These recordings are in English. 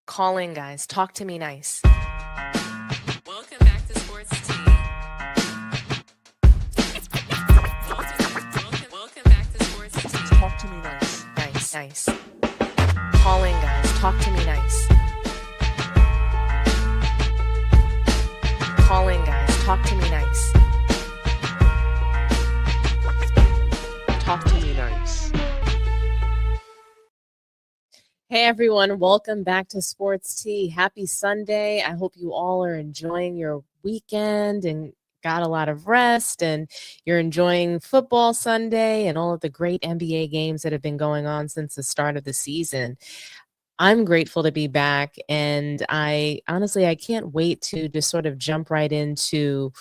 Calling, guys. Talk to me nice. Welcome back to Sports Tea. Welcome back to Sports Tea. Talk to me nice. Nice. Calling, guys. Talk to me nice. Calling, guys. Talk to me nice. Talk to me nice. Hey everyone, welcome back to Sports Tea. Happy Sunday. I hope you all are enjoying your weekend and got a lot of rest, and you're enjoying football Sunday and all of the great NBA games that have been going on since the start of the season. I'm grateful to be back, and I can't wait to just sort of jump right into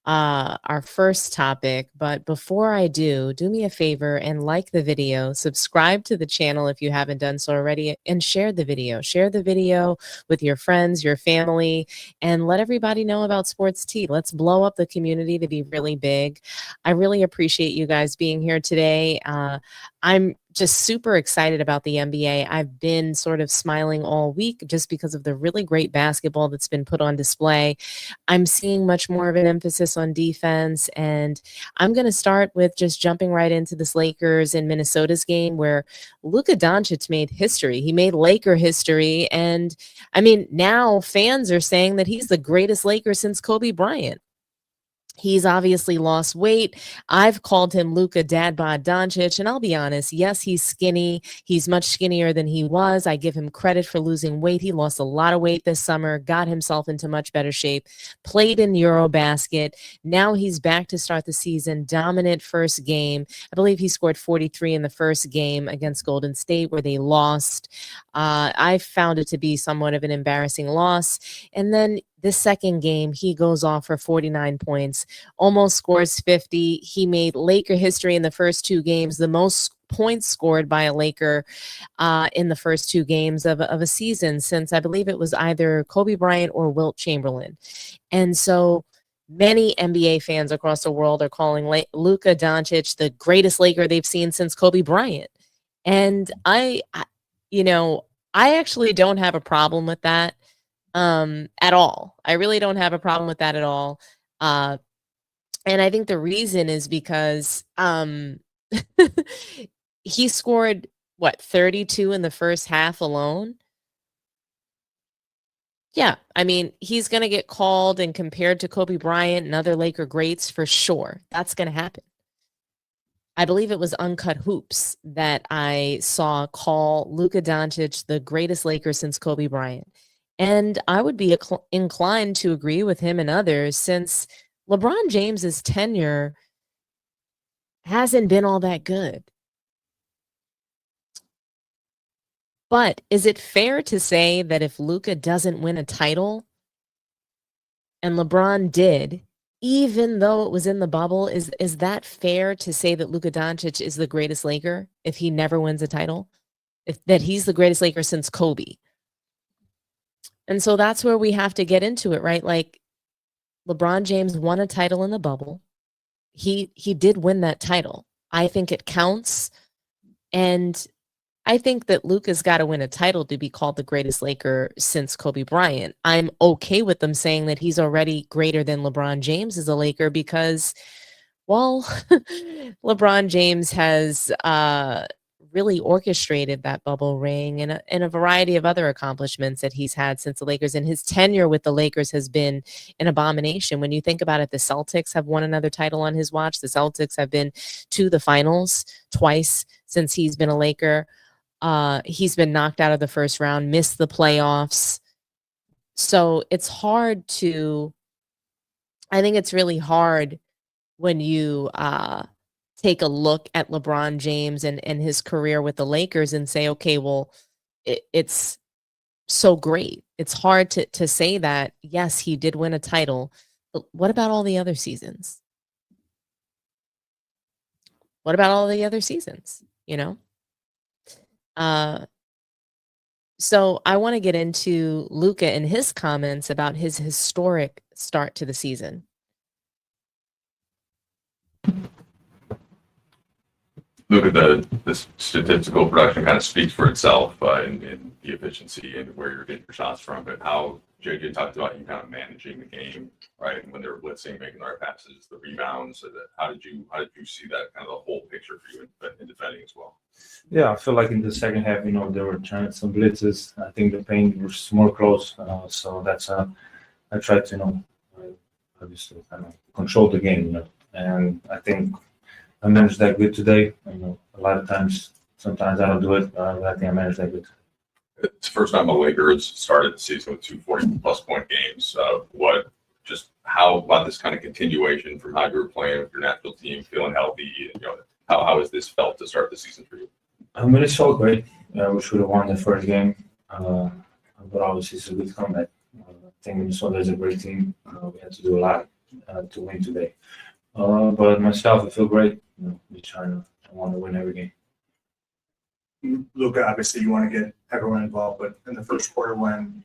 our first topic. But before I do me a favor and like the video, subscribe to the channel if you haven't done so already, and share the video. Share the video with your friends, your family, and let everybody know about Sports Tea. Let's blow up the community to be really big. I really appreciate you guys being here today. I'm just super excited about the NBA. I've been sort of smiling all week just because of the really great basketball that's been put on display. I'm seeing much more of an emphasis on defense, and I'm going to start with just jumping right into this Lakers and Minnesota's game where Luka Doncic made history. He made Laker history, and I mean, now fans are saying that he's the greatest Laker since Kobe Bryant. He's obviously lost weight. I've called him Luka Dad Bod Doncic, and I'll be honest, yes, he's skinny. He's much skinnier than he was. I give him credit for losing weight. He lost a lot of weight this summer, got himself into much better shape, played in Eurobasket. Now he's back to start the season. Dominant first game. I believe he scored 43 in the first game against Golden State where they lost. I found it to be somewhat of an embarrassing loss. And then this second game, he goes off for 49 points, almost scores 50. He made Laker history in the first two games, the most points scored by a Laker in the first two games of a season since I believe it was either Kobe Bryant or Wilt Chamberlain. And so many NBA fans across the world are calling Luka Doncic the greatest Laker they've seen since Kobe Bryant. And I actually don't have a problem with that. At all. I really don't have a problem with that at all. And I think the reason is because he scored 32 in the first half alone. Yeah, I mean, he's going to get called and compared to Kobe Bryant and other Laker greats for sure. That's going to happen. I believe it was Uncut Hoops that I saw call Luka Doncic the greatest Laker since Kobe Bryant. And I would be inclined to agree with him and others since LeBron James's tenure hasn't been all that good. But is it fair to say that if Luka doesn't win a title and LeBron did, even though it was in the bubble, is that fair to say that Luka Doncic is the greatest Laker if he never wins a title? That he's the greatest Laker since Kobe? And so that's where we have to get into it, right? Like LeBron James won a title in the bubble. He did win that title. I think it counts. And I think that Luka's got to win a title to be called the greatest Laker since Kobe Bryant. I'm okay with them saying that he's already greater than LeBron James as a Laker because, well, LeBron James has really orchestrated that bubble ring and a variety of other accomplishments that he's had since the Lakers. And his tenure with the Lakers has been an abomination. When you think about it, the Celtics have won another title on his watch. The Celtics have been to the finals twice since he's been a Laker. He's been knocked out of the first round, missed the playoffs. So it's hard I think it's really hard when you take a look at LeBron James and his career with the Lakers and say, okay, well, it's so great. It's hard to say that, yes, he did win a title, but what about all the other seasons? What about all the other seasons, So I want to get into Luka and his comments about his historic start to the season. look at the statistical production kind of speaks for itself in the efficiency and where you're getting your shots from. But how JJ talked about you kind of managing the game, right? When they were blitzing, making the right passes, the rebounds. So that how did you see that kind of the whole picture for you in defending as well? Yeah, I feel like in the second half, they were trying some blitzes. I think the paint was more close, so that's I tried to obviously kind of control the game, and I think I managed that good today. A lot of times, sometimes I don't do it, but I think I managed that good. It's the first time the Lakers started the season with 240-plus point games. How about this kind of continuation from how you were playing with your natural team, feeling healthy? How has this felt to start the season for you? I mean, it's so great. We should have won the first game, but obviously it's a good comeback. I think Minnesota is a great team. We had to do a lot to win today. But myself, I feel great. I want to win every game. Luka, obviously you want to get everyone involved, but in the first quarter when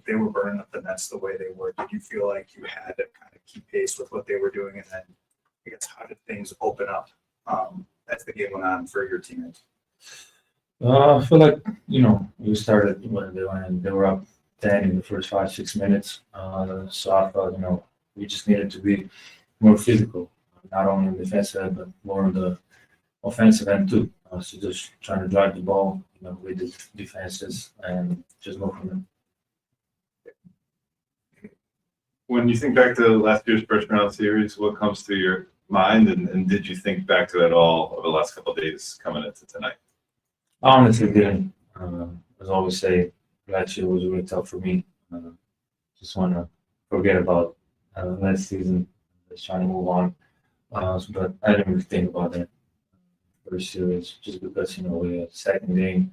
they were burning up the Nets the way they were, did you feel like you had to kind of keep pace with what they were doing? And then I guess how did things open up as the game went on for your teammates? I feel like we started when they were up 10 in the first 5-6 minutes. So I thought we just needed to be more physical, not only in the defensive end, but more on the offensive end too. So just trying to drive the ball, with the defenses and just go from there. When you think back to last year's first round series, what comes to your mind, and did you think back to it all over the last couple of days coming into tonight? I honestly didn't. As I always say, last year was really tough for me. Just want to forget about last season. Just trying to move on. But I didn't really think about that first series, just because we had second game.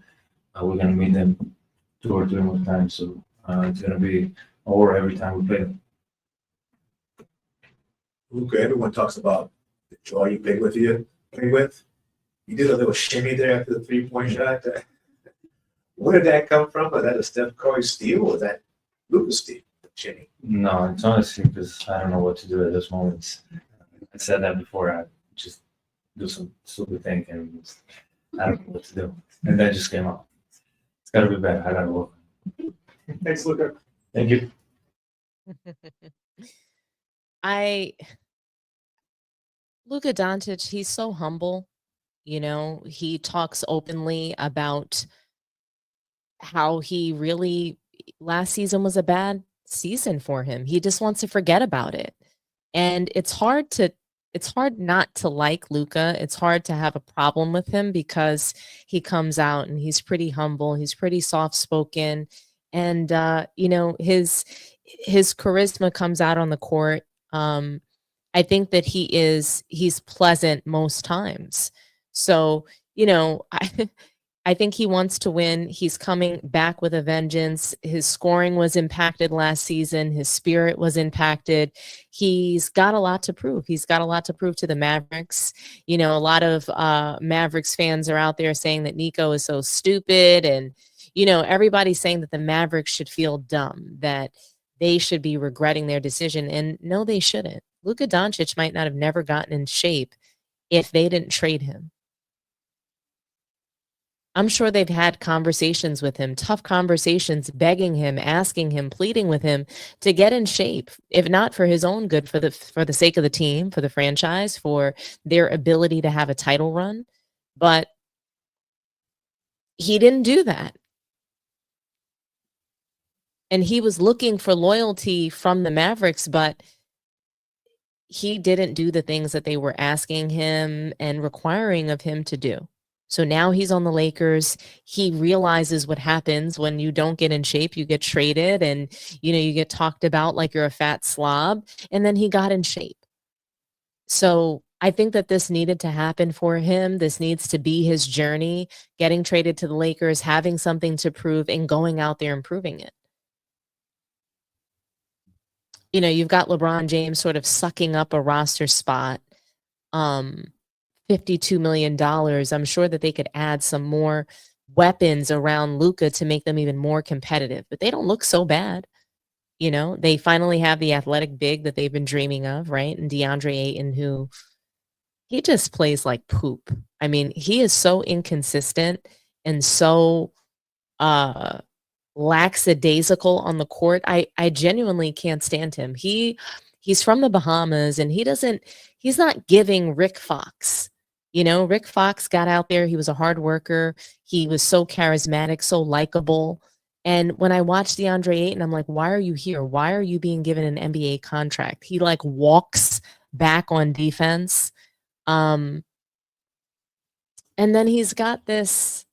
We're gonna meet them 2 or 3 more times, so it's gonna be a war every time we play them. Luka, everyone talks about the joy you play with. You did a little shimmy there after the 3-point shot. Where did that come from? Was that a Steph Curry steal, or was that Luka's steal? Shimmy? No, it's honestly because I don't know what to do at those moments. I said that before. I just do some stupid thing and I don't know what to do, and that just came out. It's gotta be better. I gotta work. Thanks, Luka. Thank you. Luka Doncic, he's so humble. He talks openly about how he really last season was a bad season for him. He just wants to forget about it. And it's hard not to like Luka. It's hard to have a problem with him because he comes out and he's pretty humble. He's pretty soft-spoken. And his charisma comes out on the court. I think that he's pleasant most times. So, I think he wants to win. He's coming back with a vengeance. His scoring was impacted last season. His spirit was impacted. He's got a lot to prove. He's got a lot to prove to the Mavericks. A lot of Mavericks fans are out there saying that Nico is so stupid. And, everybody's saying that the Mavericks should feel dumb, that they should be regretting their decision. And no, they shouldn't. Luka Doncic might not have never gotten in shape if they didn't trade him. I'm sure they've had conversations with him, tough conversations, begging him, asking him, pleading with him to get in shape, if not for his own good, for the sake of the team, for the franchise, for their ability to have a title run. But he didn't do that. And he was looking for loyalty from the Mavericks, but he didn't do the things that they were asking him and requiring of him to do. So now he's on the Lakers. He realizes what happens when you don't get in shape. You get traded and, you get talked about like you're a fat slob. And then he got in shape. So I think that this needed to happen for him. This needs to be his journey, getting traded to the Lakers, having something to prove, and going out there and proving it. You've got LeBron James sort of sucking up a roster spot. $52 million. I'm sure that they could add some more weapons around Luka to make them even more competitive, but they don't look so bad. They finally have the athletic big that they've been dreaming of, right? And DeAndre Ayton, who he just plays like poop. I mean, he is so inconsistent and so lackadaisical on the court. I genuinely can't stand him. He's from the Bahamas and he's not giving Rick Fox. You know, Rick Fox got out there, he was a hard worker, he was so charismatic, so likable. And when I watched DeAndre Ayton, I'm like, why are you here? Why are you being given an NBA contract? He like walks back on defense. And then he's got this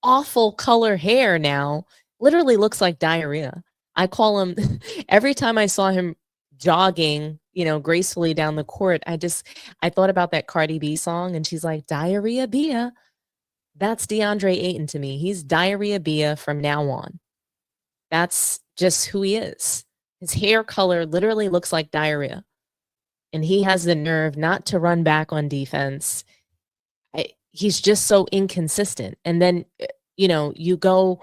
awful color hair now, literally looks like diarrhea. I call him every time I saw him jogging, you know, gracefully down the court, I thought about that Cardi B song and she's like, diarrhea Bia. That's DeAndre Ayton to me. He's diarrhea Bia from now on. That's just who he is. His hair color literally looks like diarrhea. And he has the nerve not to run back on defense. He's just so inconsistent. And then, you know, you go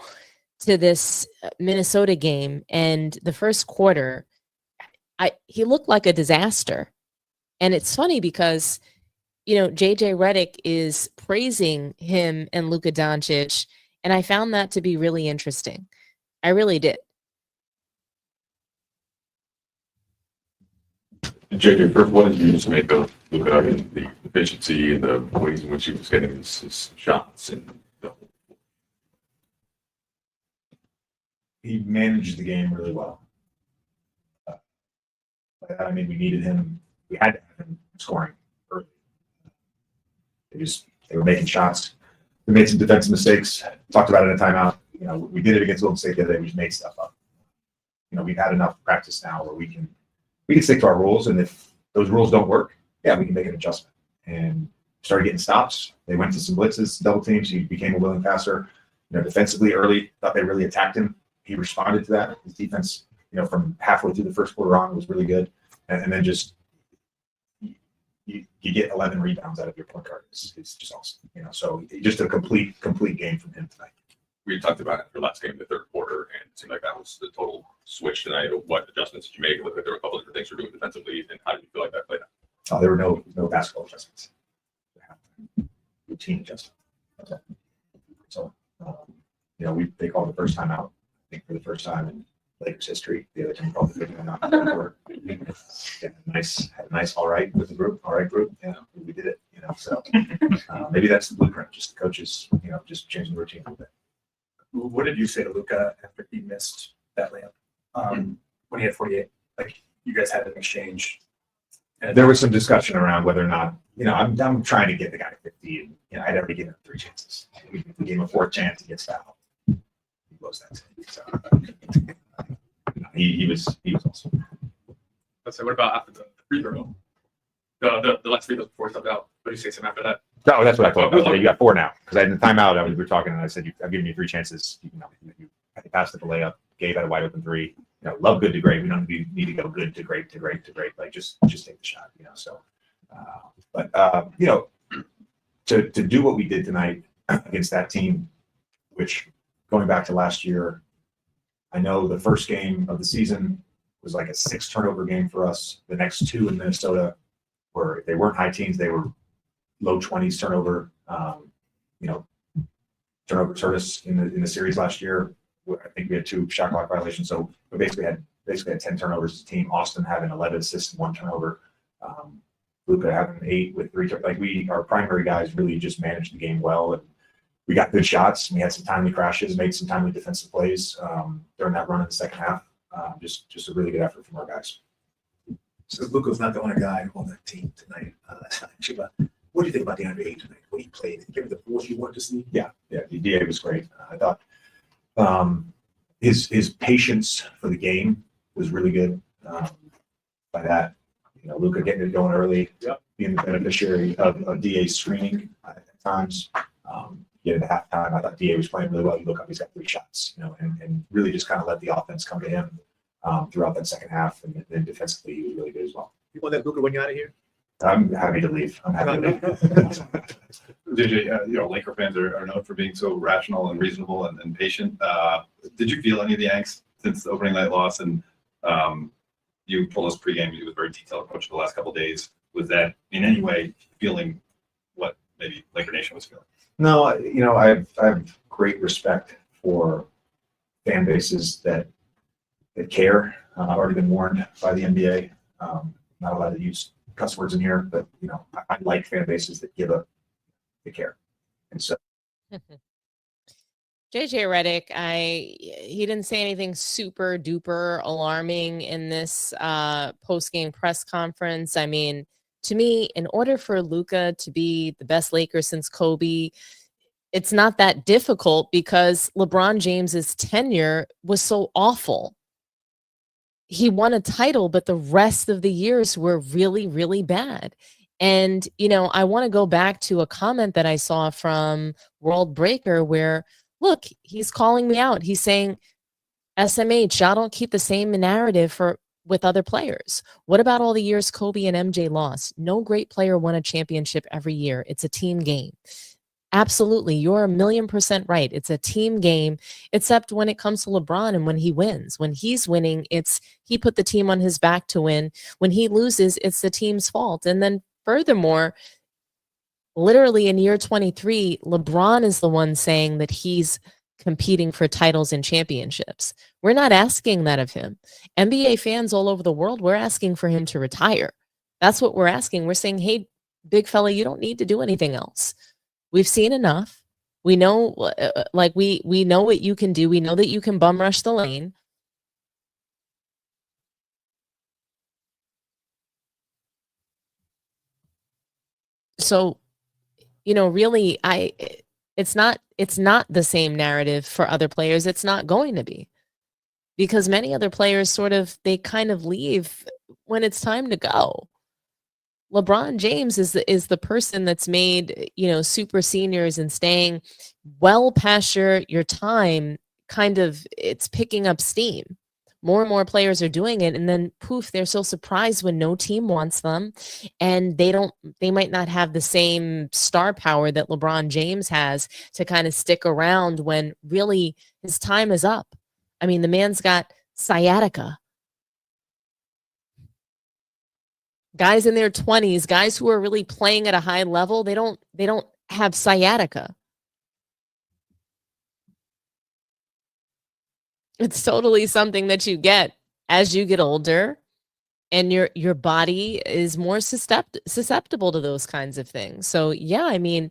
to this Minnesota game and the first quarter, he looked like a disaster. And it's funny because, you know, JJ Redick is praising him and Luka Doncic. And I found that to be really interesting. I really did. JJ, first, what did you just make of Luka and the efficiency and the ways in which he was getting his shots? And he managed the game really well. I mean, we needed him. We had to have him scoring early. They were making shots. We made some defensive mistakes. Talked about it in a timeout. You know, we did it against Golden State the other day. We just made stuff up. You know, we've had enough practice now where we can stick to our rules, and if those rules don't work, yeah, we can make an adjustment. And started getting stops. They went to some blitzes, double teams. He became a willing passer. You know, defensively early, thought they really attacked him. He responded to that. His defense, you know, from halfway through the first quarter on was really good. And then just you get 11 rebounds out of your point guard. It's just awesome. You know, so just a complete game from him tonight. we talked about it for last game, the third quarter, and it seemed like that was the total switch tonight. What adjustments did you make? Look like there were a couple of different things you're doing defensively, and how did you feel like that played out? Oh, there were no basketball adjustments. Routine adjustment. So, you know, they called the first time out, I think, for the first time in Lakers history. The other team called the second time out. Yeah, nice, all right with the group, Yeah, we did it, you know. So maybe that's the blueprint. Just the coaches, you know, just changing the routine a little bit. What did you say to Luka after he missed that layup? When he had 48, like you guys had an exchange. And There was some discussion around whether or not, you know, I'm trying to get the guy to 50, and you know, I'd already given him 3 chances. We gave him a 4th chance, he gets fouled. He blows that. So he was awesome. So what about after the free throw? The last free throw before he stepped out. What did you say some after that? No, that's what I thought. Okay, you got 4 now. Because in the timeout, we were talking, and I said, I've given you 3 chances. You passed it the layup. Gabe had a wide open 3. You know, love good to great. We don't need to go good to great to great to great. Like just take the shot. You know. So, you know, to do what we did tonight against that team, which going back to last year, I know the first game of the season was like a 6 turnover game for us. The next 2 in Minnesota were, they weren't high teens, they were low 20s turnover. You know, turnover service in the series last year. I think we had 2 shot clock violations. So we basically had 10 turnovers as a team. Austin having 11 assists and 1 turnover. Luka having 8 with 3. Like our primary guys really just managed the game well, and we got good shots. We had some timely crashes, made some timely defensive plays during that run in the second half. Just a really good effort from our guys. So Luka's not the only guy on that team tonight. What do you think about DeAndre Ayton tonight when he played? Did he give it the force you want to see? Yeah, the DA was great. I thought his patience for the game was really good. By that, you know, Luka getting it going early, being the beneficiary of DA's screening at times. At halftime, I thought DA was playing really well. You look up, he's got 3 shots, you know, and really just kind of let the offense come to him throughout that second half, and then defensively he was really good as well. You want that Luka when you're out of here? I'm happy to leave. JJ, you know, Laker fans are known for being so rational and reasonable and patient. Did you feel any of the angst since the opening night loss? And you told us pregame you was very detailed approach the last couple of days. Was that in any way feeling what maybe Laker Nation was feeling? No, I have great respect for fan bases that care. I've already been warned by the NBA. Not allowed to use cuss words in here, but I like fan bases that they care. And so JJ Redick, he didn't say anything super duper alarming in this post-game press conference. I mean, to me, in order for Luka to be the best Laker since Kobe, it's not that difficult because LeBron James's tenure was so awful. He won a title, but the rest of the years were really, really bad. And, I want to go back to a comment that I saw from World Breaker where, look, he's calling me out. He's saying, SMH, y'all don't keep the same narrative with other players. What about all the years Kobe and MJ lost? No great player won a championship every year. It's a team game. Absolutely. You're 1,000,000% right. It's a team game, except when it comes to LeBron and when he wins. When he's winning, he put the team on his back to win. When he loses, it's the team's fault. And then furthermore, literally in year 23, LeBron is the one saying that he's competing for titles and championships. We're not asking that of him. NBA fans all over the world, we're asking for him to retire. That's what we're asking. We're saying, hey, big fella, you don't need to do anything else. We've seen enough. We know, we know what you can do. We know that you can bum rush the lane. So, really, it's not the same narrative for other players. It's not going to be, because many other players they kind of leave when it's time to go. LeBron James is the person that's made, super seniors and staying well past your time. It's picking up steam. More and more players are doing it, and then poof, they're so surprised when no team wants them, and they might not have the same star power that LeBron James has to kind of stick around when really his time is up. I mean, the man's got sciatica. Guys in their 20s, guys who are really playing at a high level, they don't have sciatica. It's totally something that you get as you get older, and your body is more susceptible to those kinds of things. So yeah, I mean,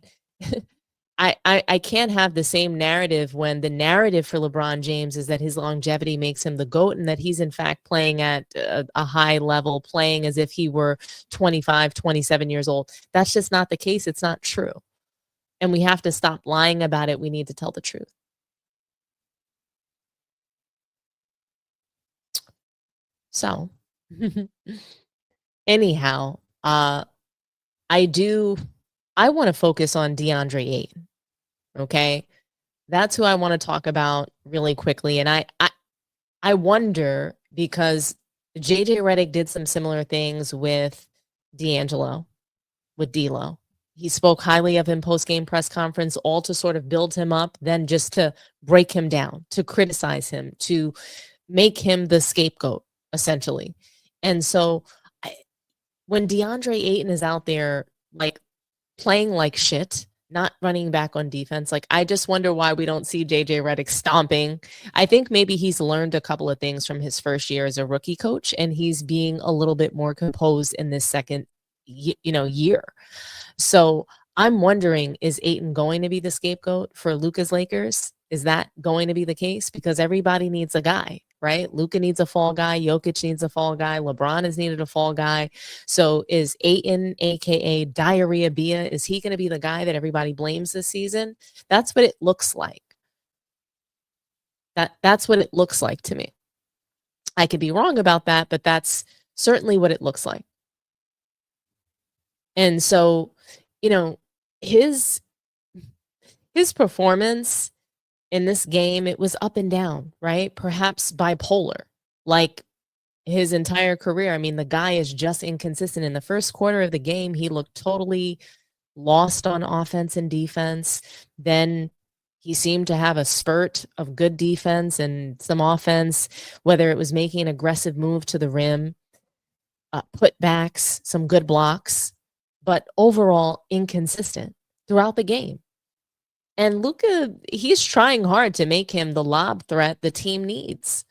I can't have the same narrative when the narrative for LeBron James is that his longevity makes him the GOAT, and that he's in fact playing at a high level, playing as if he were 25, 27 years old. That's just not the case. It's not true. And we have to stop lying about it. We need to tell the truth. So anyhow, I want to focus on DeAndre Ayton. Okay. That's who I want to talk about really quickly. And I wonder, because JJ Redick did some similar things with D'Angelo, with D'Lo. He spoke highly of him post-game press conference, all to sort of build him up, then just to break him down, to criticize him, to make him the scapegoat, essentially. And so when DeAndre Ayton is out there, playing like shit, not running back on defense, I just wonder why we don't see JJ Redick stomping. I think maybe he's learned a couple of things from his first year as a rookie coach, and he's being a little bit more composed in this second year. So I'm wondering, is Ayton going to be the scapegoat for Luka's Lakers? Is that going to be the case? Because everybody needs a guy, right? Luka needs a fall guy. Jokic needs a fall guy. LeBron has needed a fall guy. So is Ayton, a.k.a. Diarrhea Bia, is he going to be the guy that everybody blames this season? That's what it looks like. That's what it looks like to me. I could be wrong about that, but that's certainly what it looks like. And so, his performance in this game, it was up and down, right? Perhaps bipolar, like his entire career. I mean, the guy is just inconsistent. In the first quarter of the game, he looked totally lost on offense and defense. Then he seemed to have a spurt of good defense and some offense, whether it was making an aggressive move to the rim. putbacks, some good blocks, but overall inconsistent throughout the game. And Luka, he's trying hard to make him the lob threat the team needs.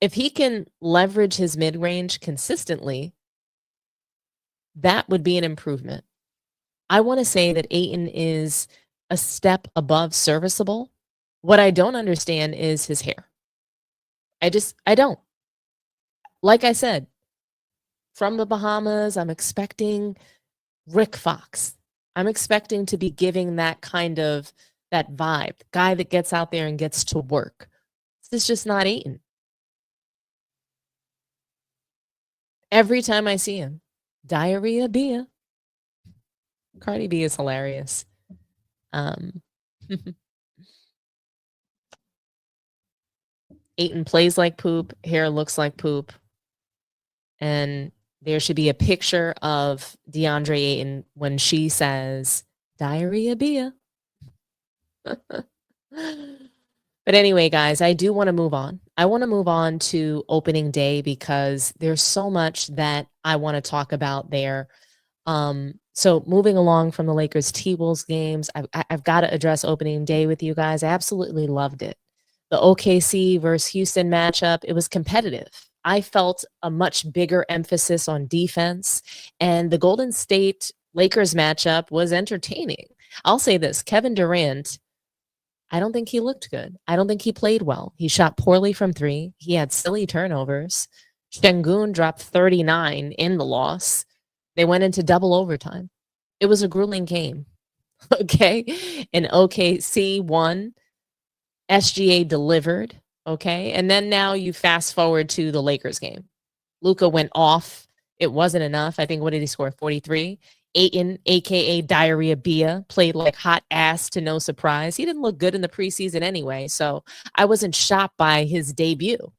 If he can leverage his mid-range consistently, that would be an improvement. I want to say that Ayton is a step above serviceable. What I don't understand is his hair. I don't. Like I said, from the Bahamas, I'm expecting Rick Fox. I'm expecting to be giving that kind of that vibe, guy that gets out there and gets to work. This is just not Ayton. Every time I see him, diarrhea beer. Cardi B is hilarious. Ayton plays like poop, hair looks like poop. And there should be a picture of DeAndre Ayton when she says, diarrhea beer. But anyway, guys, I do want to move on. I want to move on to opening day because there's so much that I want to talk about there. So moving along from the Lakers T-Wolves games, I've got to address opening day with you guys. I absolutely loved it. The OKC versus Houston matchup, it was competitive. I felt a much bigger emphasis on defense, and the Golden State Lakers matchup was entertaining. I'll say this, Kevin Durant, I don't think he looked good. I don't think he played well. He shot poorly from three. He had silly turnovers. Şengün dropped 39 in the loss. They went into double overtime. It was a grueling game. Okay. And OKC won. SGA delivered. Okay. And then now you fast forward to the Lakers game. Luka went off. It wasn't enough. I think, what did he score? 43. Ayton, aka Diarrhea Bia, played like hot ass to no surprise. He didn't look good in the preseason anyway, so I wasn't shocked by his debut.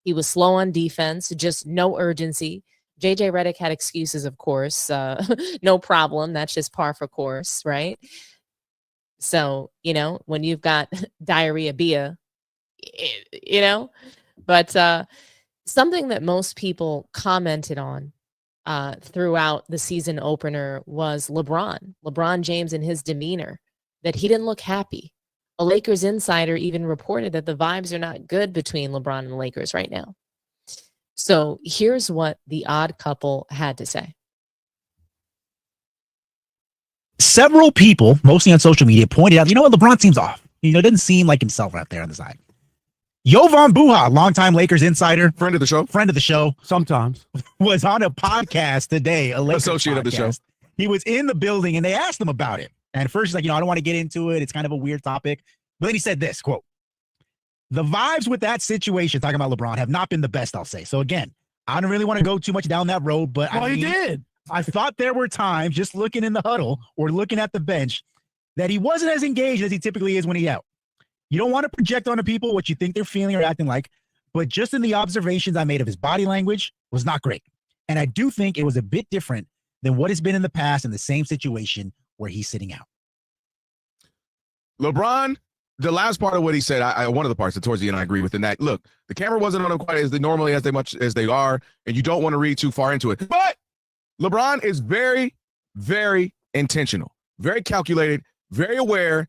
He was slow on defense, just no urgency. JJ Redick had excuses, of course. No problem. That's just par for course, right? So, when you've got Diarrhea Bia, but something that most people commented on throughout the season opener was LeBron James and his demeanor, that he didn't look happy. A Lakers insider even reported that the vibes are not good between LeBron and the Lakers right now. So here's what the odd couple had to say. Several people, mostly on social media, pointed out, LeBron seems off. Doesn't seem like himself out there on the side. Jovan Buha, longtime Lakers insider, friend of the show, sometimes, was on a podcast today, a Lakers associate podcast. Of the show. He was in the building and they asked him about it. And at first he's like, I don't want to get into it. It's kind of a weird topic. But then he said this, quote, "The vibes with that situation," talking about LeBron, "have not been the best, I'll say." So again, I don't really want to go too much down that road, but he did. I thought there were times, just looking in the huddle or looking at the bench, that he wasn't as engaged as he typically is when he's out. You don't want to project onto people what you think they're feeling or acting like, but just in the observations I made of his body language was not great. And I do think it was a bit different than what has been in the past in the same situation where he's sitting out. LeBron, the last part of what he said, one of the parts towards the end, I agree with. In that, look, the camera wasn't on him quite as they normally as much as they are, and you don't want to read too far into it. But LeBron is very, very intentional, very calculated, very aware,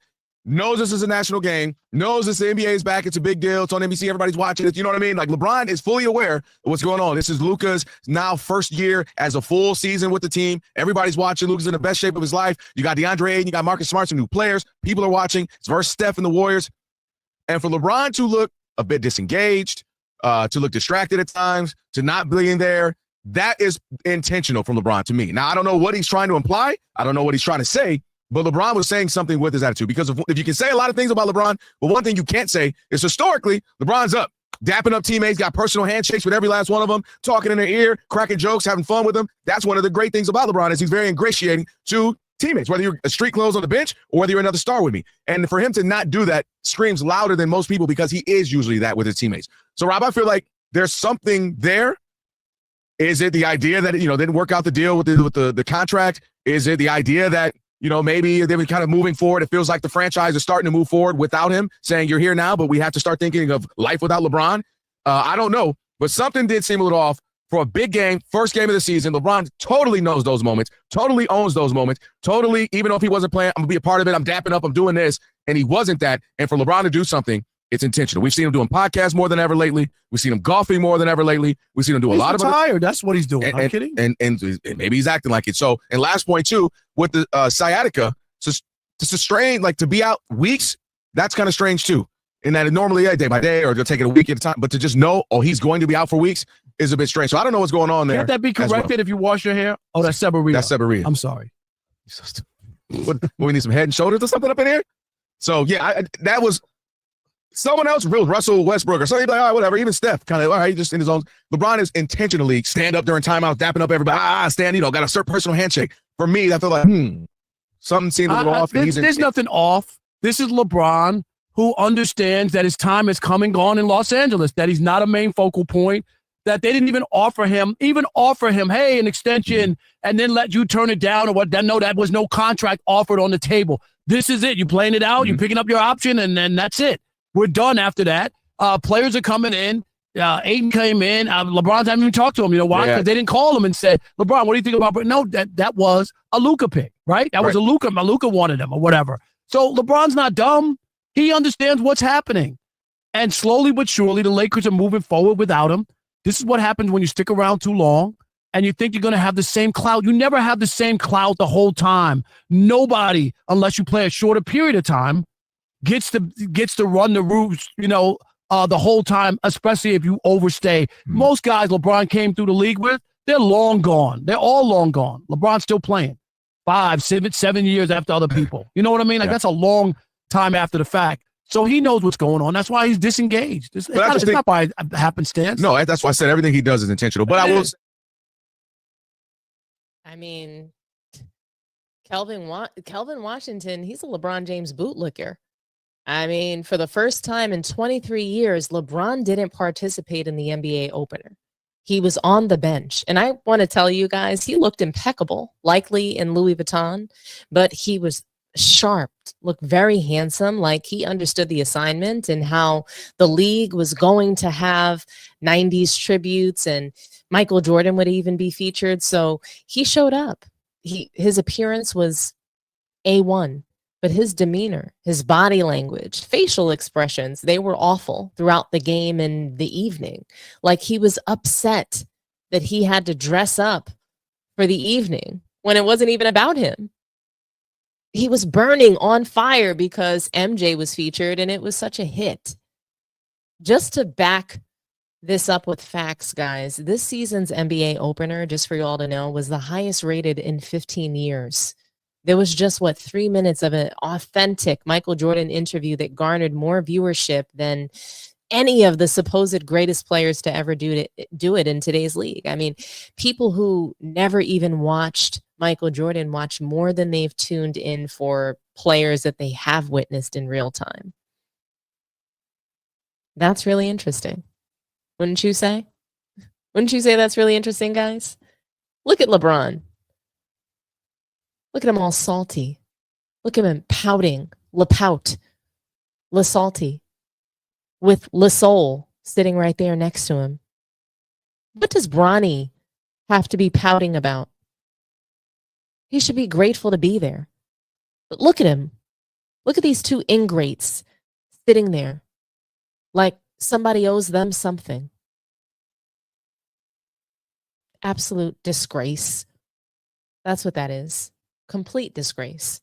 knows this is a national game, knows this, the NBA is back, it's a big deal, it's on NBC, everybody's watching it, you know what I mean? Like, LeBron is fully aware of what's going on. This is Luka's now first year as a full season with the team. Everybody's watching. Luka's in the best shape of his life. You got DeAndre Ayton, you got Marcus Smart, some new players. People are watching. It's versus Steph and the Warriors. And for LeBron to look a bit disengaged, to look distracted at times, to not being there, that is intentional from LeBron to me. Now, I don't know what he's trying to imply. I don't know what he's trying to say, but LeBron was saying something with his attitude, because if you can say a lot of things about LeBron, but one thing you can't say is historically, LeBron's up, dapping up teammates, got personal handshakes with every last one of them, talking in their ear, cracking jokes, having fun with them. That's one of the great things about LeBron is he's very ingratiating to teammates, whether you're a street clothes on the bench or whether you're another star with me. And for him to not do that screams louder than most people, because he is usually that with his teammates. So, Rob, I feel like there's something there. Is it the idea that, didn't work out the deal with the contract? Is it the idea that, maybe they were kind of moving forward? It feels like the franchise is starting to move forward without him, saying you're here now, but we have to start thinking of life without LeBron. I don't know, but something did seem a little off for a big game, first game of the season. LeBron totally knows those moments, totally owns those moments, totally, even though if he wasn't playing, I'm going to be a part of it. I'm dapping up, I'm doing this. And he wasn't that. And for LeBron to do something, it's intentional. We've seen him doing podcasts more than ever lately. We've seen him golfing more than ever lately. We've seen him do a lot of retired. That's what he's doing. I'm kidding. And maybe he's acting like it. So, and last point too, with the sciatica, it's a strain, like to be out weeks, that's kind of strange too. In that it normally day by day or they'll take it a week at a time, but to just know, oh, he's going to be out for weeks is a bit strange. So I don't know what's going on there. Can't that be corrected if you wash your hair? Oh, that's seborrhea. That's seborrhea. I'm sorry. What, we need some head and shoulders or something up in here? So yeah, that was someone else, real Russell Westbrook or something like, all right, whatever. Even Steph, kind of, all right, just in his own. LeBron is intentionally stand up during timeout, dapping up everybody. Stand, got a certain personal handshake. For me, I feel like, something seems a little off. There's nothing off. This is LeBron, who understands that his time has come and gone in Los Angeles, that he's not a main focal point, that they didn't even offer him, hey, an extension, and then let you turn it down or what? No, that was no contract offered on the table. This is it. You're playing it out. You're picking up your option, and then that's it. We're done after that. Players are coming in. Aiden came in. LeBron's haven't even talked to him. You know why? Because they didn't call him and said, LeBron, what do you think about? No, that was a Luka pick, right? That was a Luka. Luka wanted him or whatever. So LeBron's not dumb. He understands what's happening. And slowly but surely, the Lakers are moving forward without him. This is what happens when you stick around too long and you think you're going to have the same clout. You never have the same clout the whole time. Nobody, unless you play a shorter period of time, gets to run the routes, the whole time, especially if you overstay. Most guys LeBron came through the league with, they're long gone. They're all long gone. LeBron's still playing 5, 7 years after other people. You know what I mean? Like that's a long time after the fact. So he knows what's going on. That's why he's disengaged. It's not by happenstance. No, that's why I said everything he does is intentional. But I will say, I mean, Kelvin Washington, he's a LeBron James bootlicker. I mean, for the first time in 23 years, LeBron didn't participate in the NBA opener. He was on the bench. And I want to tell you guys, he looked impeccable, likely in Louis Vuitton, but he was sharp, looked very handsome, like he understood the assignment and how the league was going to have 90s tributes and Michael Jordan would even be featured. So he showed up. His appearance was A1, but his demeanor, his body language, facial expressions, they were awful throughout the game and the evening. Like he was upset that he had to dress up for the evening when it wasn't even about him. He was burning on fire because MJ was featured and it was such a hit. Just to back this up with facts, guys, this season's NBA opener, just for you all to know, was the highest rated in 15 years. There was just, 3 minutes of an authentic Michael Jordan interview that garnered more viewership than any of the supposed greatest players to ever do it in today's league. I mean, people who never even watched Michael Jordan watch more than they've tuned in for players that they have witnessed in real time. That's really interesting. Wouldn't you say? Wouldn't you say that's really interesting, guys? Look at LeBron. Look at him all salty. Look at him pouting. LePout. LeSalty. With LeSoul sitting right there next to him. What does Bronny have to be pouting about? He should be grateful to be there. But look at him. Look at these two ingrates sitting there like somebody owes them something. Absolute disgrace. That's what that is. Complete disgrace.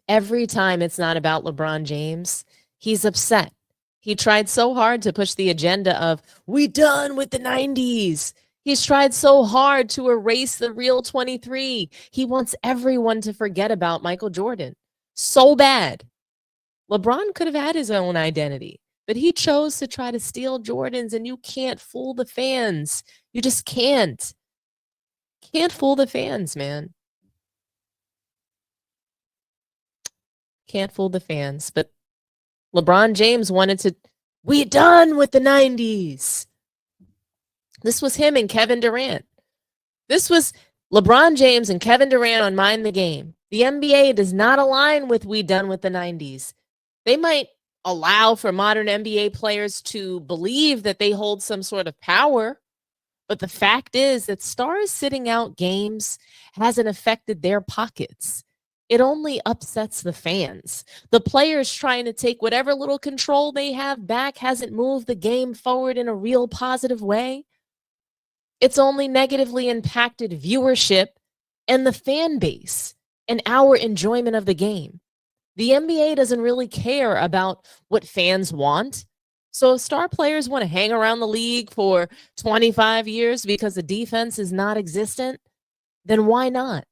Every time it's not about LeBron James, he's upset. He tried so hard to push the agenda of, we done with the 90s. He's tried so hard to erase the real 23. He wants everyone to forget about Michael Jordan. So bad. LeBron could have had his own identity, but he chose to try to steal Jordan's, and you can't fool the fans. You just can't. Can't fool the fans, man. Can't fool the fans. But LeBron James wanted to, we done with the 90s. This was him and Kevin Durant. This was LeBron James and Kevin Durant on Mind the Game. The NBA does not align with we done with the 90s. They might allow for modern NBA players to believe that they hold some sort of power. But the fact is that stars sitting out games hasn't affected their pockets. It only upsets the fans. The players trying to take whatever little control they have back hasn't moved the game forward in a real positive way. It's only negatively impacted viewership and the fan base and our enjoyment of the game. The NBA doesn't really care about what fans want. So if star players want to hang around the league for 25 years because the defense is not existent, then why not?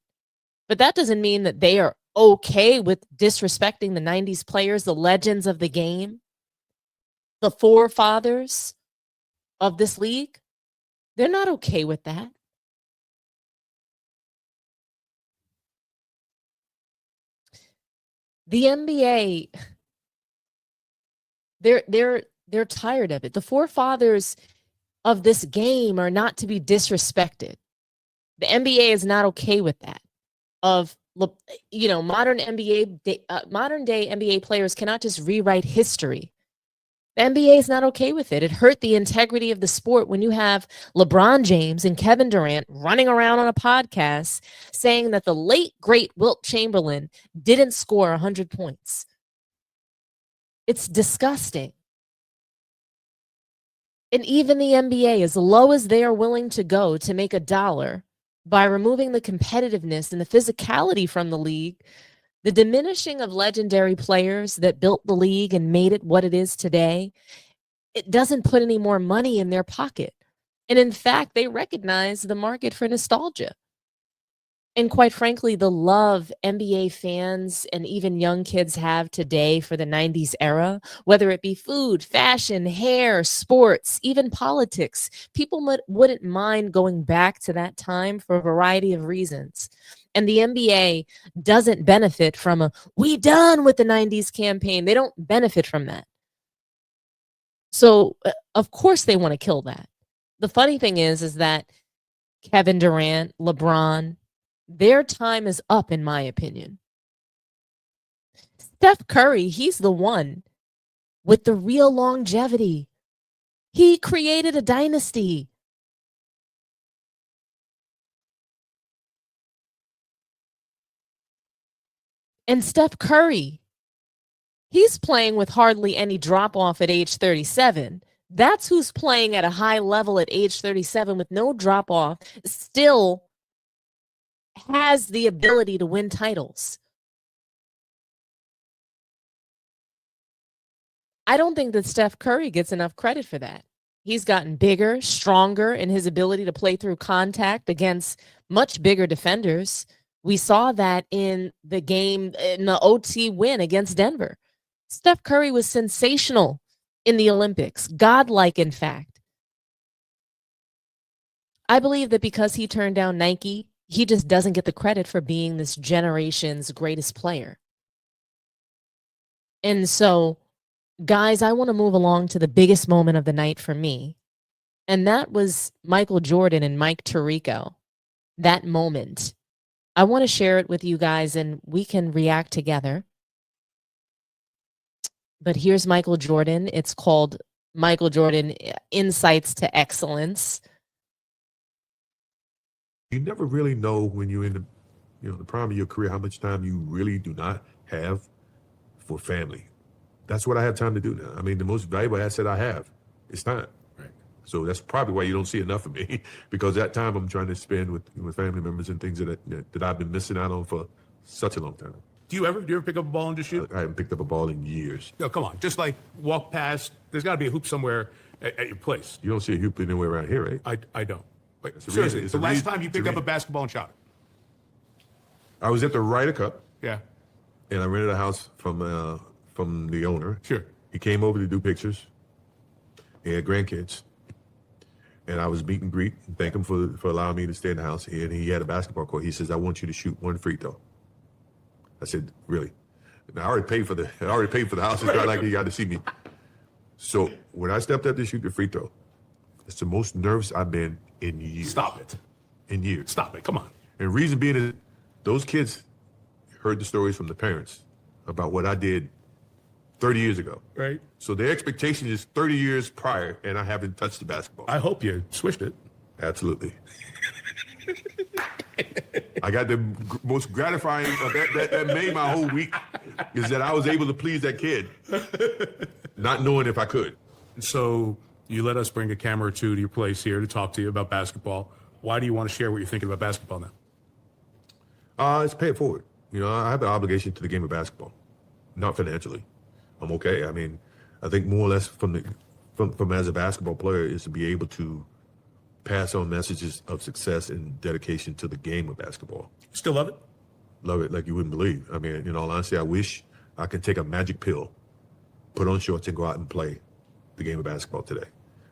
But that doesn't mean that they are okay with disrespecting the 90s players, the legends of the game, the forefathers of this league. They're not okay with that. The NBA, they're tired of it. The forefathers of this game are not to be disrespected. The NBA is not okay with that. Modern day NBA players cannot just rewrite history. The NBA is not okay with it. It hurt the integrity of the sport when you have LeBron James and Kevin Durant running around on a podcast saying that the late, great Wilt Chamberlain didn't score 100 points. It's disgusting. And even the NBA, as low as they are willing to go to make a dollar by removing the competitiveness and the physicality from the league, the diminishing of legendary players that built the league and made it what it is today, it doesn't put any more money in their pocket. And in fact, they recognize the market for nostalgia. And quite frankly, the love NBA fans and even young kids have today for the 90s era, whether it be food, fashion, hair, sports, even politics, people wouldn't mind going back to that time for a variety of reasons. And the NBA doesn't benefit from a "we done with the 90s" campaign. They don't benefit from that. So, of course, they want to kill that. The funny thing is that Kevin Durant, LeBron, their time is up, in my opinion. Steph Curry, he's the one with the real longevity. He created a dynasty. And Steph Curry, he's playing with hardly any drop off at age 37. That's who's playing at a high level at age 37 with no drop off, still has the ability to win titles. I don't think that Steph Curry gets enough credit for that. He's gotten bigger, stronger in his ability to play through contact against much bigger defenders. We saw that in the game, in the OT win against Denver. Steph Curry was sensational in the Olympics, godlike, in fact. I believe that because he turned down Nike, he just doesn't get the credit for being this generation's greatest player. And so, guys, I want to move along to the biggest moment of the night for me. And that was Michael Jordan and Mike Tirico. That moment. I want to share it with you guys and we can react together. But here's Michael Jordan. It's called Michael Jordan Insights to Excellence. You never really know when you're in the prime of your career how much time you really do not have for family. That's what I have time to do now. I mean, the most valuable asset I have is time. Right. So that's probably why you don't see enough of me, because that time I'm trying to spend with family members and things that I've been missing out on for such a long time. Do you ever pick up a ball and just shoot? I haven't picked up a ball in years. No, come on. Just like walk past. There's got to be a hoop somewhere at your place. You don't see a hoop anywhere around here, right? I don't. Wait, seriously, the last time you picked up a basketball and shot it? I was at the Ryder Cup. Yeah. And I rented a house from the owner. Sure. He came over to do pictures. He had grandkids. And I was meet and greet and thank him for allowing me to stay in the house. And he had a basketball court. He says, "I want you to shoot one free throw." I said, "Really?" Now, I already paid for the house. It's not like he got to see me. So when I stepped up to shoot the free throw, it's the most nervous I've been in years. Stop it. In years. Stop it. Come on. And the reason being is those kids heard the stories from the parents about what I did 30 years ago. Right. So the expectation is 30 years prior, and I haven't touched the basketball. I hope you switched it. Absolutely. I got the most gratifying, that made my whole week, is that I was able to please that kid, not knowing if I could. So you let us bring a camera or two to your place here to talk to you about basketball. Why do you want to share what you're thinking about basketball now? It's pay it forward. You know, I have an obligation to the game of basketball, not financially. I'm okay. I mean, I think more or less from as a basketball player is to be able to pass on messages of success and dedication to the game of basketball. Still love it? Love it like you wouldn't believe. I mean, in all honesty, I wish I could take a magic pill, put on shorts, and go out and play the game of basketball today,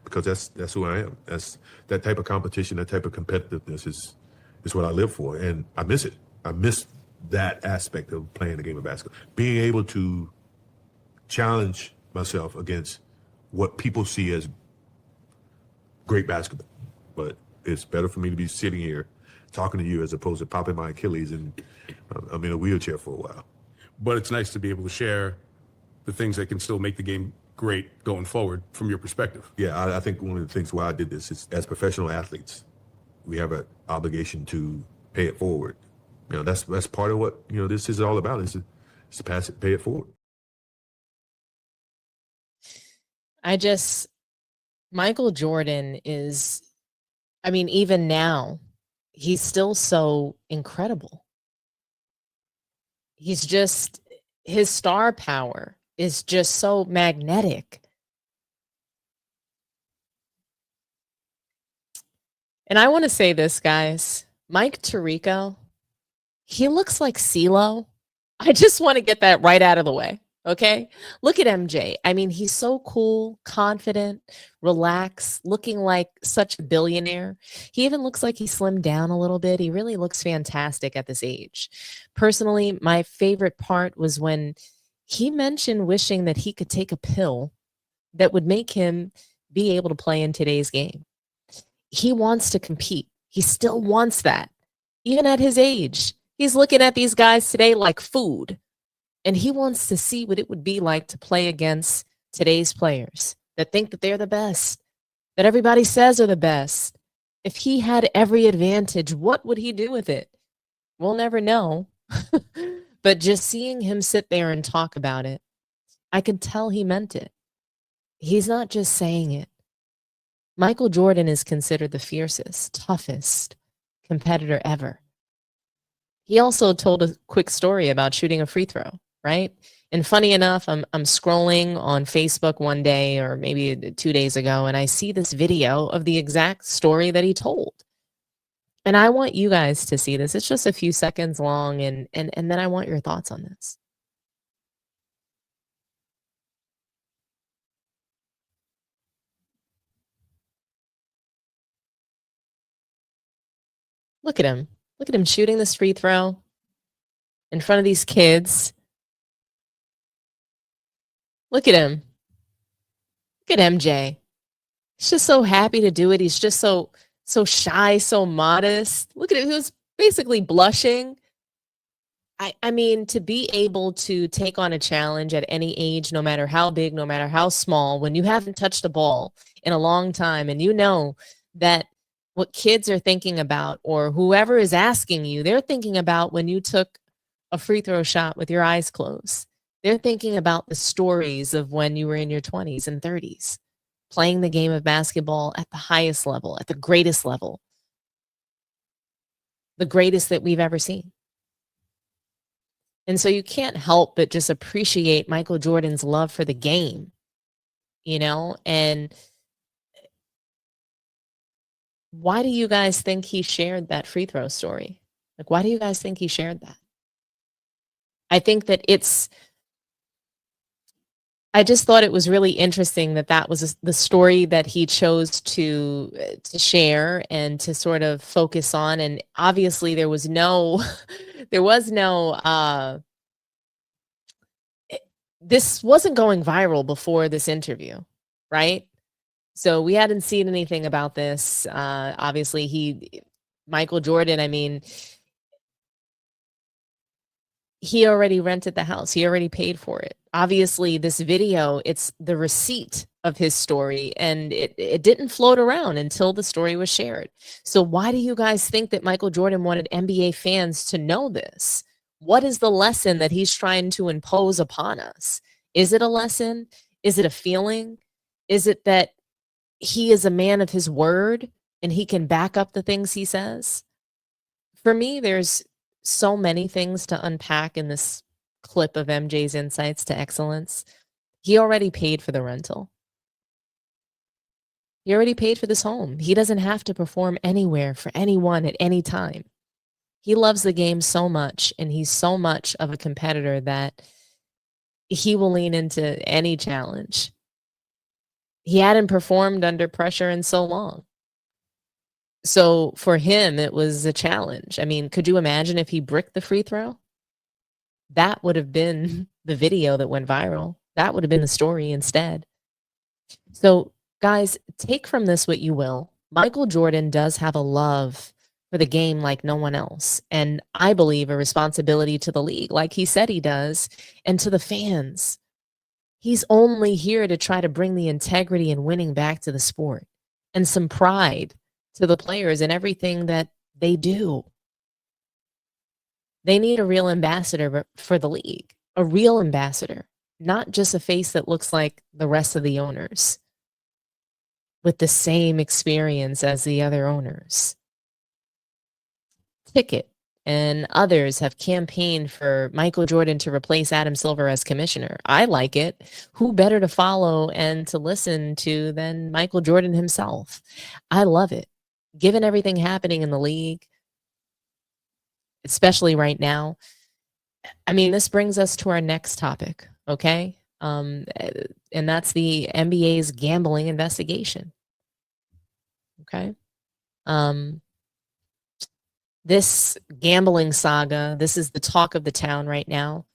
because that's who I am. That's that type of competition, that type of competitiveness is what I live for, and I miss it. I miss that aspect of playing the game of basketball, being able to challenge myself against what people see as great basketball. But it's better for me to be sitting here talking to you as opposed to popping my Achilles and I'm in a wheelchair for a while. But it's nice to be able to share the things that can still make the game great going forward from your perspective. Yeah, I think one of the things why I did this is, as professional athletes, we have an obligation to pay it forward. You know, that's part of what, you know, this is all about, is to pass it, pay it forward. Michael Jordan is, I mean, even now, he's still so incredible. His star power is just so magnetic. And I want to say this, guys. Mike Tirico, he looks like CeeLo. I just want to get that right out of the way. Okay. Look at MJ. I mean, he's so cool, confident, relaxed, looking like such a billionaire. He even looks like he slimmed down a little bit. He really looks fantastic at this age. Personally, my favorite part was when he mentioned wishing that he could take a pill that would make him be able to play in today's game. He wants to compete. He still wants that. Even at his age, he's looking at these guys today like food. And he wants to see what it would be like to play against today's players that think that they're the best, that everybody says are the best. If he had every advantage, what would he do with it? We'll never know. But just seeing him sit there and talk about it, I could tell he meant it. He's not just saying it. Michael Jordan is considered the fiercest, toughest competitor ever. He also told a quick story about shooting a free throw, right? And funny enough, I'm scrolling on Facebook one day or maybe 2 days ago, and I see this video of the exact story that he told. And I want you guys to see this. It's just a few seconds long, and then I want your thoughts on this. Look at him. Look at him shooting this free throw in front of these kids. Look at him. Look at MJ. He's just so happy to do it. He's just so shy, so modest. Look at him. He was basically blushing. I mean, to be able to take on a challenge at any age, no matter how big, no matter how small, when you haven't touched a ball in a long time and you know that what kids are thinking about, or whoever is asking you, they're thinking about when you took a free throw shot with your eyes closed. They're thinking about the stories of when you were in your 20s and 30s, playing the game of basketball at the highest level, at the greatest level, the greatest that we've ever seen. And so you can't help but just appreciate Michael Jordan's love for the game, you know? And why do you guys think he shared that free throw story? Like, why do you guys think he shared that? I think that I just thought it was really interesting that that was the story that he chose to share and to sort of focus on. And obviously there was no, this wasn't going viral before this interview, right? So we hadn't seen anything about this. Obviously Michael Jordan, I mean, he already rented the house. He already paid for it. Obviously, this video, it's the receipt of his story, and it didn't float around until the story was shared. So why do you guys think that Michael Jordan wanted NBA fans to know this? What is the lesson that he's trying to impose upon us? Is it a lesson? Is it a feeling? Is it that he is a man of his word and he can back up the things he says? For me, there's so many things to unpack in this clip of MJ's insights to excellence. He already paid for the rental. He already paid for this home. He doesn't have to perform anywhere for anyone at any time. He loves the game so much, and he's so much of a competitor that he will lean into any challenge. He hadn't performed under pressure in so long. So for him, it was a challenge. I mean, could you imagine if he bricked the free throw? That would have been the video that went viral. That would have been the story instead. So, guys, take from this what you will. Michael Jordan does have a love for the game like no one else. And I believe a responsibility to the league, like he said he does, and to the fans. He's only here to try to bring the integrity and winning back to the sport and some pride to the players and everything that they do. They need a real ambassador for the league, a real ambassador, not just a face that looks like the rest of the owners with the same experience as the other owners. Ticket and others have campaigned for Michael Jordan to replace Adam Silver as commissioner. I like it. Who better to follow and to listen to than Michael Jordan himself? I love it. Given everything happening in the league, especially right now, I mean, this brings us to our next topic, okay? And that's the NBA's gambling investigation. Okay? This gambling saga, this is the talk of the town right now.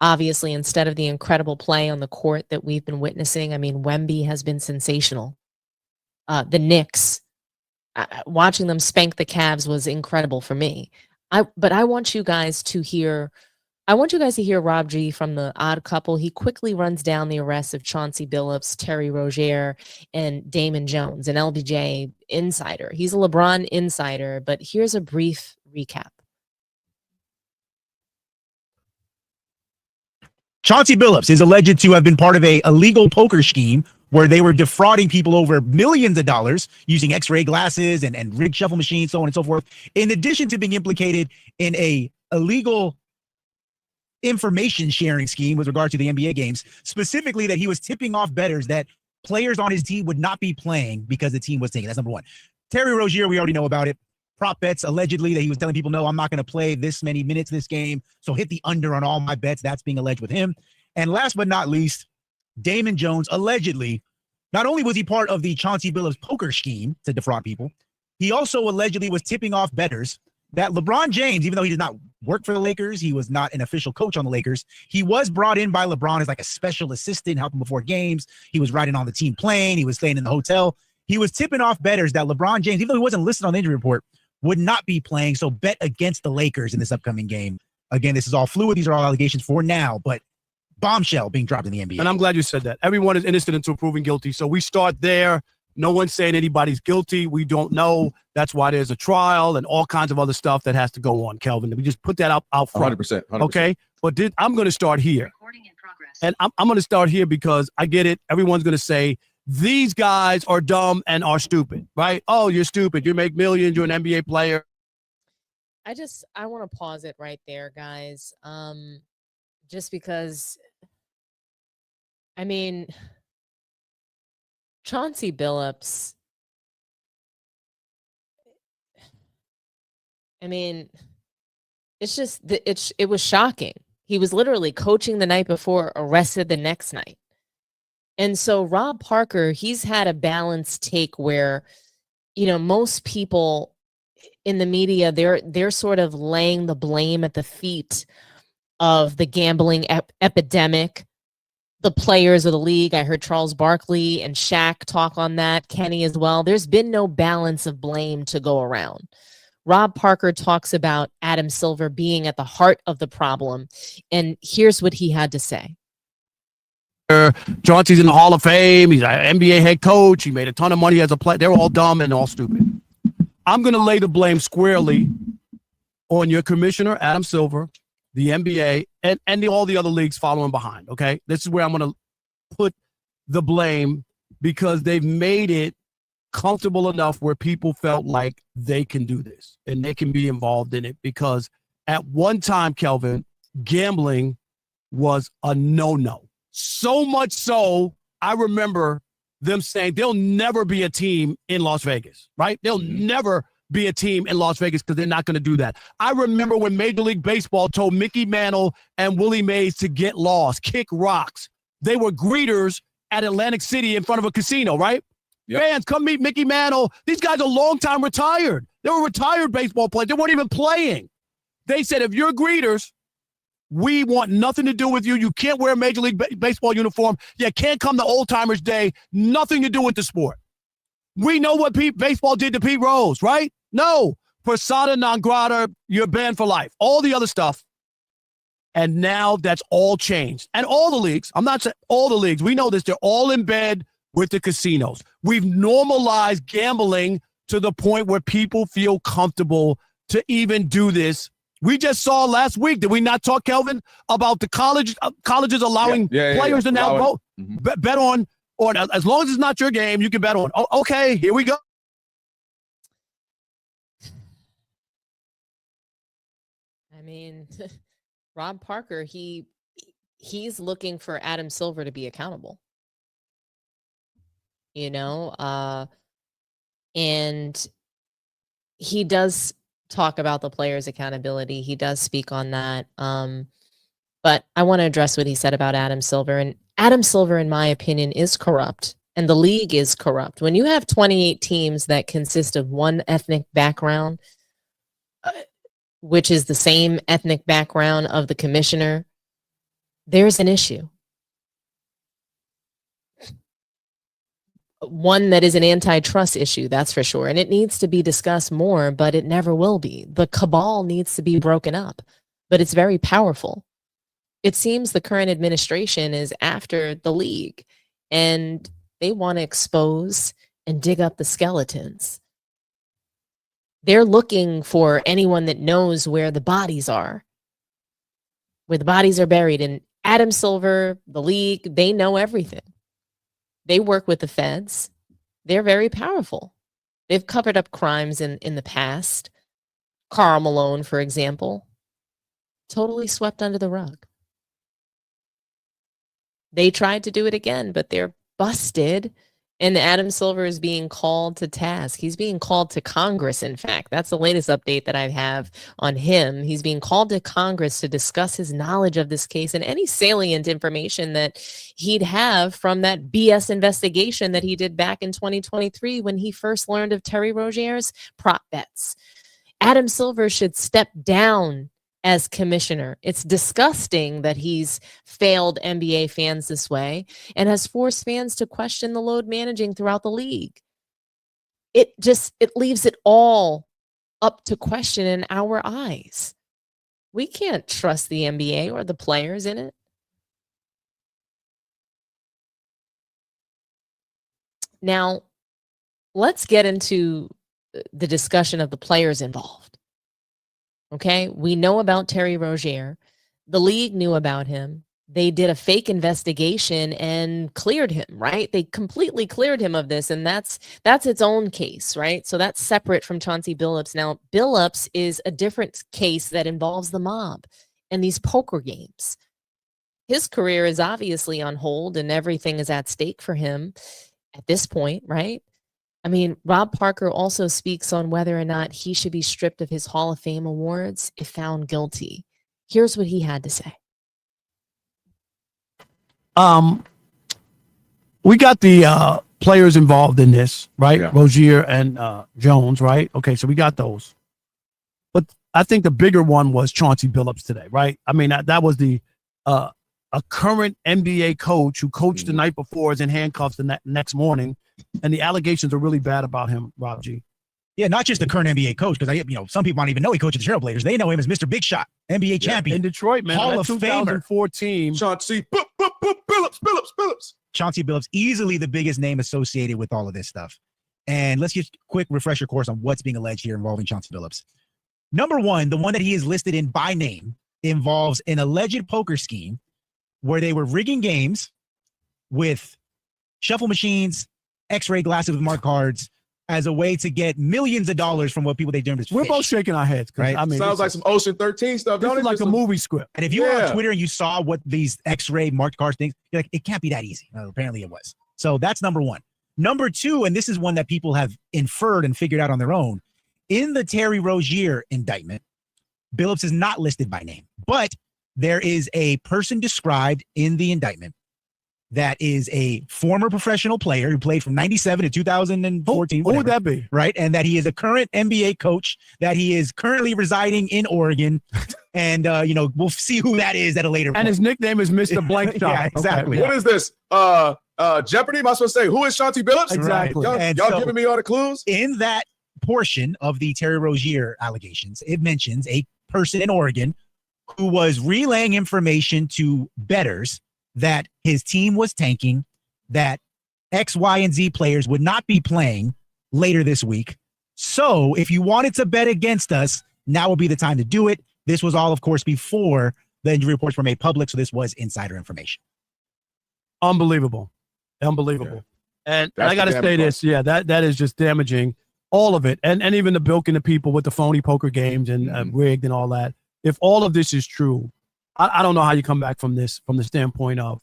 Obviously, instead of the incredible play on the court that we've been witnessing, I mean, Wemby has been sensational. The Knicks, watching them spank the Cavs was incredible for me. But I want you guys to hear Rob G from The Odd Couple. He quickly runs down the arrests of Chauncey Billups, Terry Rozier, and Damon Jones, an LBJ insider. He's a LeBron insider, but here's a brief recap. Chauncey Billups is alleged to have been part of a illegal poker scheme where they were defrauding people over millions of dollars using x-ray glasses and rigged shuffle machines, so on and so forth, in addition to being implicated in a illegal information sharing scheme with regard to the NBA games, specifically that he was tipping off bettors that players on his team would not be playing because the team was taken. That's number one. Terry Rozier, we already know about it. Prop bets, allegedly, that he was telling people, no, I'm not going to play this many minutes this game, so hit the under on all my bets. That's being alleged with him. And last but not least, Damon Jones, allegedly, not only was he part of the Chauncey Billups poker scheme to defraud people, he also allegedly was tipping off bettors that LeBron James, even though he did not work for the Lakers, he was not an official coach on the Lakers, he was brought in by LeBron as like a special assistant, helping before games. He was riding on the team plane. He was staying in the hotel. He was tipping off bettors that LeBron James, even though he wasn't listed on the injury report, would not be playing. So bet against the Lakers in this upcoming game. Again, this is all fluid. These are all allegations for now, but bombshell being dropped in the NBA. And I'm glad you said that. Everyone is innocent until proven guilty. So we start there. No one's saying anybody's guilty. We don't know. That's why there's a trial and all kinds of other stuff that has to go on, Kelvin. We just put that out front. 100%. Okay? But I'm going to start here. And I'm going to start here because I get it. Everyone's going to say, these guys are dumb and are stupid, right? Oh, you're stupid. You make millions. You're an NBA player. I want to pause it right there, guys. Just because, I mean, Chauncey Billups, I mean, it's just, it was shocking. He was literally coaching the night before, arrested the next night. And so Rob Parker, he's had a balanced take where, you know, most people in the media, they're sort of laying the blame at the feet of the gambling epidemic, the players of the league. I heard Charles Barkley and Shaq talk on that, Kenny as well. There's been no balance of blame to go around. Rob Parker talks about Adam Silver being at the heart of the problem. And here's what he had to say. Chauncey's in the Hall of Fame. He's an NBA head coach. He made a ton of money as a player. They're all dumb and all stupid. I'm going to lay the blame squarely on your commissioner, Adam Silver, the NBA, and all the other leagues following behind, okay? This is where I'm going to put the blame because they've made it comfortable enough where people felt like they can do this and they can be involved in it because at one time, Kelvin, gambling was a no-no. So much so, I remember them saying there'll never be a team in Las Vegas, right? There'll never be a team in Las Vegas because they're not going to do that. I remember when Major League Baseball told Mickey Mantle and Willie Mays to get lost, kick rocks. They were greeters at Atlantic City in front of a casino, right? Yep. Fans, come meet Mickey Mantle. These guys are long time retired. They were retired baseball players. They weren't even playing. They said, if you're greeters, we want nothing to do with you. You can't wear a Major League Baseball uniform. You can't come to Old Timers Day. Nothing to do with the sport. We know what baseball did to Pete Rose, right? No. Persona non grata, you're banned for life. All the other stuff. And now that's all changed. And all the leagues, I'm not saying all the leagues, we know this, they're all in bed with the casinos. We've normalized gambling to the point where people feel comfortable to even do this. We just saw last week, did we not talk, Kelvin, about the colleges allowing players to now vote, bet on, as long as it's not your game, you can bet on. Oh, okay, here we go. I mean, Rob Parker, he's looking for Adam Silver to be accountable. You know, and he does talk about the players' accountability. He does speak on that. But I want to address what he said about Adam Silver. And Adam Silver, in my opinion, is corrupt. And the league is corrupt. When you have 28 teams that consist of one ethnic background, which is the same ethnic background of the commissioner, there's an issue. One that is an antitrust issue, that's for sure. And it needs to be discussed more, but it never will be. The cabal needs to be broken up, but it's very powerful. It seems the current administration is after the league and they want to expose and dig up the skeletons. They're looking for anyone that knows where the bodies are, where the bodies are buried. And Adam Silver, the league, they know everything. They work with the feds. They're very powerful. They've covered up crimes in the past. Karl Malone, for example, totally swept under the rug. They tried to do it again, but they're busted. And Adam Silver is being called to task. He's being called to Congress, in fact. That's the latest update that I have on him. He's being called to Congress to discuss his knowledge of this case and any salient information that he'd have from that BS investigation that he did back in 2023 when he first learned of Terry Rozier's prop bets. Adam Silver should step down as commissioner. It's disgusting that he's failed NBA fans this way and has forced fans to question the load managing throughout the league. It leaves it all up to question in our eyes. We can't trust the NBA or the players in it. Now, let's get into the discussion of the players involved. Okay, we know about Terry Rozier. The league knew about him. They did a fake investigation and cleared him, right? They completely cleared him of this, and that's its own case, right? So that's separate from Chauncey Billups. Now, Billups is a different case that involves the mob and these poker games. His career is obviously on hold, and everything is at stake for him at this point, right? I mean, Rob Parker also speaks on whether or not he should be stripped of his Hall of Fame awards if found guilty. Here's what he had to say. We got the players involved in this, right? Yeah. Rozier and Jones, right? Okay, so we got those. But I think the bigger one was Chauncey Billups today, right? I mean, that was the a current NBA coach who coached the night before is in handcuffs the next morning. And the allegations are really bad about him, Rob G. Yeah, not just the current NBA coach, because some people don't even know he coaches the Trailblazers. They know him as Mr. Big Shot, NBA champion in Detroit, man. Hall That of 2004 team. Chauncey Billups. Chauncey Billups, easily the biggest name associated with all of this stuff. And let's get a quick refresher course on what's being alleged here involving Chauncey Billups. Number one, the one that he is listed in by name involves an alleged poker scheme where they were rigging games with shuffle machines, x-ray glasses with marked cards as a way to get millions of dollars from what people they termed as We're fish, both shaking our heads. right? I mean, Sounds like some Ocean 13 stuff, this don't is it? like a movie script. And if you were on Yeah. Twitter and you saw what these x-ray marked cards things, you're like, it can't be that easy. Well, apparently it was. So that's number one. Number two, and this is one that people have inferred and figured out on their own, in the Terry Rozier indictment, Billups is not listed by name, but there is a person described in the indictment that is a former professional player who played from 97 to 2014. Who would whatever, that be? right? And that he is a current NBA coach, that he is currently residing in Oregon. And, we'll see who that is at a later And point. his nickname is Mr. Blank Shot. Yeah, exactly. What is this? Jeopardy? Am I supposed to say, who is Chauncey Billups? Exactly. Y'all, And y'all so- giving me all the clues? In that portion of the Terry Rozier allegations, it mentions a person in Oregon who was relaying information to bettors that his team was tanking, that X, Y, and Z players would not be playing later this week. So if you wanted to bet against us, now would be the time to do it. This was all, of course, before the injury reports were made public. So this was insider information. Unbelievable. And That's I got to the say damn this. Yeah, that is just damaging. All of it. And even the bilking the people with the phony poker games and rigged and all that. If all of this is true, I don't know how you come back from this from the standpoint of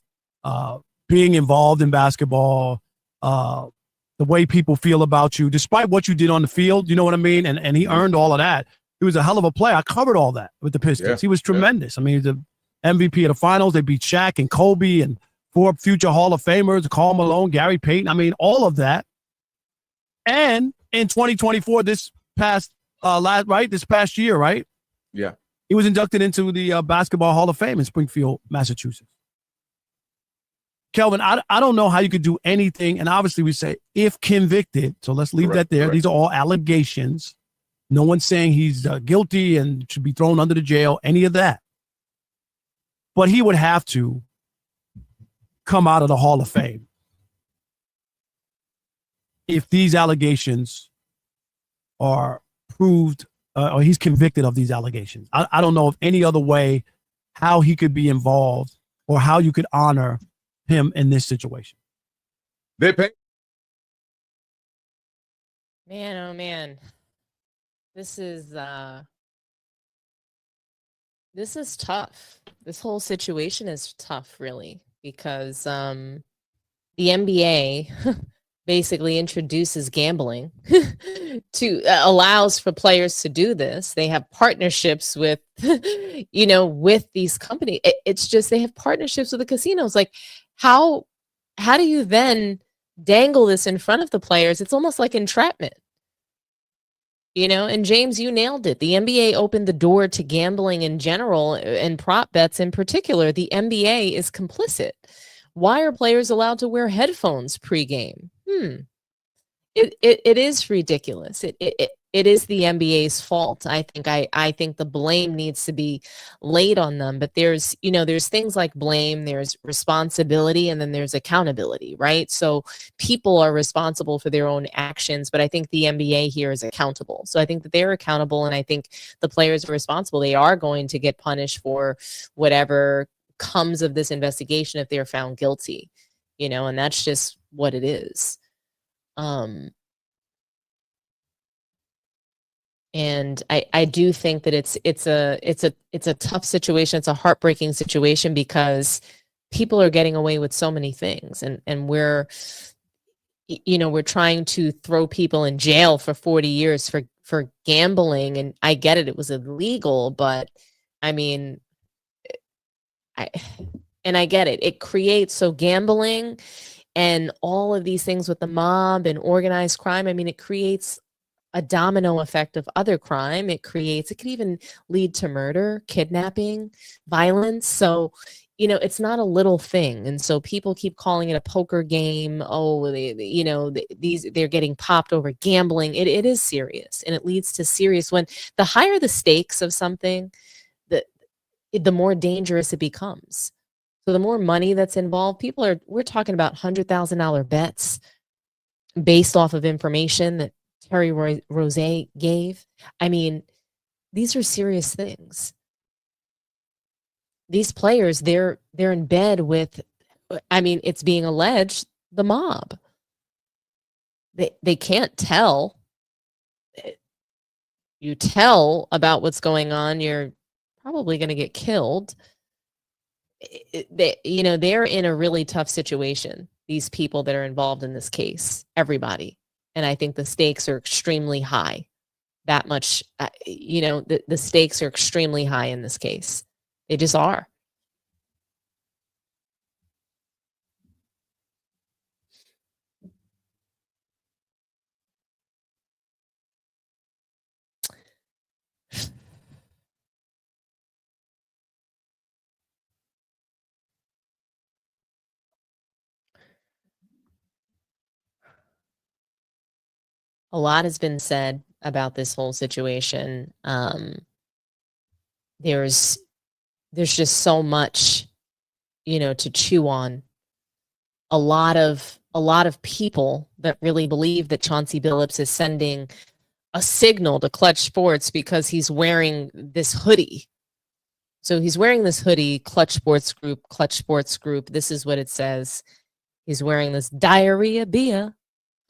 being involved in basketball, the way people feel about you, despite what you did on the field. You know what I mean? And he earned all of that. He was a hell of a player. I covered all that with the Pistons. Yeah. He was tremendous. I mean, he's the MVP of the finals. They beat Shaq and Kobe and 4 future Hall of Famers, Karl Malone, Gary Payton. I mean, all of that. And in 2024, this past year, right? Yeah. He was inducted into the Basketball Hall of Fame in Springfield, Massachusetts. Kelvin, I don't know how you could do anything. And obviously we say if convicted. So let's leave that there. Correct. These are all allegations. No one's saying he's guilty and should be thrown under the jail, any of that. But he would have to come out of the Hall of Fame if these allegations are proved or he's convicted of these allegations. I don't know of any other way how he could be involved or how you could honor him in this situation. They pay. Man, oh man. This is tough. This whole situation is tough, really, because the NBA basically introduces gambling to allows for players to do this. They have partnerships with with these companies. It's just they have partnerships with the casinos. Like how do you then dangle this in front of the players? It's almost like entrapment. And James, you nailed it. The NBA opened the door to gambling in general and prop bets in particular. The NBA is complicit. Why are players allowed to wear headphones pregame? It is ridiculous. It is the NBA's fault. I think the blame needs to be laid on them. But there's things like blame, there's responsibility, and then there's accountability, right? So people are responsible for their own actions, but I think the NBA here is accountable. So I think that they're accountable, and I think the players are responsible. They are going to get punished for whatever comes of this investigation if they're found guilty, and that's just what it is. And I do think that it's a tough situation. It's a heartbreaking situation because people are getting away with so many things, and we're trying to throw people in jail for 40 years for gambling. And I get it. It was illegal, but I mean, I get it. It creates gambling and all of these things with the mob and organized crime. I mean, it creates a domino effect of other crime. It could even lead to murder, kidnapping, violence. So, it's not a little thing. And so people keep calling it a poker game. Oh, they're getting popped over gambling. It is serious, and it leads to serious. When the higher the stakes of something, the more dangerous it becomes. So the more money that's involved, we're talking about $100,000 bets based off of information that Terry Rose gave. I mean, these are serious things. These players, they're in bed with, it's being alleged, the mob. They can't tell. You tell about what's going on, you're probably going to get killed. They're in a really tough situation, these people that are involved in this case, everybody. And I think the stakes are extremely high. That much, the stakes are extremely high in this case. They just are. A lot has been said about this whole situation. There's just so much, to chew on. A lot of people that really believe that Chauncey Billups is sending a signal to Clutch Sports because he's wearing this hoodie. So he's wearing this hoodie, Clutch Sports Group. This is what it says. He's wearing this diarrhea beer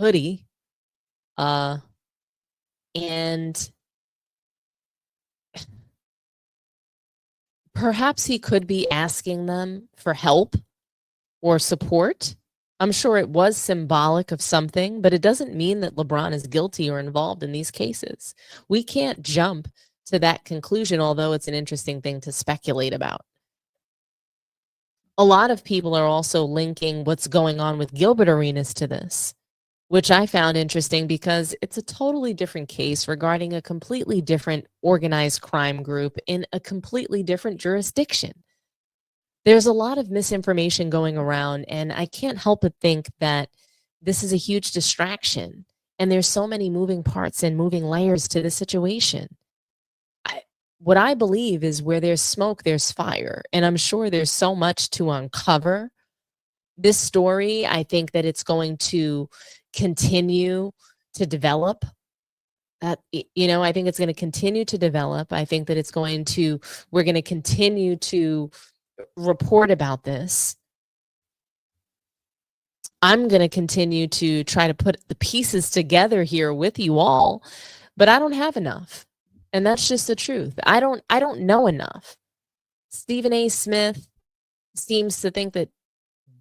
hoodie. And perhaps he could be asking them for help or support. I'm sure it was symbolic of something, but it doesn't mean that LeBron is guilty or involved in these cases. We can't jump to that conclusion, although it's an interesting thing to speculate about. A lot of people are also linking what's going on with Gilbert Arenas to this, which I found interesting because it's a totally different case regarding a completely different organized crime group in a completely different jurisdiction. There's a lot of misinformation going around, and I can't help but think that this is a huge distraction, and there's so many moving parts and moving layers to the situation. What I believe is where there's smoke, there's fire, and I'm sure there's so much to uncover. This story, I think that it's going to continue to develop. I think it's going to continue to develop. I think that we're going to continue to report about this. I'm going to continue to try to put the pieces together here with you all, but I don't have enough. And that's just the truth. I don't know enough. Stephen A. Smith seems to think that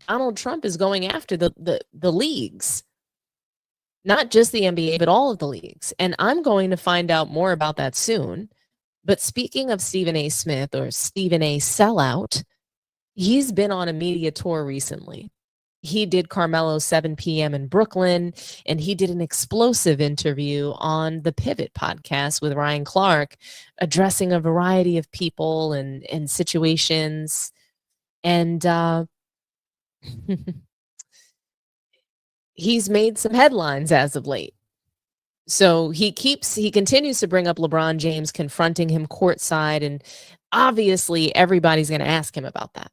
Donald Trump is going after the leagues. Not just the NBA, but all of the leagues. And I'm going to find out more about that soon. But speaking of Stephen A. Smith, or Stephen A. Sellout, he's been on a media tour recently. He did Carmelo's 7 p.m. in Brooklyn, and he did an explosive interview on the Pivot podcast with Ryan Clark, addressing a variety of people and situations. And he's made some headlines as of late. So he continues to bring up LeBron James confronting him courtside, and obviously everybody's going to ask him about that.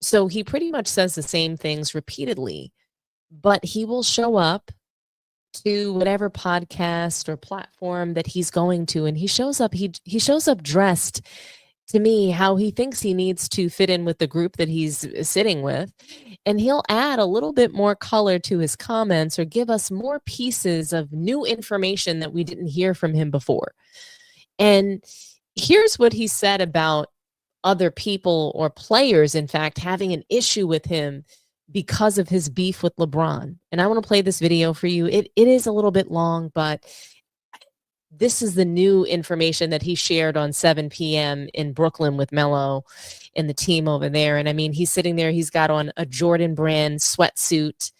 So he pretty much says the same things repeatedly, but he will show up to whatever podcast or platform that he's going to, and he shows up dressed, to me, how he thinks he needs to fit in with the group that he's sitting with. And he'll add a little bit more color to his comments or give us more pieces of new information that we didn't hear from him before. And here's what he said about other people or players, in fact, having an issue with him because of his beef with LeBron. And I want to play this video for you. It is a little bit long, but this is the new information that he shared on 7 p.m. in Brooklyn with Melo and the team over there. And I mean, he's sitting there, he's got on a Jordan brand sweatsuit,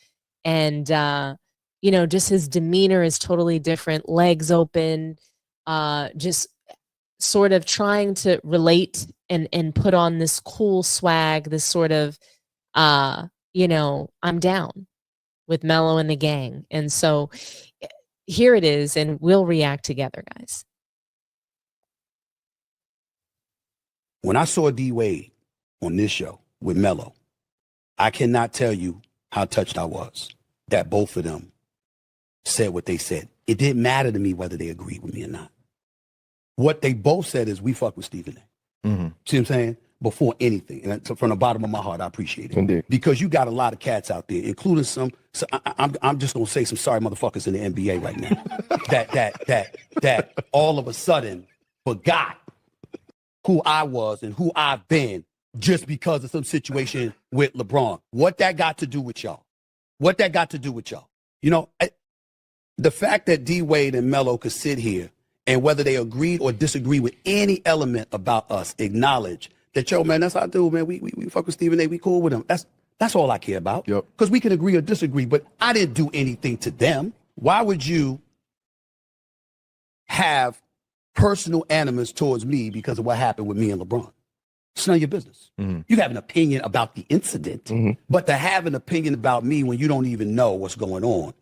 and, just his demeanor is totally different, legs open, just sort of trying to relate and put on this cool swag, this sort of, I'm down with Melo and the gang. And so here it is, and we'll react together, guys. When I saw D Wade on this show with Melo, I cannot tell you how touched I was that both of them said what they said. It didn't matter to me whether they agreed with me or not. What they both said is, we fuck with Stephen A. Mm-hmm. See what I'm saying? Before anything. And so from the bottom of my heart, I appreciate it. Indeed. Because you got a lot of cats out there, including some, I'm just going to say some sorry motherfuckers in the NBA right now, that all of a sudden forgot who I was and who I've been just because of some situation with LeBron. What that got to do with y'all? What that got to do with y'all? You know, the fact that D Wade and Melo could sit here and whether they agreed or disagree with any element about us, acknowledge that, yo, man, that's our dude, man. We fuck with Stephen A. We cool with him. That's all I care about. Yep. Because we can agree or disagree, but I didn't do anything to them. Why would you have personal animus towards me because of what happened with me and LeBron? It's none of your business. Mm-hmm. You have an opinion about the incident, Mm-hmm. but to have an opinion about me when you don't even know what's going on,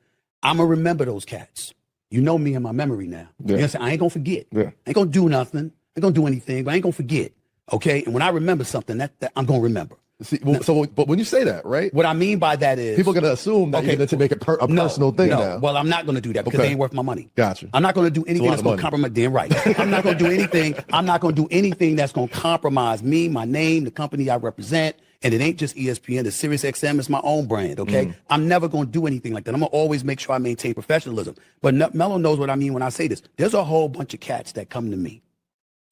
I'm going to remember those cats. You know me and my memory now. Yeah. You know, I ain't going to forget. Yeah. I ain't going to do nothing. I ain't going to do anything, but I ain't going to forget. Okay? And when I remember something, that I'm going to remember. See, well, but when you say that, right? What I mean by that is, People are gonna assume that you're gonna make it a personal thing no. now. Well, I'm not going to do that because Okay. they ain't worth my money. Gotcha. I'm not going to do anything lot that's of going to money. compromise. Damn right. I'm not going to do anything. I'm not going to do anything that's going to compromise me, my name, the company I represent. And it ain't just ESPN. It's SiriusXM. It's my own brand. Okay. I'm never going to do anything like that. I'm going to always make sure I maintain professionalism. But Melo knows what I mean when I say this. There's a whole bunch of cats that come to me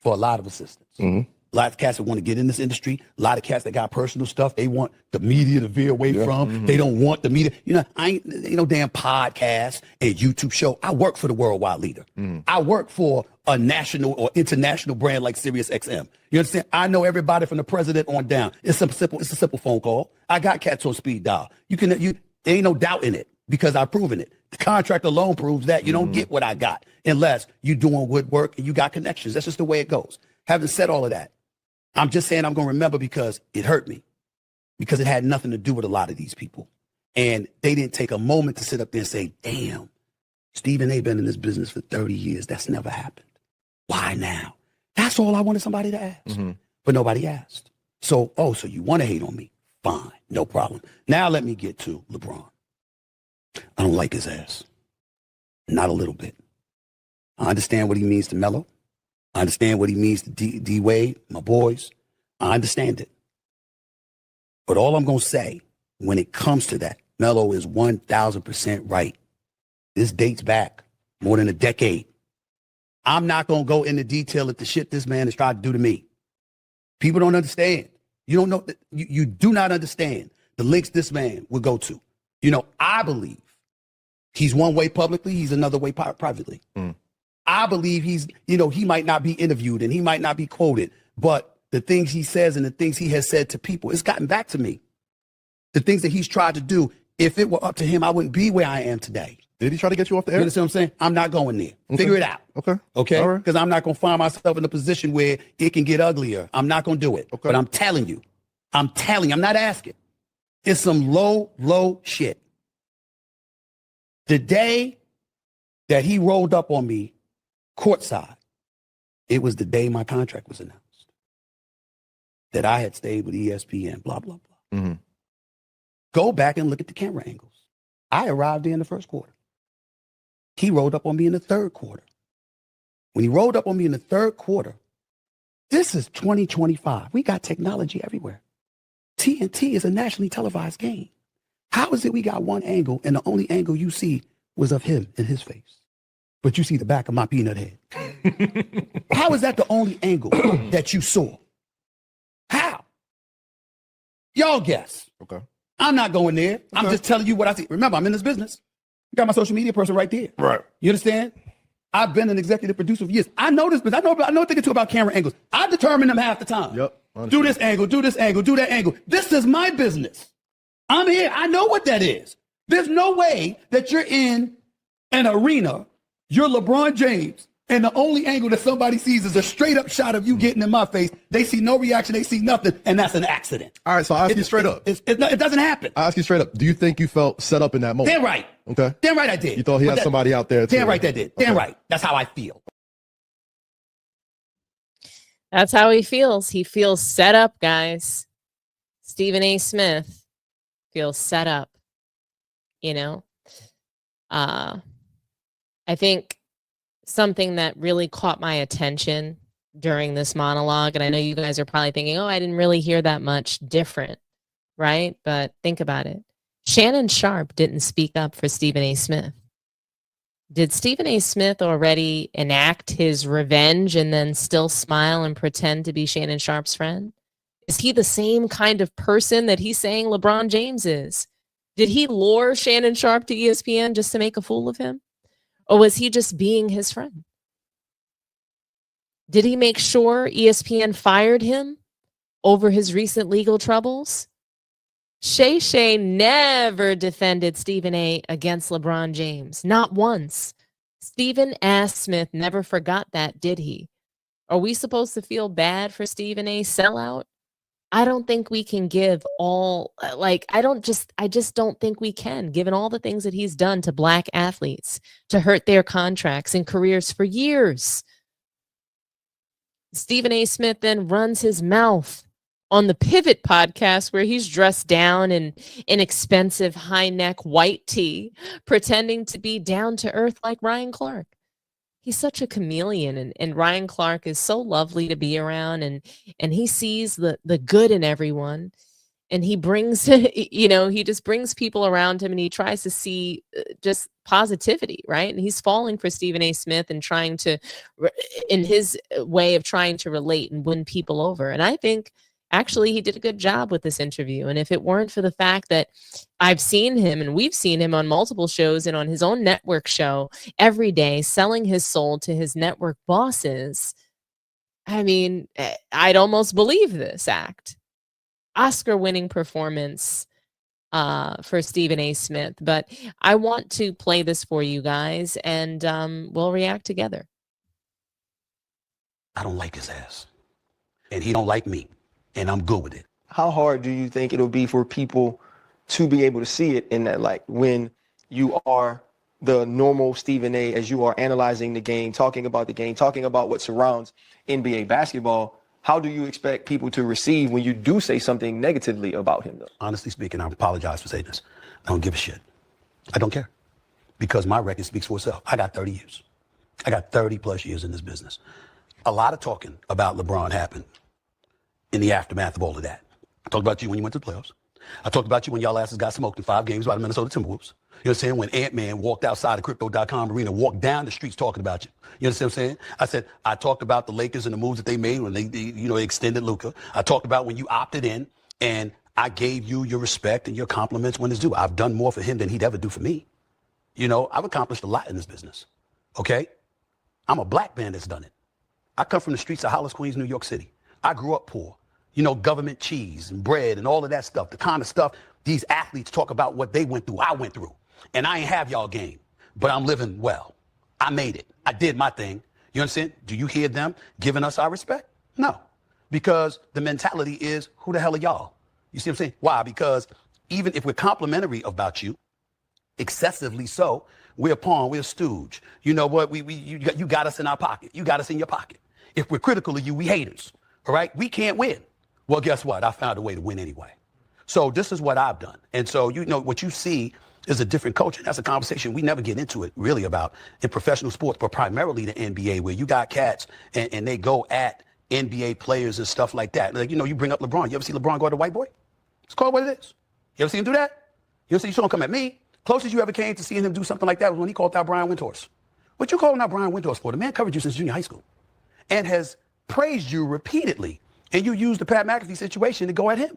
for a lot of assistance. Mm-hmm. A lot of cats that want to get in this industry. A lot of cats that got personal stuff they want the media to veer away from. Mm-hmm. They don't want the media. You know, I ain't no damn podcast and YouTube show. I work for the worldwide leader. Mm-hmm. I work for a national or international brand like SiriusXM. You understand? I know everybody from the president on down. It's a simple phone call. I got cats on speed dial. There ain't no doubt in it because I've proven it. The contract alone proves that you don't get what I got unless you're doing good work and you got connections. That's just the way it goes. Having said all of that, I'm just saying I'm going to remember because it hurt me, because it had nothing to do with a lot of these people. And they didn't take a moment to sit up there and say, damn, Stephen A. been in this business for 30 years. That's never happened. Why now? That's all I wanted somebody to ask. Mm-hmm. But nobody asked. So you want to hate on me? Fine, no problem. Now let me get to LeBron. I don't like his ass. Not a little bit. I understand what he means to Melo. I understand what he means to D Wade, my boys. I understand it. But all I'm going to say when it comes to that, Melo is 1,000% right. This dates back more than a decade. I'm not going to go into detail at the shit this man has tried to do to me. People don't understand. You don't know. You do not understand the links this man would go to. You know, I believe he's one way publicly, he's another way privately. I believe he might not be interviewed and he might not be quoted, but the things he says and the things he has said to people, it's gotten back to me. The things that he's tried to do, if it were up to him, I wouldn't be where I am today. Did he try to get you off the You air? understand what I'm saying? I'm not going there. Okay. Figure it out. Okay. Okay? All right. Because I'm not going to find myself in a position where it can get uglier. I'm not going to do it. Okay. But I'm telling you, I'm not asking. It's some low shit. The day that he rolled up on me courtside, it was the day my contract was announced. That I had stayed with ESPN, blah, blah, blah. Mm-hmm. Go back and look at the camera angles. I arrived there in the first quarter. He rolled up on me in the third quarter. When he rolled up on me in the third quarter, this is 2025. We got technology everywhere. TNT is a nationally televised game. How is it we got one angle and the only angle you see was of him and his face? But you see the back of my peanut head. How is that the only angle that you saw? How? Y'all guess. Okay. I'm not going there. I'm just telling you what I see. Remember, I'm in this business. You got my social media person right there. Right. You understand? I've been an executive producer for years. I know this, but I know a thing or two about camera angles. I determine them half the time. Yep. Do this angle, do this angle, do that angle. This is my business. I'm here. I know what that is. There's no way that you're in an arena, you're LeBron James, And the only angle that somebody sees is a straight up shot of you getting in my face. They see no reaction. They see nothing. And that's an accident. All right, so I'll ask you straight up. It doesn't happen. I'll ask you straight up. Do you think you felt set up in that moment? Damn right. Okay. Damn right I did. You thought he had somebody out there too? Damn right I did. Damn Okay. right. That's how I feel. That's how he feels. He feels set up, guys. Stephen A. Smith feels set up. You know, I think something that really caught my attention during this monologue, and I know you guys are probably thinking, oh, I didn't really hear that much different, right? But think about it. Shannon Sharpe didn't speak up for Stephen A. Smith. Did Stephen A. Smith already enact his revenge and then still smile and pretend to be Shannon Sharpe's friend? Is he the same kind of person that he's saying LeBron James is? Did he lure Shannon Sharpe to ESPN just to make a fool of him? Or was he just being his friend? Did he make sure ESPN fired him over his recent legal troubles? Shay never defended Stephen A. against LeBron James. Not once. Stephen A. Smith never forgot that, did he? Are we supposed to feel bad for Stephen A. sellout? I don't think we can give all, I just don't think we can, given all the things that he's done to black athletes to hurt their contracts and careers for years. Stephen A. Smith then runs his mouth on the Pivot podcast where he's dressed down in inexpensive high neck white tee, pretending to be down to earth like Ryan Clark. He's such a chameleon, and Ryan Clark is so lovely to be around, and he sees the good in everyone, and he brings, he just brings people around him, and he tries to see just positivity, right? And he's falling for Stephen A. Smith and trying to, in his way of trying to relate and win people over. And I think actually he did a good job with this interview. And if it weren't for the fact that I've seen him and we've seen him on multiple shows and on his own network show every day, selling his soul to his network bosses, I mean, I'd almost believe this act. Oscar-winning performance for Stephen A. Smith. But I want to play this for you guys, and we'll react together. I don't like his ass. And he don't like me. And I'm good with it. How hard do you think it'll be for people to be able to see it in that light when you are the normal Stephen A. as you are analyzing the game, talking about what surrounds NBA basketball? How do you expect people to receive when you do say something negatively about him, though? Honestly speaking, I apologize for saying this. I don't give a shit. I don't care. Because my record speaks for itself. I got 30 years. I got 30 plus years in this business. A lot of talking about LeBron happened in the aftermath of all of that. I talked about you when you went to the playoffs. I talked about you when y'all asses got smoked in 5 games by the Minnesota Timberwolves. You know what I'm saying? When Ant-Man walked outside the Crypto.com arena, walked down the streets talking about you. You understand what I'm saying? I said, I talked about the Lakers and the moves that they made when they extended Luka. I talked about when you opted in and I gave you your respect and your compliments when it's due. I've done more for him than he'd ever do for me. You know, I've accomplished a lot in this business. Okay? I'm a black man that's done it. I come from the streets of Hollis, Queens, New York City. I grew up poor. You know, government cheese and bread and all of that stuff, the kind of stuff these athletes talk about what they went through, I went through. And I ain't have y'all game, but I'm living well. I made it. I did my thing. You understand? Do you hear them giving us our respect? No, because the mentality is, who the hell are y'all? You see what I'm saying? Why? Because even if we're complimentary about you, excessively so, we're a pawn, we're a stooge. You know what? You got us in our pocket. You got us in your pocket. If we're critical of you, we haters. All right? We can't win. Well, guess what? I found a way to win anyway. So this is what I've done. And so, you know, what you see is a different culture. That's a conversation we never get into it really about in professional sports, but primarily the NBA, where you got cats and they go at NBA players and stuff like that. Like, you know, you bring up LeBron. You ever see LeBron go at a white boy? It's called what it is. You ever see him do that? You ever see, you saw him come at me? Closest you ever came to seeing him do something like that was when he called out Brian Windhorst. What you calling out Brian Windhorst for? The man covered you since junior high school and has praised you repeatedly. And you use the Pat McAfee situation to go at him.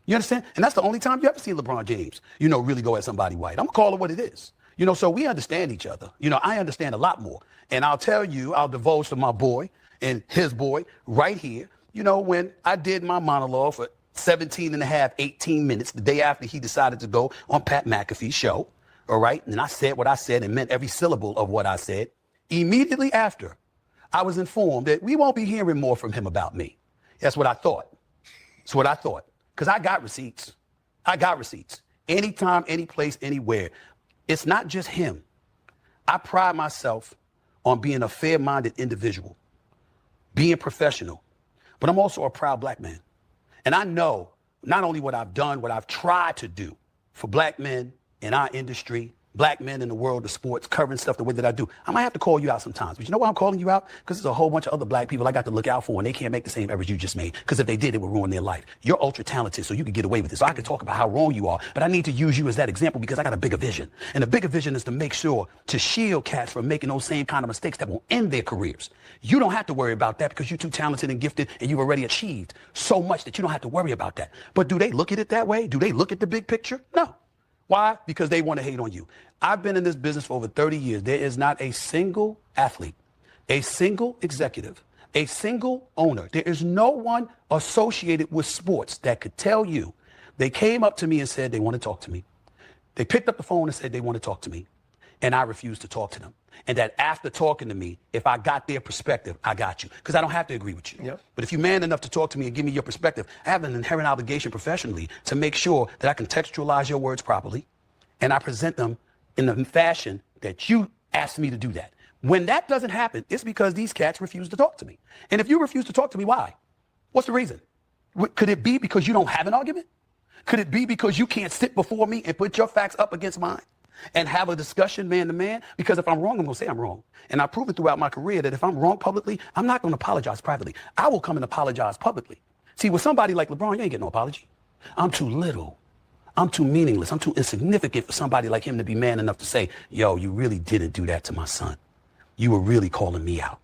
You understand? And that's the only time you ever see LeBron James, you know, really go at somebody white. I'm going to call it what it is. You know, so we understand each other. You know, I understand a lot more. And I'll tell you, I'll divulge to my boy and his boy right here. You know, when I did my monologue for 17 and a half, 18 minutes, the day after he decided to go on Pat McAfee's show, all right? And I said what I said and meant every syllable of what I said. Immediately after, I was informed that we won't be hearing more from him about me. That's what I thought. That's what I thought. Because I got receipts. Anytime, any place, anywhere. It's not just him. I pride myself on being a fair-minded individual, being professional, but I'm also a proud black man. And I know not only what I've done, what I've tried to do for black men in our industry, black men in the world of sports, covering stuff the way that I do. I might have to call you out sometimes. But you know why I'm calling you out? Because there's a whole bunch of other black people I got to look out for, and they can't make the same errors you just made. Because if they did, it would ruin their life. You're ultra talented, so you can get away with it. So I can talk about how wrong you are, but I need to use you as that example because I got a bigger vision. And the bigger vision is to make sure to shield cats from making those same kind of mistakes that will end their careers. You don't have to worry about that because you're too talented and gifted, and you've already achieved so much that you don't have to worry about that. But do they look at it that way? Do they look at the big picture? No. Why? Because they want to hate on you. I've been in this business for over 30 years. There is not a single athlete, a single executive, a single owner. There is no one associated with sports that could tell you they came up to me and said they want to talk to me. They picked up the phone and said they want to talk to me. And I refused to talk to them. And that after talking to me, if I got their perspective, I got you. Because I don't have to agree with you. Yep. But if you're man enough to talk to me and give me your perspective, I have an inherent obligation professionally to make sure that I contextualize your words properly and I present them in the fashion that you asked me to do that. When that doesn't happen, it's because these cats refuse to talk to me. And if you refuse to talk to me, why? What's the reason? Could it be because you don't have an argument? Could it be because you can't sit before me and put your facts up against mine and have a discussion man to man? Because if I'm wrong, I'm going to say I'm wrong. And I've proven throughout my career that if I'm wrong publicly, I'm not going to apologize privately. I will come and apologize publicly. See, with somebody like LeBron, you ain't getting no apology. I'm too little. I'm too meaningless. I'm too insignificant for somebody like him to be man enough to say, yo, you really didn't do that to my son. You were really calling me out.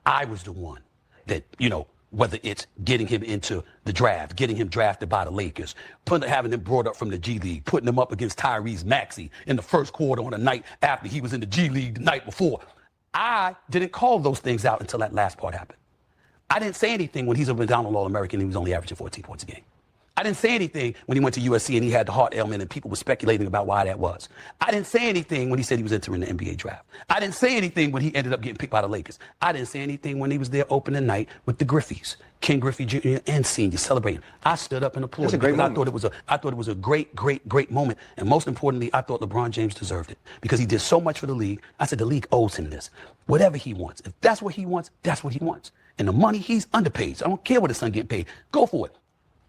I was the one that, whether it's getting him into the draft, getting him drafted by the Lakers, having him brought up from the G League, putting him up against Tyrese Maxey in the first quarter on a night after he was in the G League the night before. I didn't call those things out until that last part happened. I didn't say anything when he's a McDonald All-American and he was only averaging 14 points a game. I didn't say anything when he went to USC and he had the heart ailment and people were speculating about why that was. I didn't say anything when he said he was entering the NBA draft. I didn't say anything when he ended up getting picked by the Lakers. I didn't say anything when he was there opening night with the Griffeys, Ken Griffey Jr. and Sr. celebrating. I stood up and applauded. That's a great moment. I thought it was a great moment. And most importantly, I thought LeBron James deserved it because he did so much for the league. I said the league owes him this. Whatever he wants. If that's what he wants, that's what he wants. And the money, he's underpaid. So I don't care what his son getting paid. Go for it.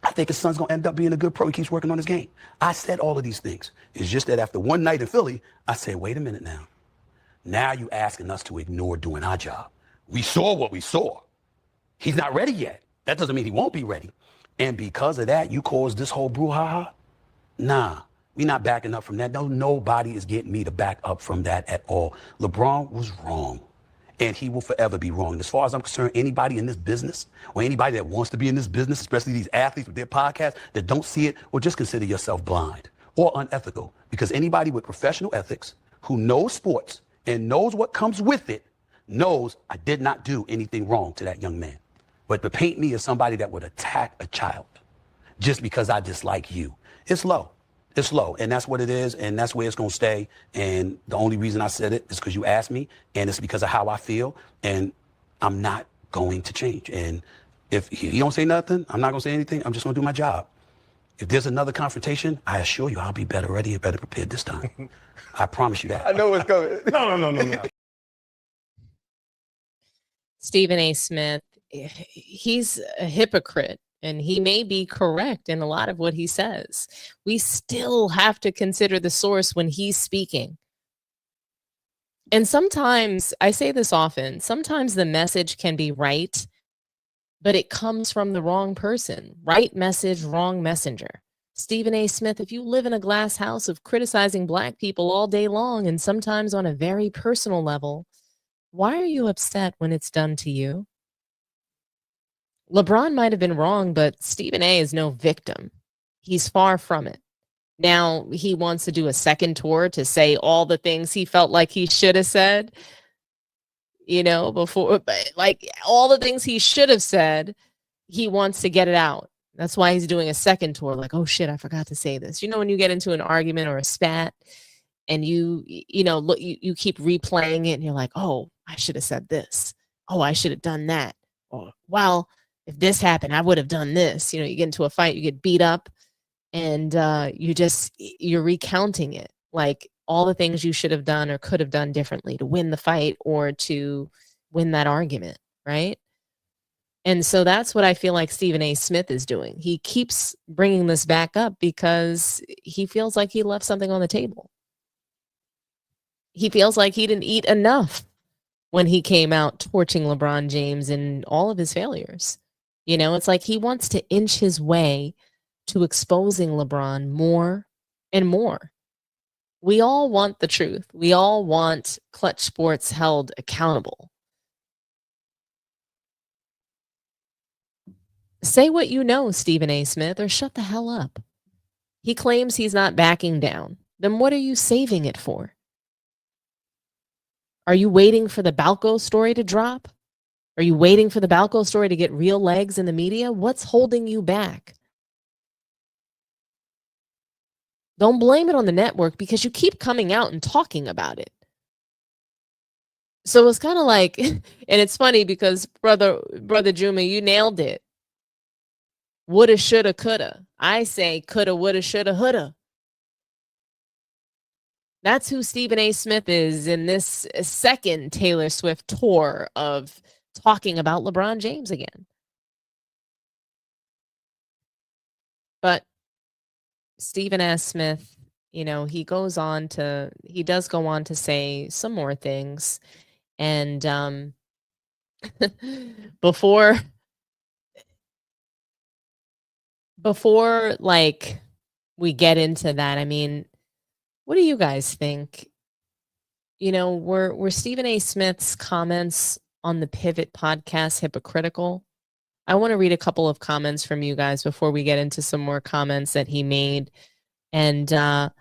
I think his son's going to end up being a good pro. He keeps working on his game. I said all of these things. It's just that after one night in Philly, I said, wait a minute now. Now you asking us to ignore doing our job. We saw what we saw. He's not ready yet. That doesn't mean he won't be ready. And because of that, you caused this whole brouhaha? Nah, we're not backing up from that. No, nobody is getting me to back up from that at all. LeBron was wrong. And he will forever be wrong. And as far as I'm concerned, anybody in this business or anybody that wants to be in this business, especially these athletes with their podcasts that don't see it, well, just consider yourself blind or unethical. Because anybody with professional ethics who knows sports and knows what comes with it knows I did not do anything wrong to that young man. But to paint me as somebody that would attack a child just because I dislike you, it's low. It's low, and that's what it is, and that's where it's going to stay. And the only reason I said it is because you asked me, and it's because of how I feel, and I'm not going to change. And if he don't say nothing, I'm not going to say anything. I'm just going to do my job. If there's another confrontation, I assure you I'll be better ready and better prepared this time. I promise you that. I know what's coming. No. Stephen A. Smith, he's a hypocrite. And he may be correct in a lot of what he says. We still have to consider the source when he's speaking. And sometimes, I say this often, sometimes the message can be right, but it comes from the wrong person. Right message, wrong messenger. Stephen A. Smith, if you live in a glass house of criticizing Black people all day long and sometimes on a very personal level, why are you upset when it's done to you? LeBron might have been wrong, but Stephen A. is no victim. He's far from it. Now he wants to do a second tour to say all the things he felt like he should have said, before, like all the things he should have said, he wants to get it out. That's why he's doing a second tour. Like, oh shit, I forgot to say this. When you get into an argument or a spat and you keep replaying it and you're like, oh, I should have said this. oh, I should have done that. Or, well, if this happened, I would have done this. You know, you get into a fight, you get beat up, and you're recounting it, like all the things you should have done or could have done differently to win the fight or to win that argument, right? And so that's what I feel like Stephen A. Smith is doing. He keeps bringing this back up because he feels like he left something on the table. He feels like he didn't eat enough when he came out torching LeBron James and all of his failures. You know, it's like he wants to inch his way to exposing LeBron more and more. We all want the truth. We all want Clutch Sports held accountable. Say what you know, Stephen A. Smith, or shut the hell up. He claims he's not backing down. Then what are you saving it for? Are you waiting for the Balco story to drop? Are you waiting for the Balco story to get real legs in the media? What's holding you back? Don't blame it on the network because you keep coming out and talking about it. So it's kind of like, and it's funny because brother Juma, you nailed it. Woulda, shoulda, coulda. I say coulda, woulda, shoulda, houlda. That's who Stephen A. Smith is in this second Taylor Swift tour of talking about LeBron James again. But Stephen S. Smith, you know, he does go on to say some more things. And before like we get into that, I mean, what do you guys think? You know, were Stephen A. Smith's comments on the Pivot podcast hypocritical? I want to read a couple of comments from you guys before we get into some more comments that he made. And I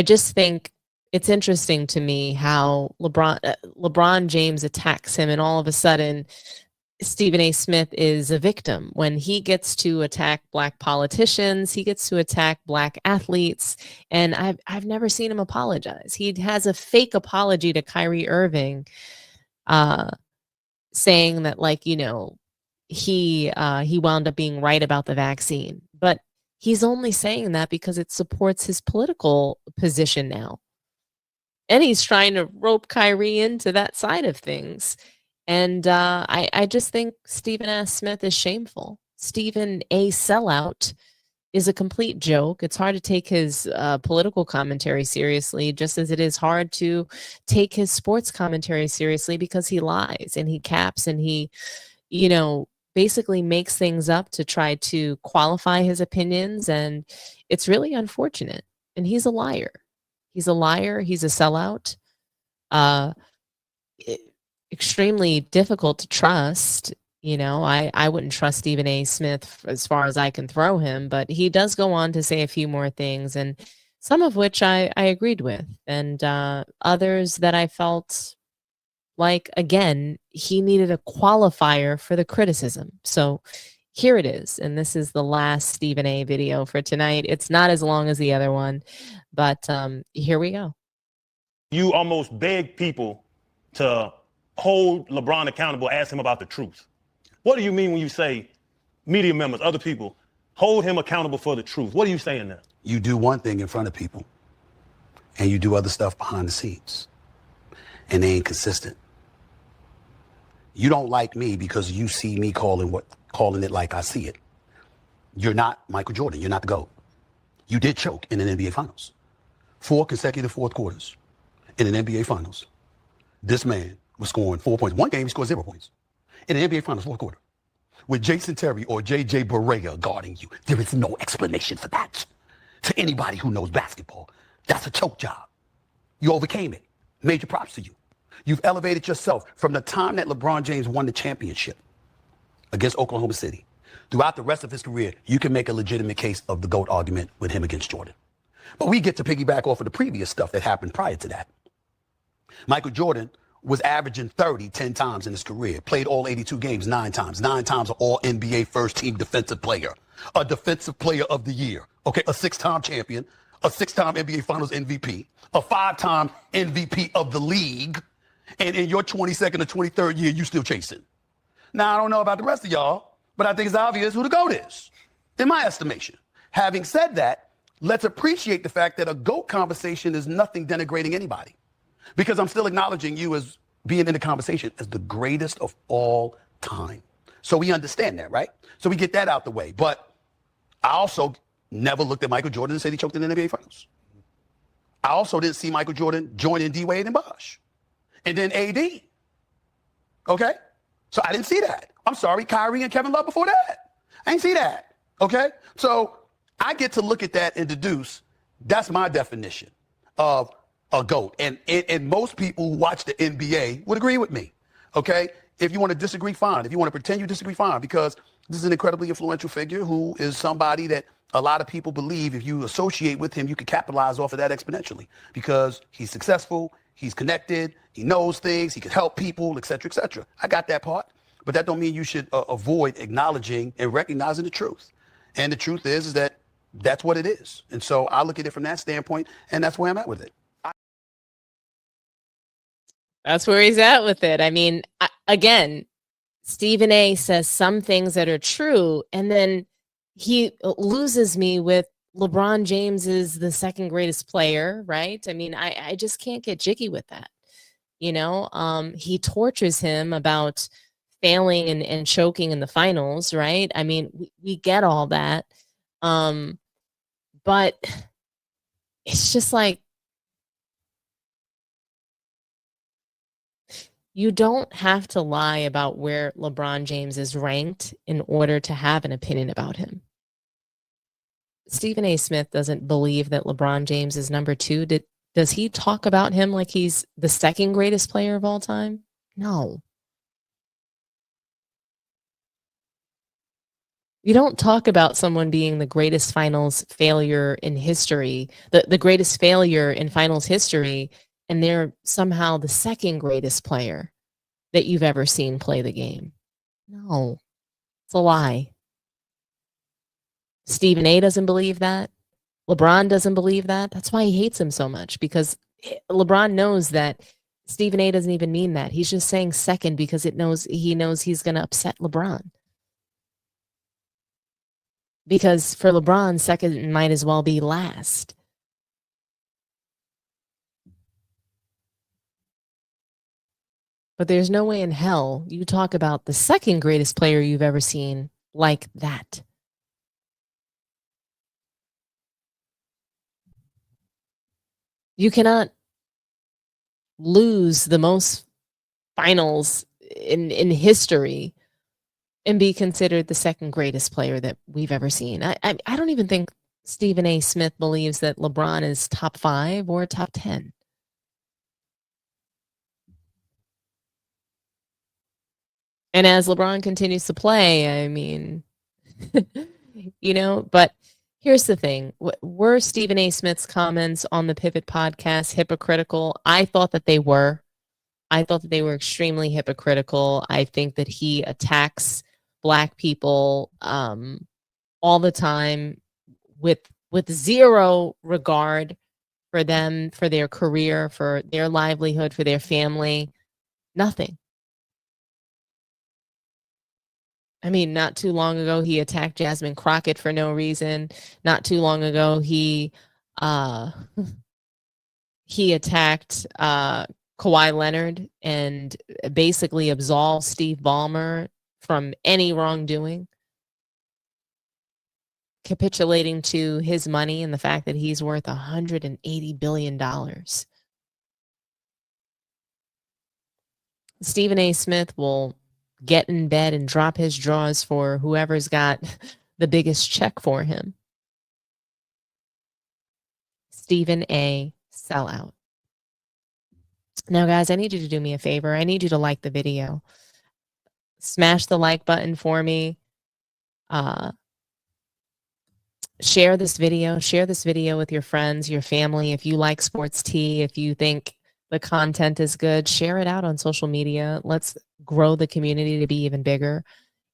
just think it's interesting to me how LeBron James attacks him, and all of a sudden Stephen A. Smith is a victim. When he gets to attack Black politicians, he gets to attack Black athletes, and I've never seen him apologize. He has a fake apology to Kyrie Irving, saying that, like, you know, he wound up being right about the vaccine, but he's only saying that because it supports his political position now, and he's trying to rope Kyrie into that side of things. And I just think Stephen S. Smith is shameful. Stephen A. Sellout is a complete joke. It's hard to take his political commentary seriously, just as it is hard to take his sports commentary seriously, because he lies and he caps and he, you know, basically makes things up to try to qualify his opinions. And it's really unfortunate. And he's a liar. He's a liar. He's a sellout. Extremely difficult to trust. You know, I wouldn't trust Stephen A. Smith as far as I can throw him, but he does go on to say a few more things, and some of which I agreed with, and others that I felt like, again, he needed a qualifier for the criticism. So here it is, and this is the last Stephen A. video for tonight. It's not as long as the other one, but here we go. You almost beg people to hold LeBron accountable, ask him about the truth. What do you mean when you say media members, other people, hold him accountable for the truth? What are you saying there? You do one thing in front of people, and you do other stuff behind the scenes, and they ain't consistent. You don't like me because you see me calling it like I see it. You're not Michael Jordan. You're not the GOAT. You did choke in an NBA Finals. 4 consecutive fourth quarters in an NBA Finals. This man was scoring 4 points. One game, he scored 0 points. In the NBA Finals, fourth quarter. With Jason Terry or J.J. Barea guarding you. There is no explanation for that. To anybody who knows basketball, that's a choke job. You overcame it. Major props to you. You've elevated yourself from the time that LeBron James won the championship against Oklahoma City. Throughout the rest of his career, you can make a legitimate case of the GOAT argument with him against Jordan. But we get to piggyback off of the previous stuff that happened prior to that. Michael Jordan was averaging 30 10 times in his career, played all 82 games 9 times, 9 times an all-NBA first-team defensive player, a defensive player of the year, okay, a 6-time champion, a 6-time NBA Finals MVP, a 5-time MVP of the league, And in your 22nd or 23rd year, you still chasing. Now, I don't know about the rest of y'all, but I think it's obvious who the GOAT is, in my estimation. Having said that, let's appreciate the fact that a GOAT conversation is nothing denigrating anybody, because I'm still acknowledging you as being in the conversation as the greatest of all time. So we understand that, right? So we get that out the way. But I also never looked at Michael Jordan and said he choked in the NBA Finals. I also didn't see Michael Jordan joining D-Wade and Bosh. And then AD. Okay? So I didn't see that. I'm sorry, Kyrie and Kevin Love before that. I didn't see that. Okay? So I get to look at that and deduce that's my definition of a GOAT. And most people who watch the NBA would agree with me. Okay? If you want to disagree, fine. If you want to pretend you disagree, fine. Because this is an incredibly influential figure who is somebody that a lot of people believe if you associate with him, you could capitalize off of that exponentially because he's successful, he's connected, he knows things, he can help people, et cetera, et cetera. I got that part, but that don't mean you should avoid acknowledging and recognizing the truth. And the truth is that that's what it is. And so I look at it from that standpoint, and that's where I'm at with it. That's where he's at with it. I mean, again, Stephen A says some things that are true, and then he loses me with LeBron James is the second greatest player, right? I mean, I just can't get jiggy with that. You know, he tortures him about failing and choking in the finals, right? I mean, we get all that. But it's just like, you don't have to lie about where LeBron James is ranked in order to have an opinion about him. Stephen A. Smith doesn't believe that LeBron James is number 2. Does he talk about him like he's the second greatest player of all time? No. You don't talk about someone being the greatest finals failure in history, the greatest failure in finals history, and they're somehow the second greatest player that you've ever seen play the game. No, it's a lie. Stephen A. doesn't believe that. LeBron doesn't believe that. That's why he hates him so much, because LeBron knows that Stephen A. doesn't even mean that. He's just saying second because he knows he's going to upset LeBron. Because for LeBron, second might as well be last. But there's no way in hell you talk about the second greatest player you've ever seen like that. You cannot lose the most finals in history and be considered the second greatest player that we've ever seen. I don't even think Stephen A. Smith believes that LeBron is top 5 or top 10. And as LeBron continues to play, I mean, you know, but here's the thing. Were Stephen A. Smith's comments on the Pivot podcast hypocritical? I thought that they were. I thought that they were extremely hypocritical. I think that he attacks Black people all the time with zero regard for them, for their career, for their livelihood, for their family. Nothing. I mean, not too long ago, he attacked Jasmine Crockett for no reason. Not too long ago, he attacked Kawhi Leonard and basically absolved Steve Ballmer from any wrongdoing, capitulating to his money and the fact that he's worth $180 billion. Stephen A. Smith will get in bed and drop his drawers for whoever's got the biggest check for him. Stephen A. sellout. Now, guys, I need you to do me a favor. I need you to like the video. Smash the like button for me. Share this video. Share this video with your friends, your family. If you like sports tea, if you think the content is good, share it out on social media. Let's grow the community to be even bigger.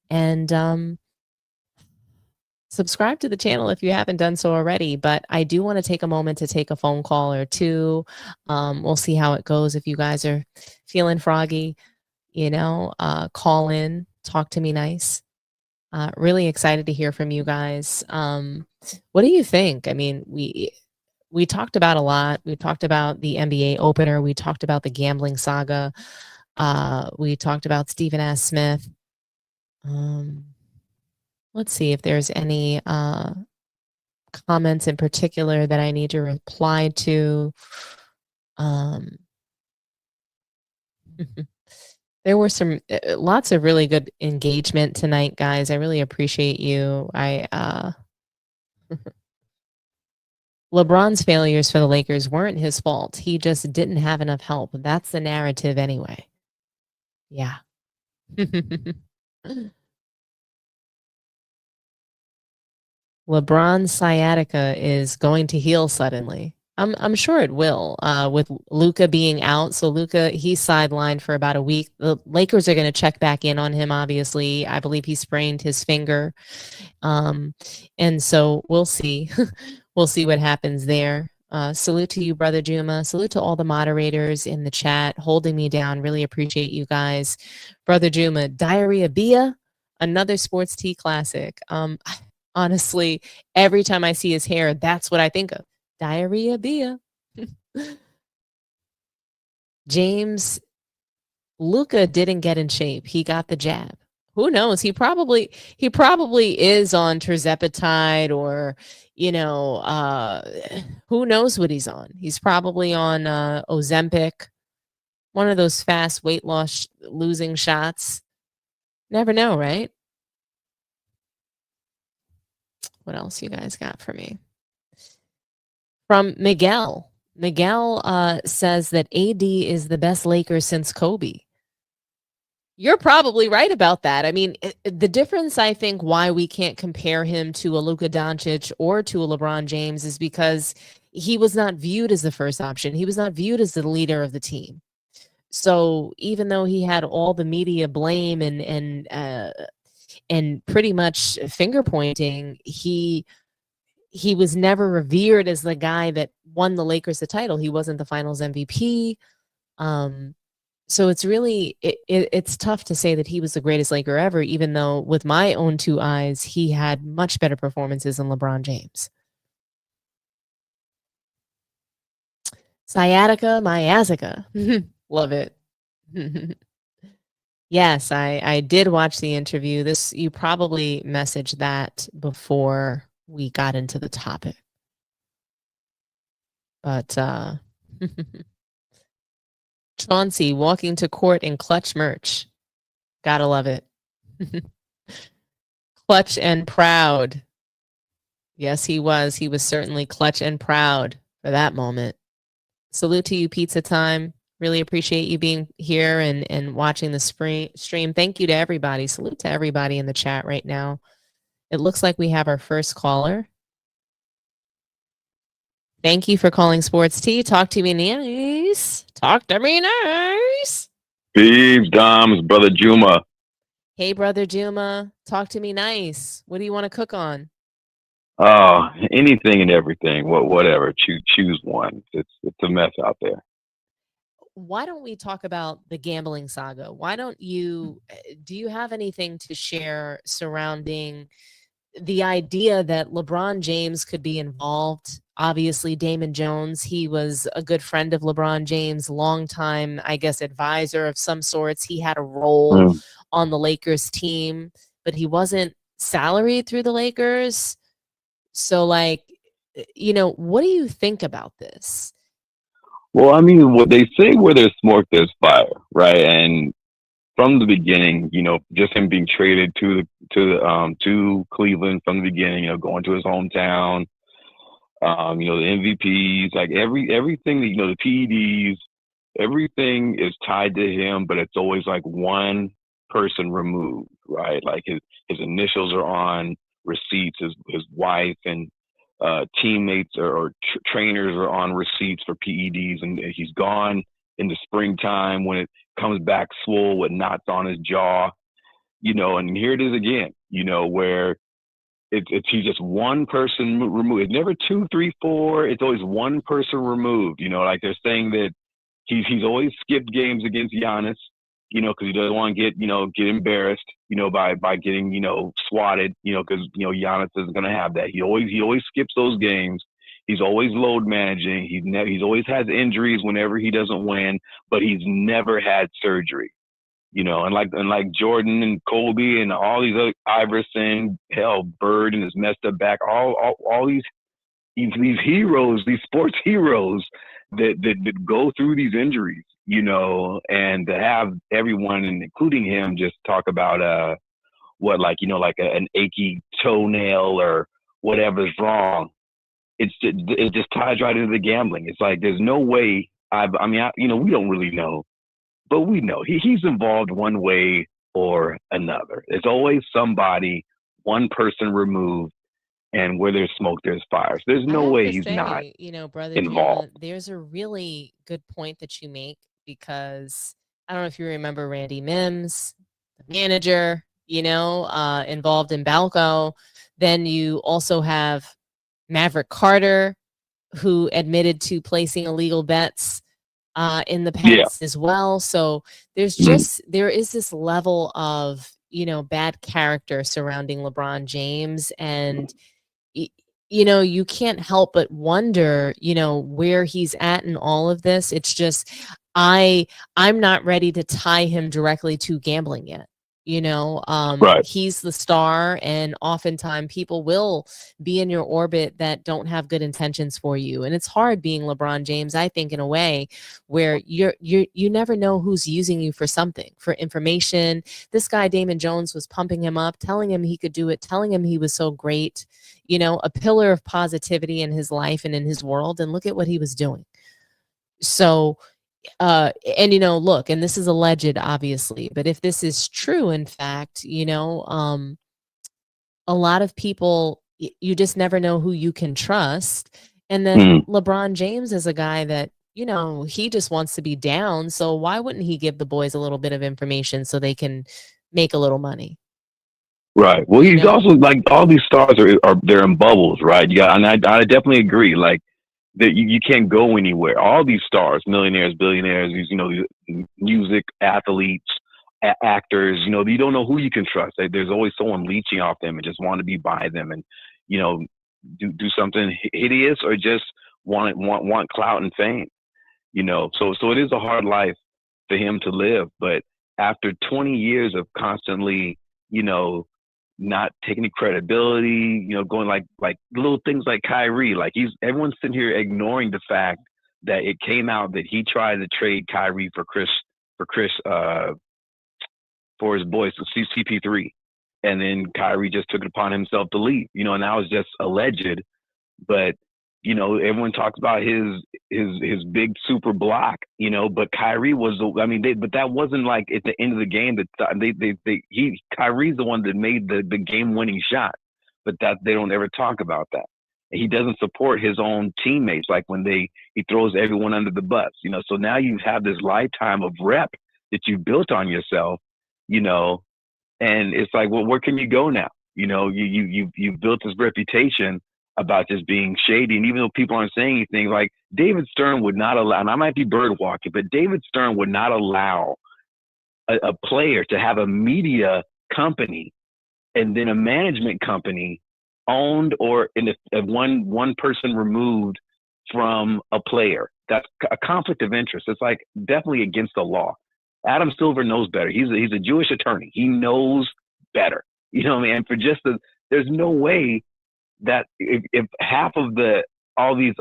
And subscribe to the channel if you haven't done so already. But I do want to take a moment to take a phone call or two. We'll see how it goes. If you guys are feeling froggy, call in, talk to me nice. Really excited to hear from you guys. What do you think? I mean, we talked about a lot. We talked about the NBA opener. We talked about the gambling saga. We talked about Stephen S. Smith. Let's see if there's any comments in particular that I need to reply to. There were lots of really good engagement tonight, guys. I really appreciate you. LeBron's failures for the Lakers weren't his fault. He just didn't have enough help. That's the narrative anyway. Yeah. LeBron's sciatica is going to heal suddenly. I'm sure it will, with Luka being out. So Luka, he's sidelined for about a week. The Lakers are going to check back in on him, obviously. I believe he sprained his finger. And so we'll see. We'll see what happens there. Salute to you, Brother Juma. Salute to all the moderators in the chat holding me down. Really appreciate you guys. Brother Juma, Diarrhea Bia, another sports tea classic. Honestly, every time I see his hair, that's what I think of. Diarrhea Bia. James, Luka didn't get in shape. He got the jab. Who knows? He probably is on tirzepatide or, who knows what he's on. He's probably on Ozempic, one of those fast weight loss losing shots. Never know, right? What else you guys got for me? From Miguel. Miguel says that AD is the best Laker since Kobe. You're probably right about that. I mean, the difference, I think, why we can't compare him to a Luka Doncic or to a LeBron James is because he was not viewed as the first option. He was not viewed as the leader of the team. So even though he had all the media blame and pretty much finger pointing, he was never revered as the guy that won the Lakers the title. He wasn't the Finals MVP. So it's really it's tough to say that he was the greatest Laker ever, even though with my own two eyes, he had much better performances than LeBron James. Sciatica, Miazica. Love it. Yes, I did watch the interview. You probably messaged that before we got into the topic. But Chauncey walking to court in clutch merch. Gotta love it. Clutch and proud. Yes, he was. He was certainly clutch and proud for that moment. Salute to you, Pizza Time. Really appreciate you being here and watching the stream. Thank you to everybody. Salute to everybody in the chat right now. It looks like we have our first caller. Thank you for calling Sports Tea. Talk to me nice. Talk to me nice. Beebs, Doms, Brother Juma. Hey, Brother Juma. Talk to me nice. What do you want to cook on? Oh, anything and everything. Whatever. Choose one. It's a mess out there. Why don't we talk about the gambling saga? Why don't you, do you have anything to share surrounding the idea that LeBron James could be involved? Obviously, Damon Jones, he was a good friend of LeBron James, longtime, I guess, advisor of some sorts. He had a role on the Lakers team, but he wasn't salaried through the Lakers. So, what do you think about this? Well, I mean, what they say, where there's smoke, there's fire, right? And from the beginning, just him being traded to Cleveland from the beginning, going to his hometown, the MVPs, like everything that, the PEDs, everything is tied to him, but it's always like one person removed, right? Like his initials are on receipts, his wife and teammates or trainers are on receipts for PEDs, and he's gone in the springtime when it comes back swole with knots on his jaw, and here it is again, where he's just one person removed. It's never 2, 3, 4. It's always one person removed. Like they're saying that he's always skipped games against Giannis, because he doesn't want to get embarrassed, by getting, swatted, because, Giannis isn't going to have that. He always skips those games. He's always load managing. He's always has injuries whenever he doesn't win, but he's never had surgery. And like Jordan and Kobe and all these other Iverson, hell, Bird and his messed up back, all these heroes, these sports heroes that go through these injuries, and to have everyone, including him, just talk about an achy toenail or whatever's wrong. It just ties right into the gambling. It's like there's no way. We don't really know. But we know he's involved one way or another. There's always somebody, one person removed, and where there's smoke, there's fire. So there's no way he's not brother involved. Jima, there's a really good point that you make, because I don't know if you remember Randy Mims, the manager, involved in Balco. Then you also have Maverick Carter, who admitted to placing illegal bets in the past as well. So there's there is this level of, bad character surrounding LeBron James. And, you can't help but wonder, where he's at in all of this. It's just, I'm not ready to tie him directly to gambling yet. Right. He's the star, and oftentimes people will be in your orbit that don't have good intentions for you. And it's hard being LeBron James, I think, in a way where you never know who's using you for something, for information. This guy, Damon Jones, was pumping him up, telling him he could do it, telling him he was so great, a pillar of positivity in his life and in his world. And look at what he was doing. So, look, and this is alleged, obviously, but if this is true, in fact, a lot of people, you just never know who you can trust. And then LeBron James is a guy that, he just wants to be down. So why wouldn't he give the boys a little bit of information so they can make a little money? Right. Well, he's also like all these stars they're in bubbles, right? And I definitely agree. Like, that you can't go anywhere. All these stars, millionaires, billionaires, these music athletes, actors, you don't know who you can trust. Like, there's always someone leeching off them and just want to be by them, and do something hideous, or just want clout and fame. So it is a hard life for him to live. But after 20 years of constantly, not taking any credibility, going like little things like Kyrie, like everyone's sitting here ignoring the fact that it came out that he tried to trade Kyrie for his boys, CP3, and then Kyrie just took it upon himself to leave, and that was just alleged, but everyone talks about his big super block, but Kyrie was but that wasn't like at the end of the game that Kyrie's the one that made the game winning shot, but that they don't ever talk about that. He doesn't support his own teammates, like when he throws everyone under the bus, so now you have this lifetime of rep that you've built on yourself, and it's like, well, where can you go now? You've built this reputation about just being shady. And even though people aren't saying anything, like David Stern would not allow, and I might be bird walking, but David Stern would not allow a player to have a media company and then a management company owned or one person removed from a player. That's a conflict of interest. It's like definitely against the law. Adam Silver knows better. He's a Jewish attorney. He knows better. And for just there's no way that if half of all these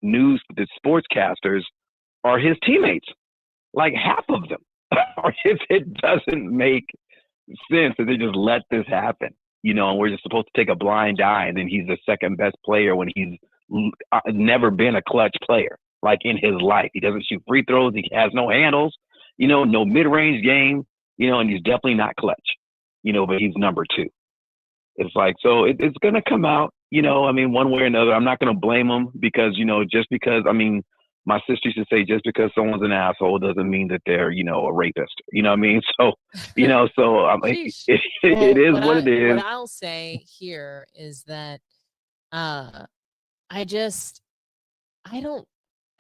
news, the sportscasters are his teammates, like half of them, or if it doesn't make sense that they just let this happen, and we're just supposed to take a blind eye, and then he's the second best player when he's never been a clutch player, like in his life. He doesn't shoot free throws. He has no handles, no mid-range game, and he's definitely not clutch. But he's number 2. It's like, so it's going to come out, one way or another. I'm not going to blame him because, just because, my sister used to say, just because someone's an asshole doesn't mean that they're, a rapist. You know what I mean? So, Sheesh. it is what it is. What I'll say here is that I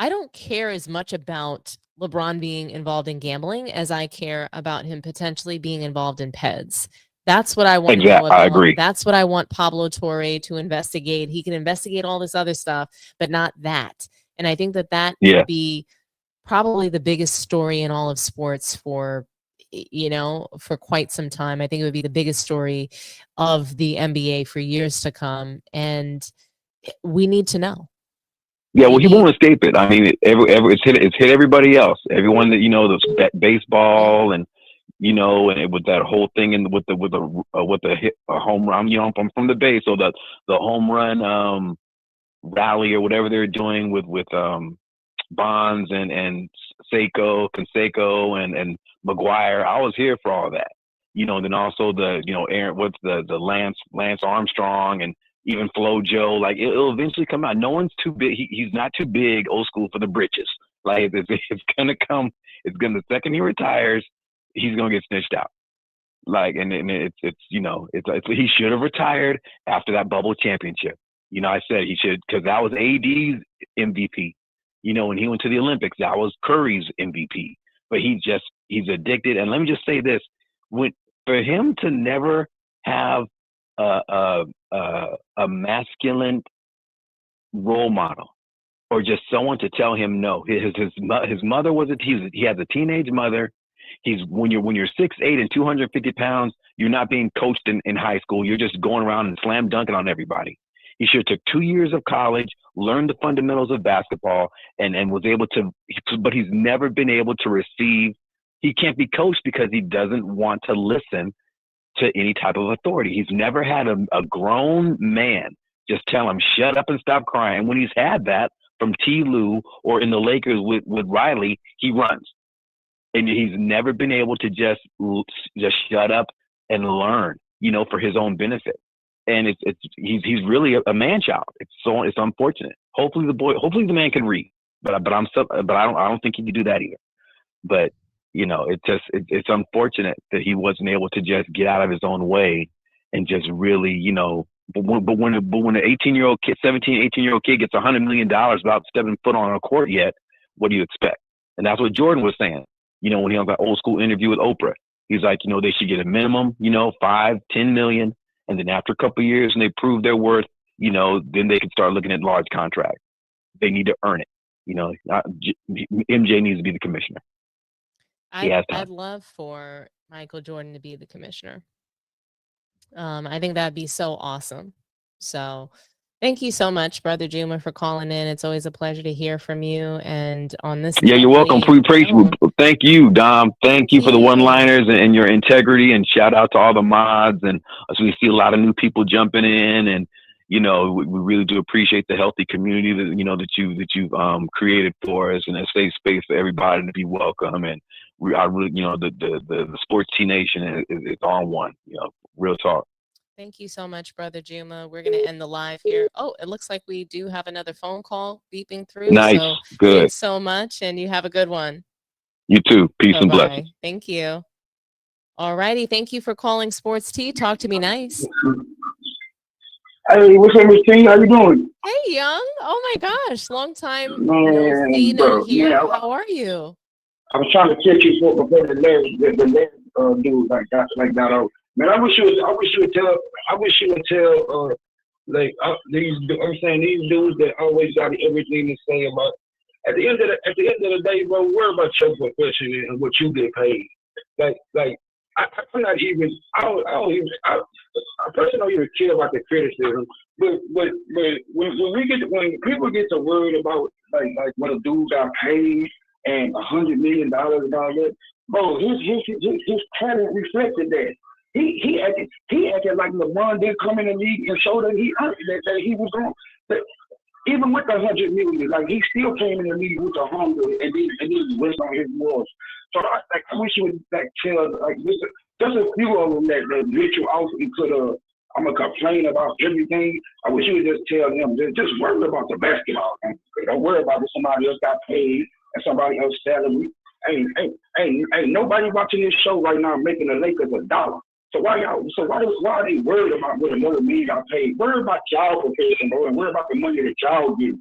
don't care as much about LeBron being involved in gambling as I care about him potentially being involved in PEDs. That's what I want to know about. I agree. That's what I want Pablo Torre to investigate. He can investigate all this other stuff, but not that. And I think that could be probably the biggest story in all of sports for quite some time. I think it would be the biggest story of the NBA for years to come. And we need to know. Yeah, well, he won't escape it. I mean, it's hit everybody else. Everyone that the baseball and and with that whole thing and with the hit a home run. I'm from the Bay, so the home run rally or whatever they're doing with Bonds and Canseco and McGuire. I was here for all that. And then also Aaron, the Lance Armstrong and even FloJo, like it'll eventually come out. No one's too big. He's not too big, old school, for the britches. Like it's gonna come. The second he retires, he's gonna get snitched out. Like, and it's he should have retired after that bubble championship. I said he should, because that was AD's MVP. When he went to the Olympics, that was Curry's MVP. But he's addicted. And let me just say this: for him to never have a masculine role model, or just someone to tell him no. His mother he has a teenage mother. When you're 6'8" and 250 pounds, you're not being coached in high school. You're just going around and slam dunking on everybody. He should have took 2 years of college, learned the fundamentals of basketball, and was able to. But he's never been able to receive. He can't be coached because he doesn't want to listen to any type of authority. He's never had a grown man just tell him, shut up and stop crying. And when he's had that from T. Lue or in the Lakers with Riley, he runs. And he's never been able to just shut up and learn, for his own benefit. And he's really a man child. It's unfortunate. Hopefully the man can read, but I don't think he can do that either. But it's unfortunate that he wasn't able to just get out of his own way and just really, but when an 18-year-old kid, 17, 18-year-old kid gets $100 million without stepping foot on a court yet, what do you expect? And that's what Jordan was saying, when he had that old school interview with Oprah. He's like, they should get a minimum, 5, 10 million. And then after a couple of years and they prove their worth, then they can start looking at large contracts. They need to earn it. MJ needs to be the commissioner. I'd love for Michael Jordan to be the commissioner. I think that'd be so awesome. So thank you so much, Brother Juma, for calling in. It's always a pleasure to hear from you. And on this, you're welcome. Thank you, Dom. Thank you for the one-liners and your integrity. And shout out to all the mods. And as we see a lot of new people jumping in, and we really do appreciate the healthy community that you've created for us, and a safe space for everybody to be welcome. And I really, the Sports T Nation is on one. Real talk. Thank you so much, Brother Juma. We're going to end the live here. Oh, it looks like we do have another phone call beeping through. Nice. So Good. Thanks so much, and you have a good one. You too. Peace Bye-bye. and blessings. Thank you. All righty. Thank you for calling Sports T. Talk to me nice. Hey, what's up, Miss T? How you doing? Hey, Young. Oh, my gosh. Long time Man, no see, no hear. yeah, How are you? I was trying to catch you before the last dude like got out. Man, I wish you would tell these dudes that always got everything to say about. At the end of the day, bro, worry about your profession and what you get paid. I'm not even. I personally don't even care about the criticism. But when people get so worried about like when a dude got paid and $100 million and all that, bro, his talent reflected that. He acted like LeBron didn't come in the league and show that he was going. But even with the $100 million, like he still came in the league with a hunger and he went on his walls. So I wish you would tell just a few of them that let you off into I'm gonna complain about everything. I wish you would just tell them, just worry about the basketball. Man. Don't worry about what somebody else got paid and somebody else's salary. Ain't nobody watching this show right now making the Lakers $1. So why are they worried about what another man got paid? Worry about y'all preparation, bro, and worry about the money that y'all get.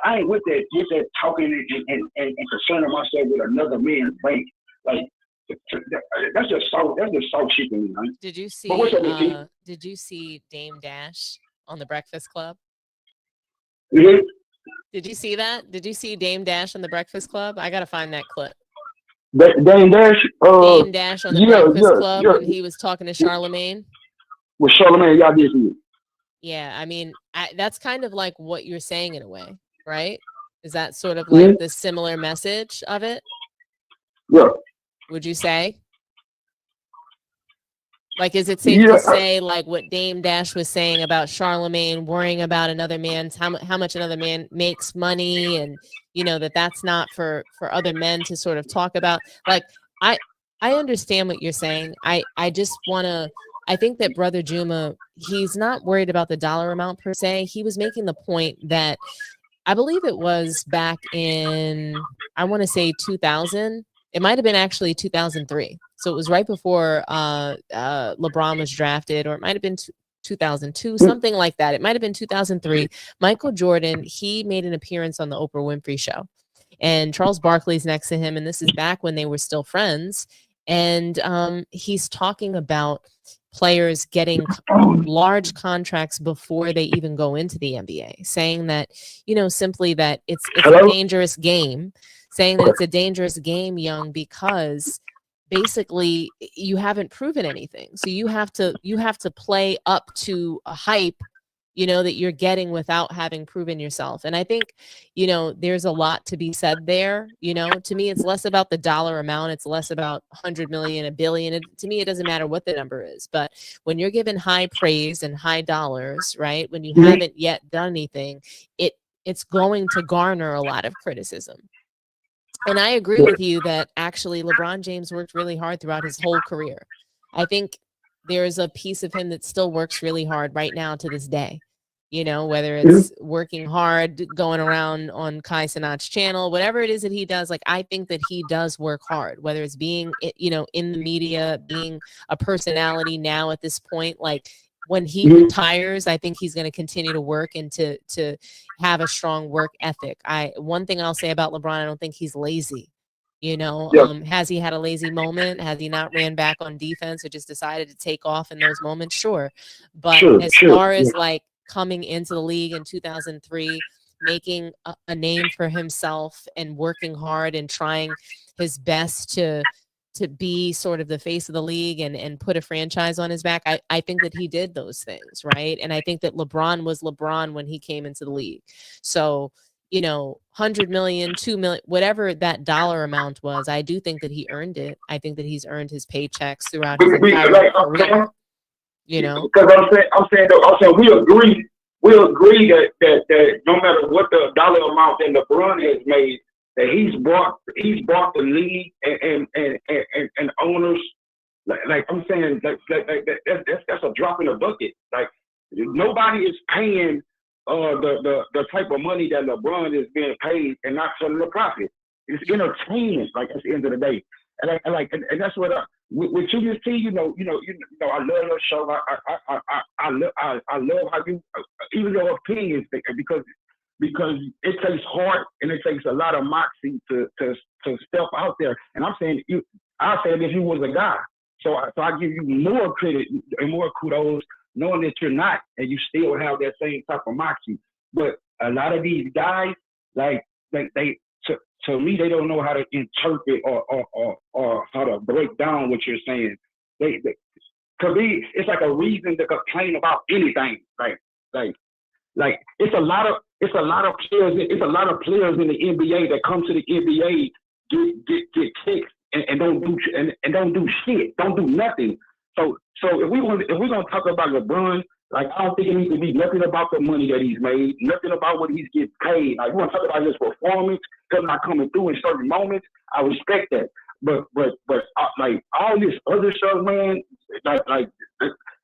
I ain't with that talking and concerning myself with another man's bank. Like that's just soft shit to me, man. Did you see? But what's up, T? Did you see Dame Dash on the Breakfast Club? Mm-hmm. Did you see that? Did you see Dame Dash on the Breakfast Club? I gotta find that clip. Dame Dash. Dame Dash on the Breakfast Club when he was talking to Charlemagne. With Charlemagne, y'all did see it. Yeah, I mean, that's kind of like what you're saying in a way, right? Is that sort of like the similar message of it? Yeah. Would you say? Like, is it safe to say, like, what Dame Dash was saying about Charlemagne worrying about another man's how much another man makes money, and that's not for other men to sort of talk about? Like, I understand what you're saying. I just want to. I think that Brother Juma, he's not worried about the dollar amount per se. He was making the point that I believe it was back in, I want to say 2000. It might have been actually 2003. So it was right before LeBron was drafted, or it might have been 2002, something like that. It might have been 2003. Michael Jordan, he made an appearance on the Oprah Winfrey Show. And Charles Barkley's next to him, and this is back when they were still friends. And he's talking about players getting large contracts before they even go into the NBA, saying that, simply that it's a dangerous game, saying that it's a dangerous game, Young, because basically you haven't proven anything. So you have to play up to a hype, that you're getting without having proven yourself. And I think, there's a lot to be said there. To me, it's less about the dollar amount. It's less about 100 million, a billion. To me, it doesn't matter what the number is. But when you're given high praise and high dollars, right, when you haven't yet done anything, it's going to garner a lot of criticism. And I agree with you that actually LeBron James worked really hard throughout his whole career. I think there's a piece of him that still works really hard right now to this day. Whether it's working hard, going around on Kai Cenat's channel, whatever it is that he does, like, I think that he does work hard, whether it's being, in the media, being a personality now at this point. Like, when he retires, I think he's going to continue to work and to have a strong work ethic. One thing I'll say about LeBron, I don't think he's lazy. Has he had a lazy moment? Has he not ran back on defense or just decided to take off in those moments? Sure. But as far as like coming into the league in 2003, making a name for himself and working hard and trying his best to be sort of the face of the league and put a franchise on his back, I think that he did those things, right? And I think that LeBron was LeBron when he came into the league. So, 100 million, 2 million, whatever that dollar amount was, I do think that he earned it. I think that he's earned his paychecks throughout his entire career. Because I'm saying we agree that no matter what the dollar amount that LeBron has made, that he's brought the league and owners, like I'm saying, that's a drop in the bucket. Like, nobody is paying the type of money that LeBron is being paid and not for the profit. It's entertainment, like, at the end of the day. And that's what with you just see, I love your show. I love how you, even your opinions, because it takes heart and it takes a lot of moxie to step out there. And I'm saying I said if you was a guy, so I give you more credit and more kudos, knowing that you're not, and you still have that same type of moxie. But a lot of these guys, like they to me, they don't know how to interpret or how to break down what you're saying. They to me, it's like a reason to complain about anything. Like it's a lot of players. It's a lot of players in the NBA that come to the NBA, get kicked and don't do shit, don't do nothing. So if we're gonna talk about LeBron, like, I don't think it needs to be nothing about the money that he's made, nothing about what he's getting paid. Like, we want to talk about his performance, him not coming through in certain moments. I respect that, but like all this other stuff, man, like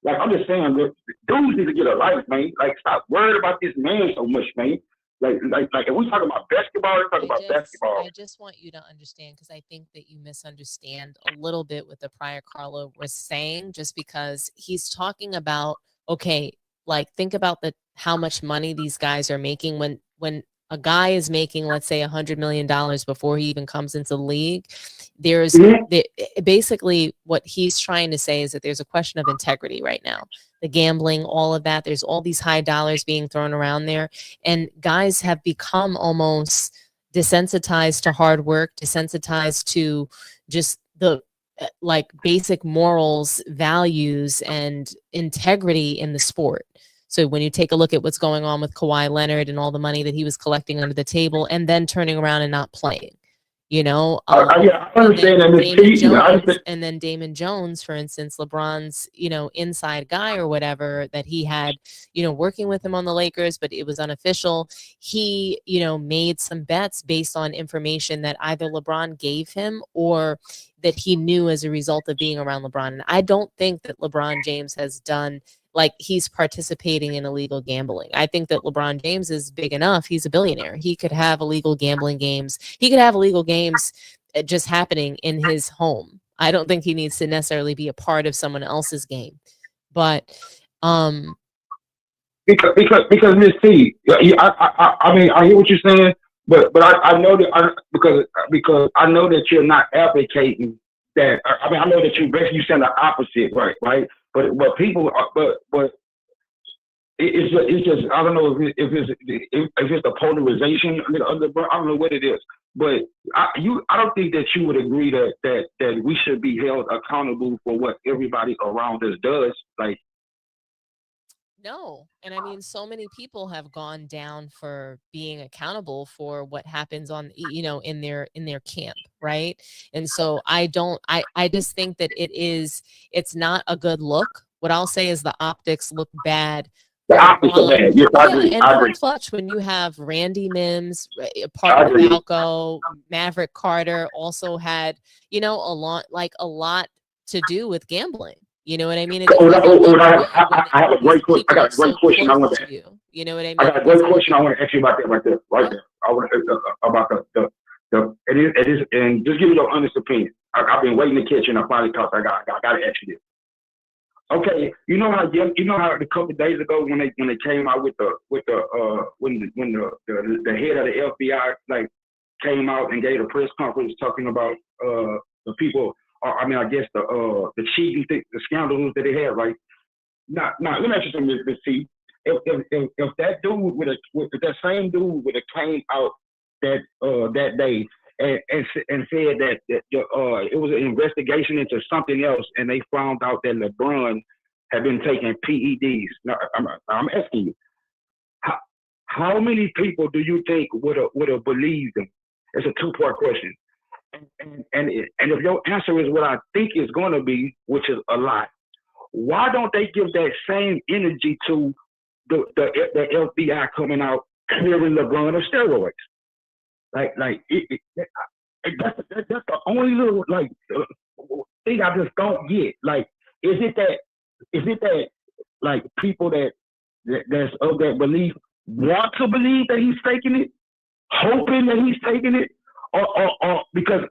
Like, I'm just saying, look, dudes need to get a life, man. Like, stop worrying about this man so much, man. Like, if we talking about basketball, we're talking about basketball. I just want you to understand, because I think that you misunderstand a little bit what the prior Carlo was saying, just because he's talking about, okay, like, think about how much money these guys are making when a guy is making, let's say, $100 million before he even comes into the league. There's basically what he's trying to say is that there's a question of integrity right now. The gambling, all of that, there's all these high dollars being thrown around there. And guys have become almost desensitized to hard work, desensitized to just the like basic morals, values, and integrity in the sport. So when you take a look at what's going on with Kawhi Leonard and all the money that he was collecting under the table and then turning around and not playing, you know, I understand that. And then Damon Jones, for instance, LeBron's, you know, inside guy or whatever that he had, you know, working with him on the Lakers, but it was unofficial. He, you know, made some bets based on information that either LeBron gave him or that he knew as a result of being around LeBron. And I don't think that LeBron James has done, like, he's participating in illegal gambling. I think that LeBron James is big enough. He's a billionaire. He could have illegal gambling games. He could have illegal games just happening in his home. I don't think he needs to necessarily be a part of someone else's game. But because Miss T, I mean, I hear what you're saying, but I know that because I know that you're not advocating that. I mean, I know that you're basically saying the opposite, right? But people, but it's just I don't know if it's the polarization of the, I don't know what it is, but I don't think that you would agree that we should be held accountable for what everybody around us does, like. No. And I mean, so many people have gone down for being accountable for what happens on, you know, in their camp. Right. And so I just think that it's not a good look. What I'll say is the optics look bad. The optics are bad. Yes, I agree. And for Clutch, when you have Randy Mims, part of Falco, Maverick Carter also had, you know, a lot to do with gambling. You know what I mean? I have a great question. I got a great question. I want to. You know what I mean? I got a great question. I want to ask you about that right there. I want about it is, and just give me your honest opinion. I've been waiting to catch you, and I finally caught. I got to ask you this. Okay, you know how a couple of days ago when they came out when the head of the FBI like came out and gave a press conference talking about the people. I mean, I guess the cheating, the scandals that they had, right? Now, let me ask you something, Ms. T. If that dude with that same dude would have came out that day and said that it was an investigation into something else, and they found out that LeBron had been taking PEDs. Now, I'm asking you, how many people do you think would have believed him? It's a two-part question. And if your answer is what I think it's going to be, which is a lot, why don't they give that same energy to the FBI coming out clearing LeBron of steroids? That's the only little thing I just don't get. Like, is it that like people that's of that belief want to believe that he's taking it, hoping that he's taking it? Or because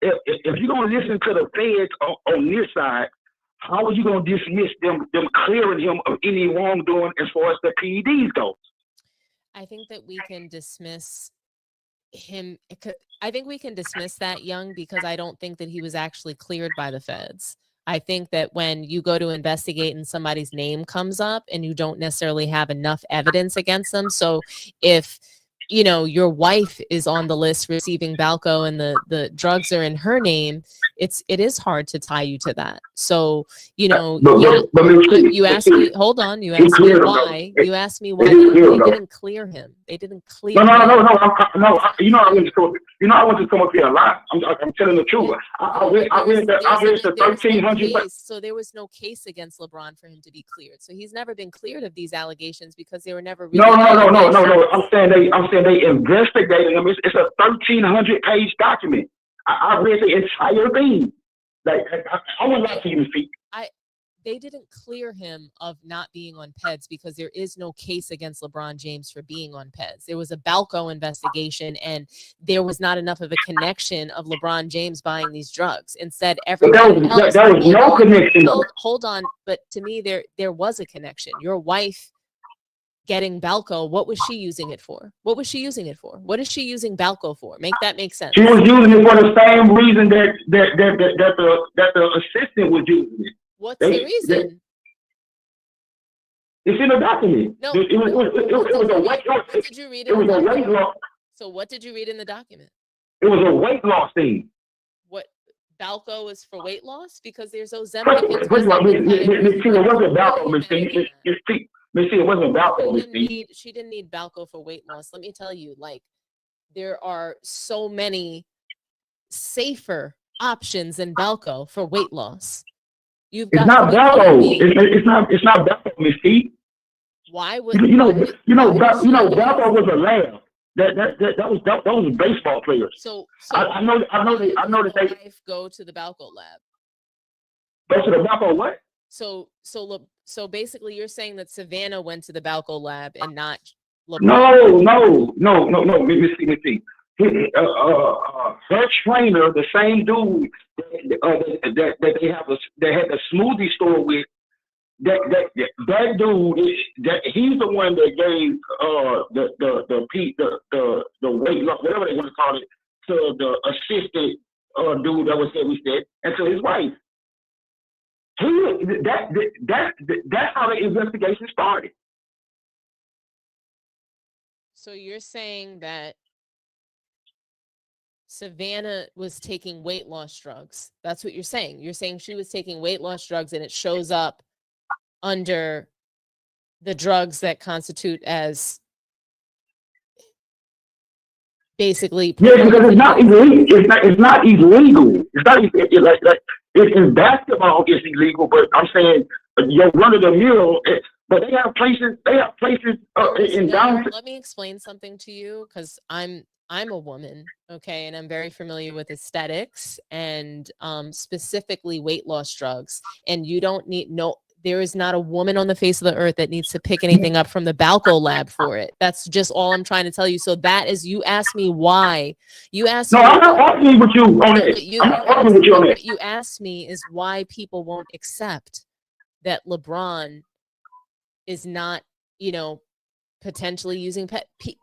if you're gonna listen to the feds on this side, how are you gonna dismiss them clearing him of any wrongdoing as far as the PEDs goes? I think that we can dismiss him. I think we can dismiss that, Young, because I don't think that he was actually cleared by the feds. I think that when you go to investigate and somebody's name comes up and you don't necessarily have enough evidence against them, so if you know, your wife is on the list receiving Balco and the drugs are in her name, it is hard to tie you to that. So, you know, you asked me, hold on, you asked me why. You asked me why they didn't clear him. They didn't clear him. No. You know, I want to come up here a lot. I'm telling the truth. I read the 1,300. So there was no case against LeBron for him to be cleared. So he's never been cleared of these allegations because they were never really. No. I'm saying they investigated him. It's a 1,300-page document. I read the entire thing. Like, I won't lie to you, Steve. they didn't clear him of not being on PEDS because there is no case against LeBron James for being on PEDS. There was a Balco investigation, and there was not enough of a connection of LeBron James buying these drugs. Instead, everyone else. There was no connection. Hold on, but to me, there was a connection. Your wife getting Balco, what was she using it for? What was she using it for? What is she using Balco for? Make that make sense. She was using it for the same reason that the assistant was using it. What's the reason? It's in the document. No, it was a weight loss. What did you read? It was a weight loss. So what did you read in the document? It was a weight loss thing. What Balco is for weight loss? Because there's Ozempic. First of all, Miss T, it wasn't Balco, Miss T. Miss T, it wasn't Balco, Miss T. She didn't need Balco for weight loss. Let me tell you, like, there are so many safer options than Balco for weight loss. It's not Balco. It's not Balco, Miss T. Why would Balco was a lab. That was a baseball player. So I know that they go to the Balco lab. Go to the Balco what? So basically, you're saying that Savannah went to the Balco lab and not LeBron. No, Miss T. Her trainer, the same dude that they had the smoothie store with, that dude, he's the one that gave the weight loss, whatever they want to call it, to the assistant dude that was there with that, and to his wife. That's how the investigation started. So you're saying that Savannah was taking weight loss drugs. That's what you're saying. You're saying she was taking weight loss drugs, and it shows up under the drugs that constitute as basically. Yeah, because it's not illegal. It's not illegal. It's not like in basketball it's illegal, but I'm saying you're run of the mill. But they have places. In downtown. Let me explain something to you, because I'm a woman, okay, and I'm very familiar with aesthetics and specifically weight loss drugs. And you don't need there is not a woman on the face of the earth that needs to pick anything up from the Balco lab for it. That's just all I'm trying to tell you. So that is, you asked me why. You asked me. I'm not arguing with you on it. I'm not arguing with you on it. What you asked me is why people won't accept that LeBron is not, potentially using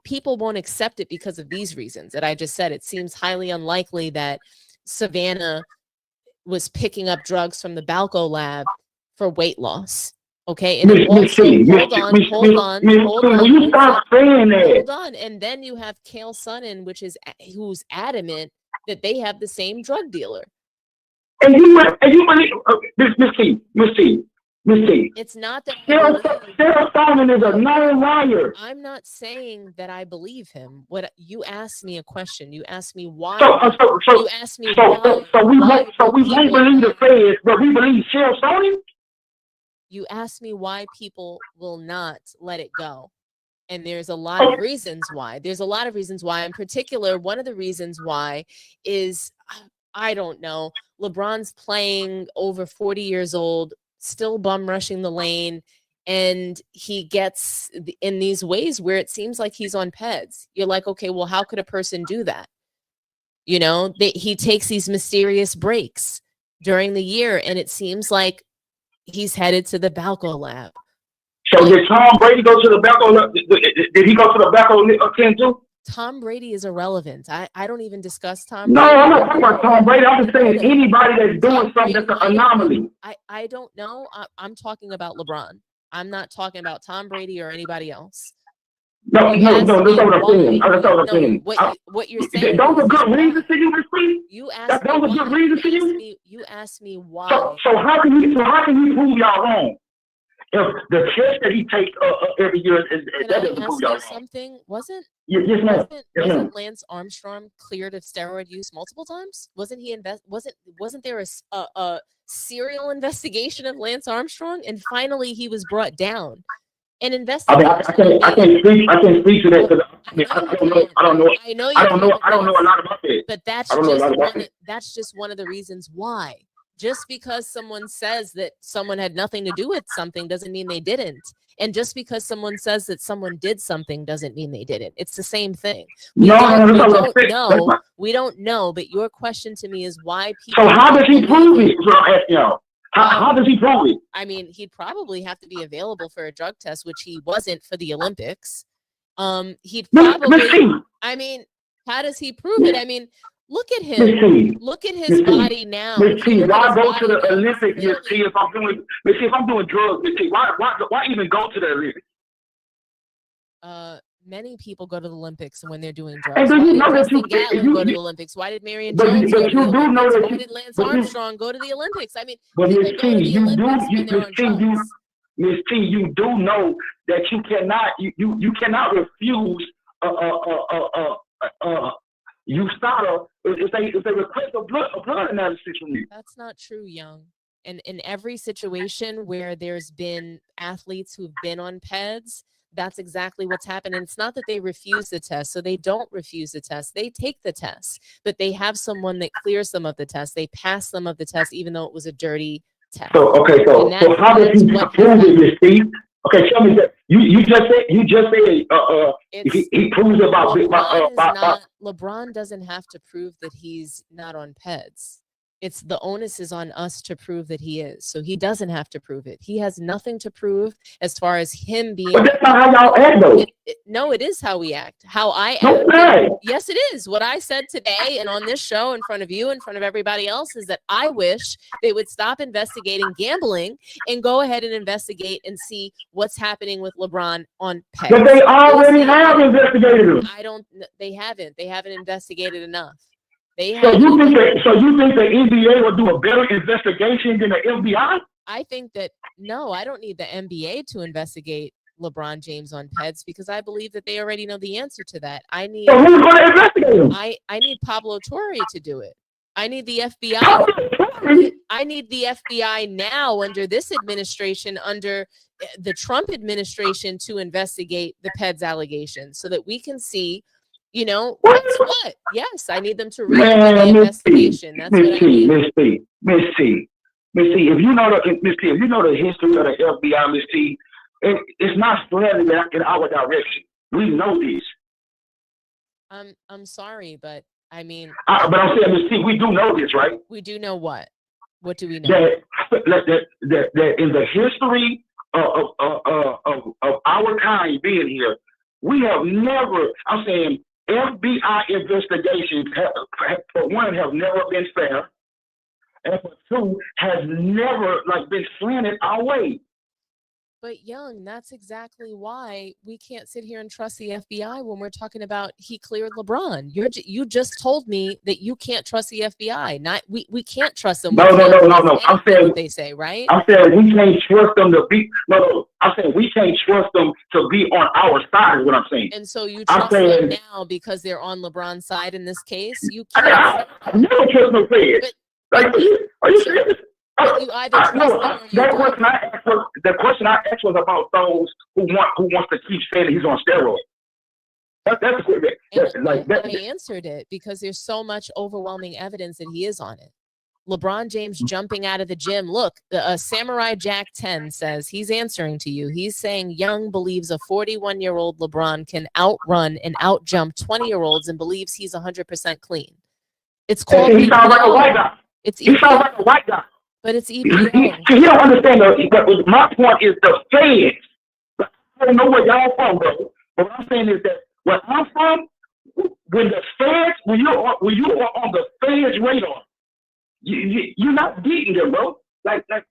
people won't accept it because of these reasons that I just said. It seems highly unlikely that Savannah was picking up drugs from the Balco lab for weight loss. Okay. And hold on. And then you have Cale Sonnen, who's adamant that they have the same drug dealer. And you believe Miss T. It's not that Cale Sonnen is a known liar. I'm not saying that I believe him. What you asked me a question. You asked me why. You asked me why. So we won't believe the feds, but we believe Cale Sonnen. You asked me why people will not let it go. And there's a lot of reasons why. In particular, one of the reasons why is, I don't know, LeBron's playing over 40 years old, still bum rushing the lane, and he gets in these ways where it seems like he's on PEDS. You're like, okay, well, how could a person do that? He takes these mysterious breaks during the year, and it seems like he's headed to the Balco lab. So did Tom Brady go to the Balco lab? Did he go to the Balco 10 too? Tom Brady is irrelevant. I don't even discuss Tom Brady. No, I'm not talking about Tom Brady. I'm just saying anybody that's doing something that's an anomaly. I don't know. I'm talking about LeBron. I'm not talking about Tom Brady or anybody else. No, that's not what I'm saying. What you're saying. Those are good reasons to you, Miss Lee? You asked those are good reasons to you? You asked me why. So how can you prove y'all wrong? If the test that he takes every year that doesn't prove y'all wrong. Something wasn't Lance Armstrong cleared of steroid use multiple times? Wasn't there a serial investigation of Lance Armstrong? And finally he was brought down. An investigation. I can't speak to that because I don't know a lot about it. But that's just one of the reasons why. Just because someone says that someone had nothing to do with something doesn't mean they didn't. And just because someone says that someone did something doesn't mean they didn't. It's the same thing. We don't know, but your question to me is why people. So how does he prove it? So I'm asking y'all. How does he prove it? I mean, he'd probably have to be available for a drug test, which he wasn't for the Olympics. He'd probably, I mean, how does he prove it? I mean, look at him. Look at his body now. Miss T, why go to the Olympics, Miss T, if I'm doing drugs, Miss T? Why even go to the Olympics? Many people go to the Olympics when they're doing drugs. And then you know that Gatlin go to the Olympics? Why did Marion but Jones you go to the do know Olympics? that Why did Lance Armstrong go to the Olympics? I mean, but they Miss go to T, the you Olympics do, when they're on drugs. Miss T, you do know that you cannot refuse USADA if they request a blood analysis from you. That's not true, Young. And in every situation where there's been athletes who've been on PEDs, that's exactly what's happened. And it's not that they refuse the test. So they don't refuse the test. They take the test, but they have someone that clears them of the test. They pass them of the test, even though it was a dirty test. So how does he prove it, Miss T? Okay, tell me that you just said he proves about LeBron doesn't have to prove that he's not on PEDs. It's the onus is on us to prove that he is. So he doesn't have to prove it. He has nothing to prove as far as him being. But that's not how y'all act, though. No, it is how we act. How I No, act. Yes, it is. What I said today and on this show in front of you, in front of everybody else, is that I wish they would stop investigating gambling and go ahead and investigate and see what's happening with LeBron on PEDs. But they already have investigated him. They haven't. They haven't investigated enough. So you think the NBA will do a better investigation than the FBI? I think that no, I don't need the NBA to investigate LeBron James on PEDs because I believe that they already know the answer to that. I need. So who's going to investigate him? I need Pablo Torre to do it. I need the FBI. I need the FBI now under this administration, under the Trump administration, to investigate the PEDs allegations so that we can see. You know, what's what? Yes, I need them to read the investigation. That's what I need. Miss T, if you know the history of the FBI, Miss T, it's not spreading in our direction. We know this. I'm sorry, but I mean. But I'm saying, Miss T, we do know this, right? We do know what? What do we know? That in the history of our kind being here, we have never. I'm saying. FBI investigations, for one, have never been fair, and for two, has never been slanted our way. But Young, that's exactly why we can't sit here and trust the FBI when we're talking about he cleared LeBron. You just told me that you can't trust the FBI. We can't trust them. No. I'm saying what they say, right? I'm saying we can't trust them to be. No. I'm saying we can't trust them to be on our side. Is what I'm saying. And so you trust them now because they're on LeBron's side in this case. You can't. I never trust no feds. Are you serious? You either trust them or you don't. The question I asked was about those who wants to keep saying that he's on steroids. I answered it because there's so much overwhelming evidence that he is on it. LeBron James jumping out of the gym. Look, Samurai Jack 10 says he's answering to you. He's saying Young believes a 41-year-old LeBron can outrun and outjump 20-year-olds and believes he's 100% clean. It's called. He sounds like a white guy. He sounds like a white guy. But it's EPO. You don't understand. My point is the feds. I don't know where y'all from, bro. But what I'm saying is that where I'm from, when you are on the feds' radar, you're not beating them, bro. Like the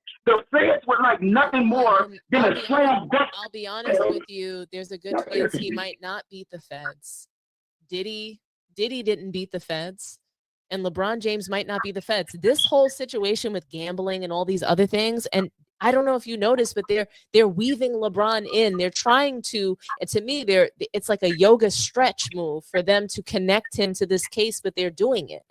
feds were like nothing more than a slam dunk. I'll be honest with you. There's a good chance he might not beat the feds. Diddy didn't beat the feds. And LeBron James might not be the feds. This whole situation with gambling and all these other things, and I don't know if you noticed, but they're weaving LeBron in. They're trying to, and to me, it's like a yoga stretch move for them to connect him to this case, but they're doing it.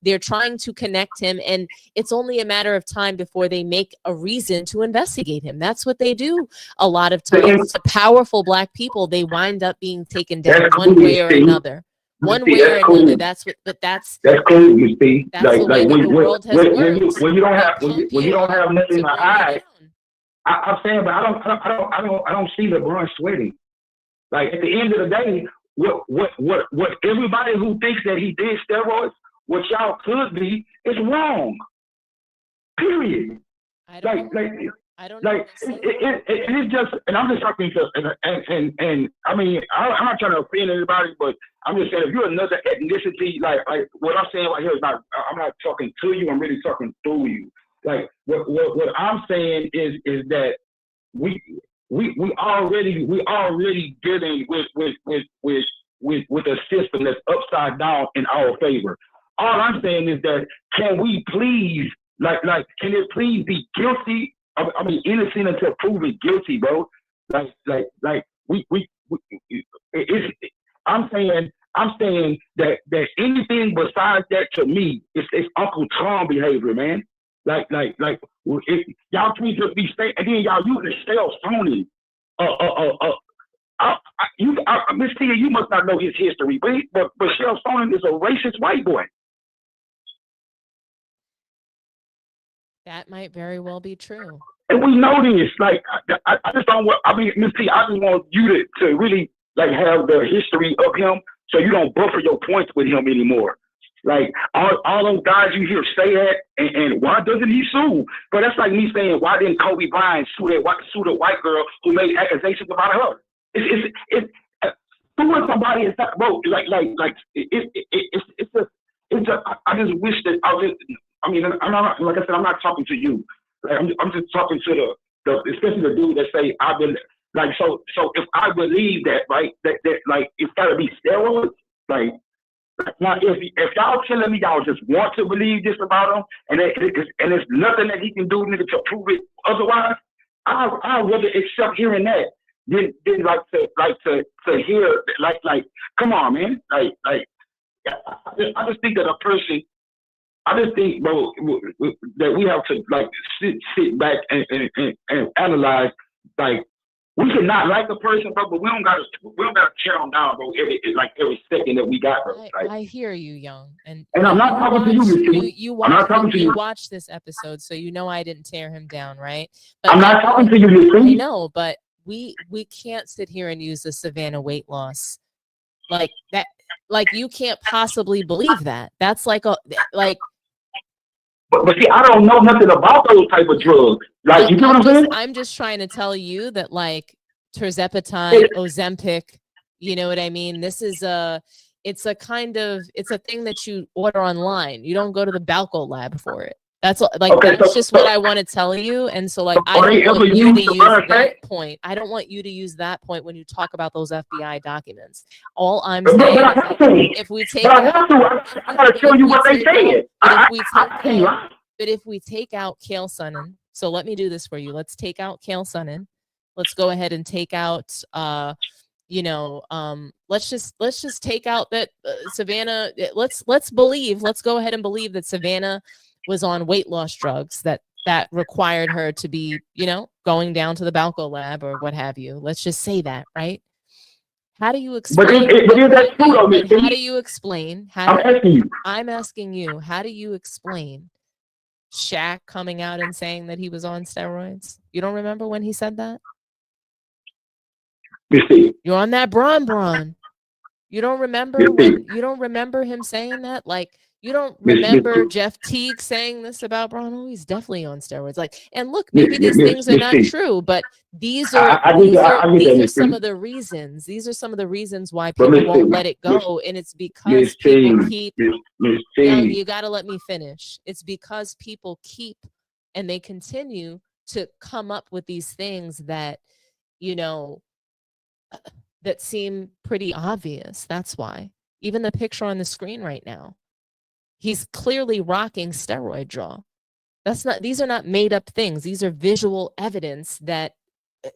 They're trying to connect him, and it's only a matter of time before they make a reason to investigate him. That's what they do a lot of times. To powerful Black people, they wind up being taken down one way or another. one See, way or that's cool. another. That's what, but that's cool, you see. that's Like the way that when the world has worked. when you don't They have pump when you you don't up have nothing to to bring you hide. down. I'm saying, but I don't see LeBron sweating. Like at the end of the day, what everybody who thinks that he did steroids, what y'all could be, is wrong. Period. I don't know. I don't know. It's just, and I'm just talking to, and I mean, I'm not trying to offend anybody, but I'm just saying, if you're another ethnicity, like what I'm saying right here is not, I'm not talking to you, I'm really talking through you. Like what I'm saying is that we already dealing with a system that's upside down in our favor. All I'm saying is that can we please, can it please be guilty? I mean, innocent until proven guilty, bro. I'm saying that anything besides that to me is Uncle Tom behavior, man. Y'all please just be saying, and then y'all using Shell Sony. Miss Tia, you must not know his history, but Shell Sony is a racist white boy. That might very well be true. And we know this. Like, I just don't want, I mean, Miss T, I just want you to really, have the history of him so you don't buffer your points with him anymore. Like, all those guys you hear say that, and why doesn't he sue? But that's like me saying, why didn't Kobe Bryant sue the white girl who made accusations about her? It's suing somebody is not, bro, I just wish that I'm not, like I said, I'm not talking to you. Like, I'm just talking to the especially the dude that say I've been like, so if I believe that, right, that like it's gotta be steroids, like now if y'all telling me y'all just want to believe this about him and there's nothing that he can do, nigga, to prove it otherwise, I'd rather accept hearing that than to hear like come on, man, I just think that a person. I just think, bro, that we have to sit back and analyze. Like, we can not like a person, bro, but we don't gotta tear them down, bro. Every second that we got, bro. I hear you, Young, and I'm not talking to you, I'm not talking to you. You watched this episode, so you know I didn't tear him down, right? But I'm not talking to you, Miss I know, but we can't sit here and use the Savannah weight loss like that. Like, you can't possibly believe that. That's like. But see, I don't know nothing about those type of drugs. Like, you know what I'm saying? I'm just trying to tell you that, like, tirzepatide, Ozempic, you know what I mean? This is it's a thing that you order online. You don't go to the Balco lab for it. That's just what I want to tell you. And so, like, I don't want you to use that point. I don't want you to use that point when you talk about those FBI documents. All I'm saying is that if we take I gotta tell you what they said. But if we take out Cale Sonnen, so let me do this for you. Let's take out Cale Sonnen. Let's go ahead and take out let's just take out that Savannah. Let's go ahead and believe that Savannah was on weight loss drugs that required her to be, going down to the Balco lab or what have you. Let's just say that, right? How do you explain? How do you explain? I'm asking you. How do you explain Shaq coming out and saying that he was on steroids? You don't remember when he said that? You're on that Bron. You don't remember you don't remember him saying that? Like, you don't remember Jeff Teague saying this about Bron? Oh, he's definitely on steroids. Like, and look, maybe these things are not true, but these are some of the reasons. These are some of the reasons why people won't let it go, and it's because people keep. You got to let me finish. It's because people keep and they continue to come up with these things that, that seem pretty obvious. That's why. Even the picture on the screen right now. He's clearly rocking steroid draw. These are not made up things. These are visual evidence that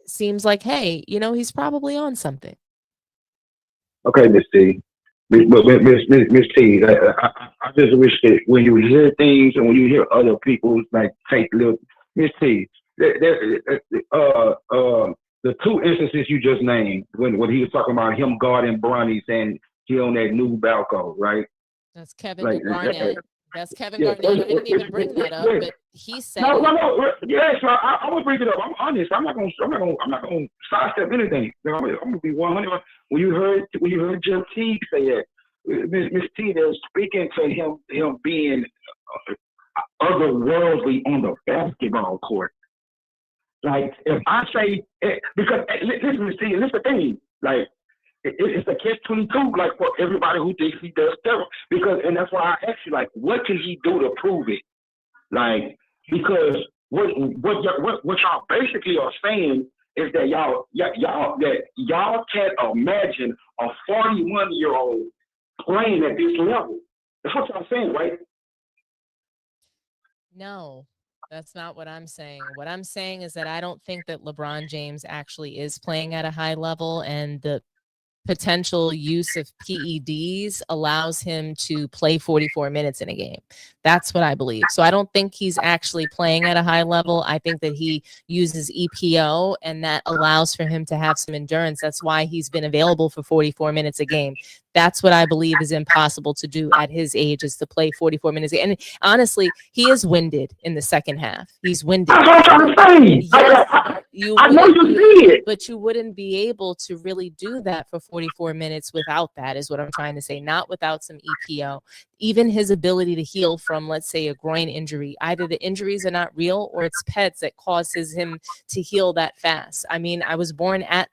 seems like, hey, he's probably on something. Okay, Miss T. Miss T, I just wish that when you hear things and when you hear other people take little Miss T, the two instances you just named when he was talking about him guarding Bronny saying He on that new Balco, right? That's Kevin Like, Garnett. That's Kevin yeah, Garnett. I didn't even bring that up, but he said no, it. no, no. Yeah, so I would bring it up. I'm honest. I'm not gonna sidestep anything. I'm gonna be 100. When you heard Jim Teague say that, Miss Teague is speaking to him being otherworldly on the basketball court. Like if I say because listen, Miss Teague, this is the thing. Like it's a catch-22. Like for everybody who thinks he does steroids, and that's why I asked you, like, what can he do to prove it? Like, because what y'all basically are saying is that y'all can't imagine a 41-year-old playing at this level. That's what y'all saying, right? No, that's not what I'm saying. What I'm saying is that I don't think that LeBron James actually is playing at a high level, and the potential use of PEDs allows him to play 44 minutes in a game. That's what I believe. So I don't think he's actually playing at a high level. I think that he uses EPO, and that allows for him to have some endurance. That's why he's been available for 44 minutes a game. That's what I believe is impossible to do at his age, is to play 44 minutes. And honestly, he is winded in the second half. He's winded. That's what I'm trying to say. Yes, I know you see it. but you wouldn't be able to really do that for 44 minutes without that, is what I'm trying to say. Not without some EPO. Even his ability to heal from, let's say, a groin injury, either the injuries are not real or it's PEDs that causes him to heal that fast. I mean, I was born at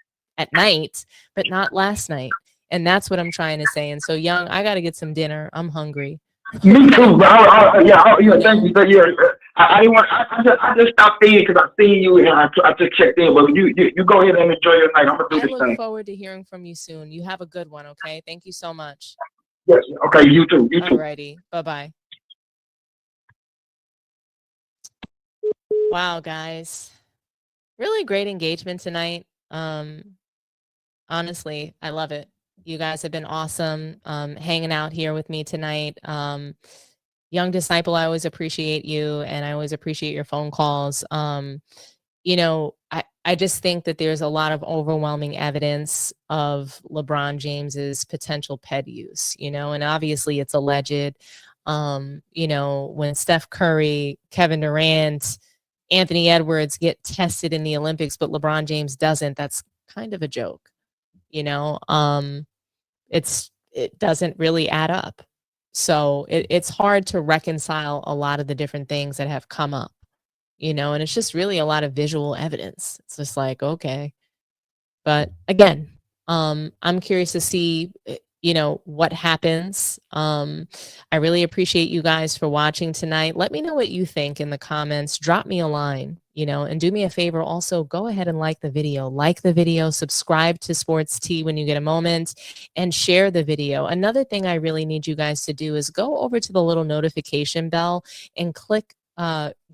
night, but not last night. And that's what I'm trying to say. And so, Young, I got to get some dinner. I'm hungry. Me too. Yeah, thank you. Yeah, I didn't want. I just stopped in because I seen you and I just checked in. But you go ahead and enjoy your night. I'm gonna do I this look thing. forward to hearing from you soon. You have a good one, okay? Thank you so much. Yes. Okay. You too. You too. Alrighty. Bye-bye. Wow, guys. Really great engagement tonight. Honestly, I love it. You guys have been awesome hanging out here with me tonight. Young Disciple, I always appreciate you, and I always appreciate your phone calls. You know, I just think that there's a lot of overwhelming evidence of LeBron James's potential PED use, you know, and obviously it's alleged. You know, when Steph Curry, Kevin Durant, Anthony Edwards get tested in the Olympics, but LeBron James doesn't, that's kind of a joke, you know. It doesn't really add up. So it's hard to reconcile a lot of the different things that have come up, you know, and it's just really a lot of visual evidence. It's just like, okay. But again, I'm curious to see, you know, what happens. I really appreciate you guys for watching tonight. Let me know what you think in the comments. Drop me a line, you know, and do me a favor. Also, go ahead and like the video, subscribe to Sports Tea when you get a moment, and share the video. Another thing I really need you guys to do is go over to the little notification bell and click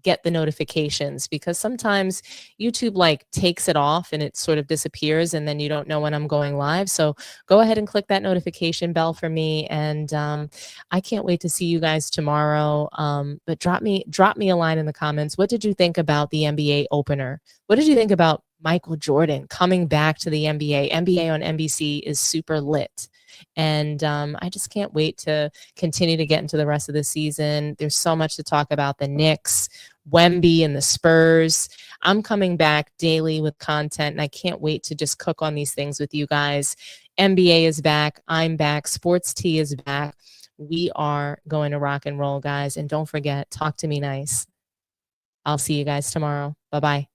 get the notifications, because sometimes YouTube like takes it off and it sort of disappears and then you don't know when I'm going live. So go ahead and click that notification bell for me. And I can't wait to see you guys tomorrow. But drop me a line in the comments. What did you think about the NBA opener? What did you think about Michael Jordan coming back to the NBA? NBA on NBC is super lit. And I just can't wait to continue to get into the rest of the season. There's so much to talk about. The Knicks, Wemby, and the Spurs. I'm coming back daily with content, and I can't wait to just cook on these things with you guys. NBA is back. I'm back. Sports Tea is back. We are going to rock and roll, guys. And don't forget, talk to me nice. I'll see you guys tomorrow. Bye-bye.